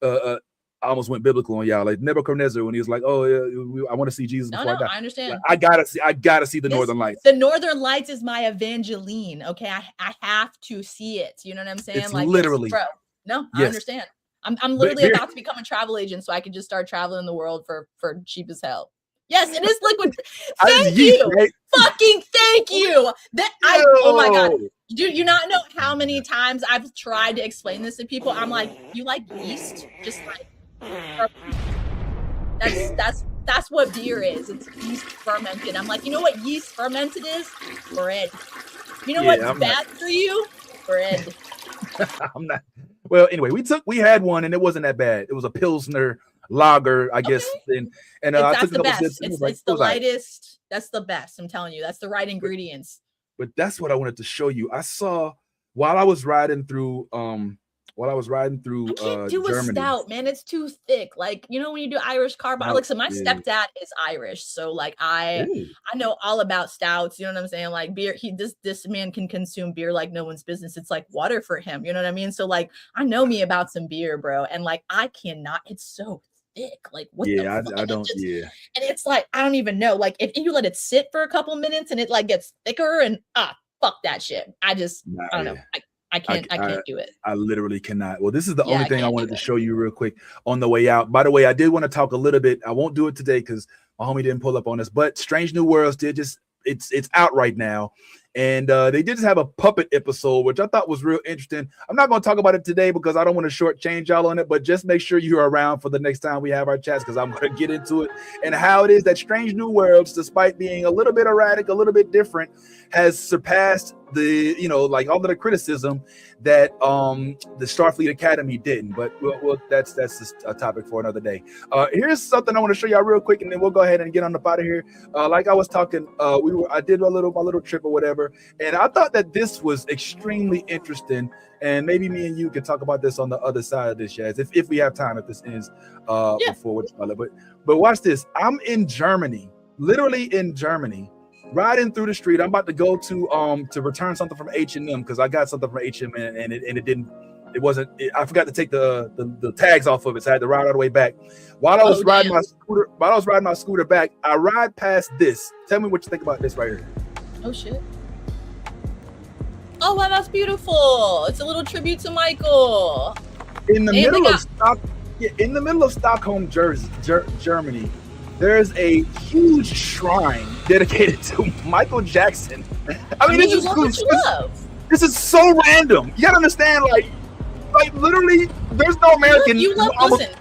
I almost went biblical on y'all, like Nebuchadnezzar when he was like, "Oh, yeah, I want to see Jesus before I die." I understand. Like, I gotta see the Northern Lights. The Northern Lights is my Evangeline. Okay, I have to see it. You know what I'm saying? It's like literally, bro. No, I understand. I'm literally about to become a travel agent so I can just start traveling the world for cheap as hell. Yes, it is liquid. Thank you. Right? Fucking thank you. Oh my God. Do you not know how many times I've tried to explain this to people? I'm like, you like yeast? Just like that's what beer is. It's yeast fermented. I'm like, you know what yeast fermented is? Bread. You know what's bad for you? Bread. I'm not. Well, anyway, we had one and it wasn't that bad. It was a Pilsner lager, I guess. And I took a couple sips. It's the lightest. That's the best. I'm telling you, that's the right ingredients. But that's what I wanted to show you. I saw while I was riding through I can't do Germany. A stout, man. It's too thick. Like, you know, when you do Irish carbon, like, so my stepdad is Irish, so like I know all about stouts. You know what I'm saying? Like beer, this man can consume beer like no one's business. It's like water for him. You know what I mean? So like, I know me about some beer, bro, and like I cannot. It's so thick. Like, what the fuck? I don't. And it's like I don't even know. Like, if you let it sit for a couple minutes and it like gets thicker, and fuck that shit. I don't know. I can't do it. I literally cannot. Well, this is the only thing I wanted to show you real quick on the way out. By the way, I did want to talk a little bit. I won't do it today because my homie didn't pull up on us, but Strange New Worlds it's out right now. And they did just have a puppet episode, which I thought was real interesting. I'm not going to talk about it today because I don't want to shortchange y'all on it, but just make sure you're around for the next time we have our chats because I'm going to get into it and how it is that Strange New Worlds, despite being a little bit erratic, a little bit different, has surpassed the, like all of the criticism that the Starfleet Academy didn't. But that's just a topic for another day. Here's something I want to show y'all real quick, and then we'll go ahead and get on up out of here. Like I was talking, I did my little trip or whatever, and I thought that this was extremely interesting. And maybe me and you can talk about this on the other side of this, Yaz, if we have time, if this ends before but watch this. I'm in Germany, literally in Germany, riding through the street. I'm about to go to return something from H&M because I got something from H&M and it wasn't. I forgot to take the tags off of it, so I had to ride all the way back. While I was riding my scooter back, I ride past this. Tell me what you think about this right here. Oh shit. Oh wow, that's beautiful. It's a little tribute to Michael. In the middle of Stockholm, Germany, there's a huge shrine dedicated to Michael Jackson. I mean, this is so random. You gotta understand, like literally, there's no American. Listen,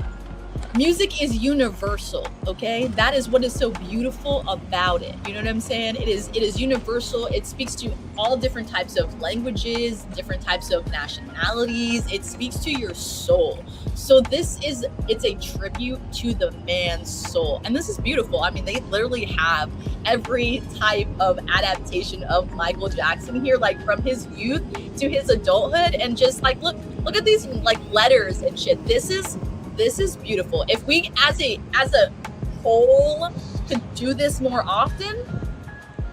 music is universal, okay? That is what is so beautiful about it. You know what I'm saying? It is universal. It speaks to all different types of languages, different types of nationalities. It speaks to your soul. So it's a tribute to the man's soul. And this is beautiful. I mean, they literally have every type of adaptation of Michael Jackson here, like from his youth to his adulthood. And just like, look at these like letters and shit. This is beautiful. If we as a whole could do this more often,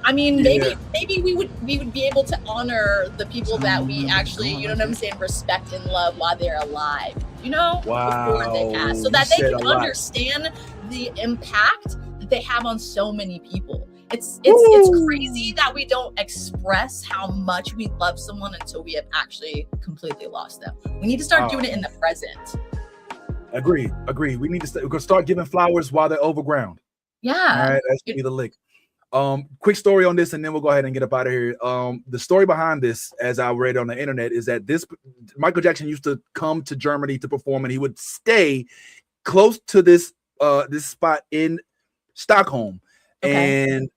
I mean, maybe we would be able to honor the people that we actually, you know what I'm saying, respect and love while they're alive, before they pass, so that they can understand the impact that they have on so many people. It's crazy that we don't express how much we love someone until we have actually completely lost them. We need to start doing it in the present. Agree. We need to we're gonna start giving flowers while they're overground. Yeah. All right, that should be the lick. Quick story on this, and then we'll go ahead and get up out of here. The story behind this, as I read on the internet, is that Michael Jackson used to come to Germany to perform, and he would stay close to this spot in Stockholm. Okay. And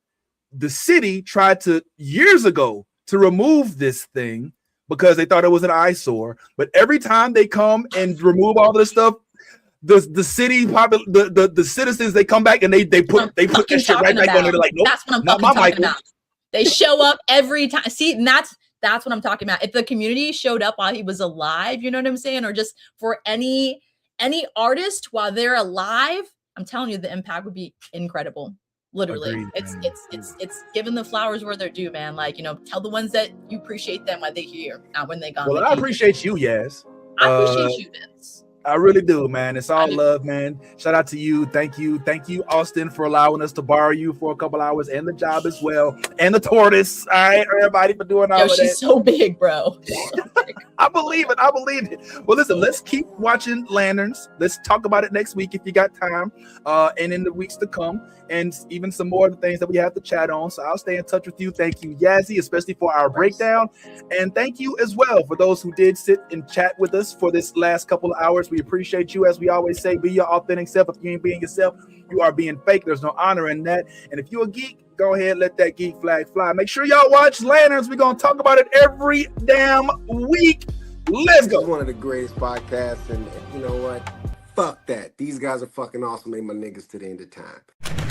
the city tried to years ago to remove this thing because they thought it was an eyesore. But every time they come and remove all this stuff, the city the citizens, they come back and they put that shit right back on there. They're like, nope, that's what I'm not fucking my talking Michael. about. They show up every time. See, and that's what I'm talking about. If the community showed up while he was alive, you know what I'm saying, or just for any artist while they're alive, I'm telling you, the impact would be incredible. Literally. Agreed, It's giving the flowers where they're due, man. Like, you know, tell the ones that you appreciate them while they're here, not when they gone. Well, I appreciate you, Yaz. I appreciate you, Vince. I really do, man. It's all love, man. Shout out to you. Thank you, Austin, for allowing us to borrow you for a couple hours, and the job as well, and the tortoise. All right, everybody, for doing all of that. She's so big, bro. I believe it. Well, listen, let's keep watching Lanterns. Let's talk about it next week if you got time, and in the weeks to come, and even some more of the things that we have to chat on. So I'll stay in touch with you. Thank you, Yazzie, especially for our breakdown, and thank you as well for those who did sit and chat with us for this last couple of hours. We appreciate you. As we always say, be your authentic self. If you ain't being yourself, you are being fake. There's no honor in that. And if you're a geek, go ahead, let that geek flag fly. Make sure y'all watch Lanterns. We're going to talk about it every damn week. Let's go. It's one of the greatest podcasts, and you know what? Fuck that. These guys are fucking awesome. They my niggas to the end of time.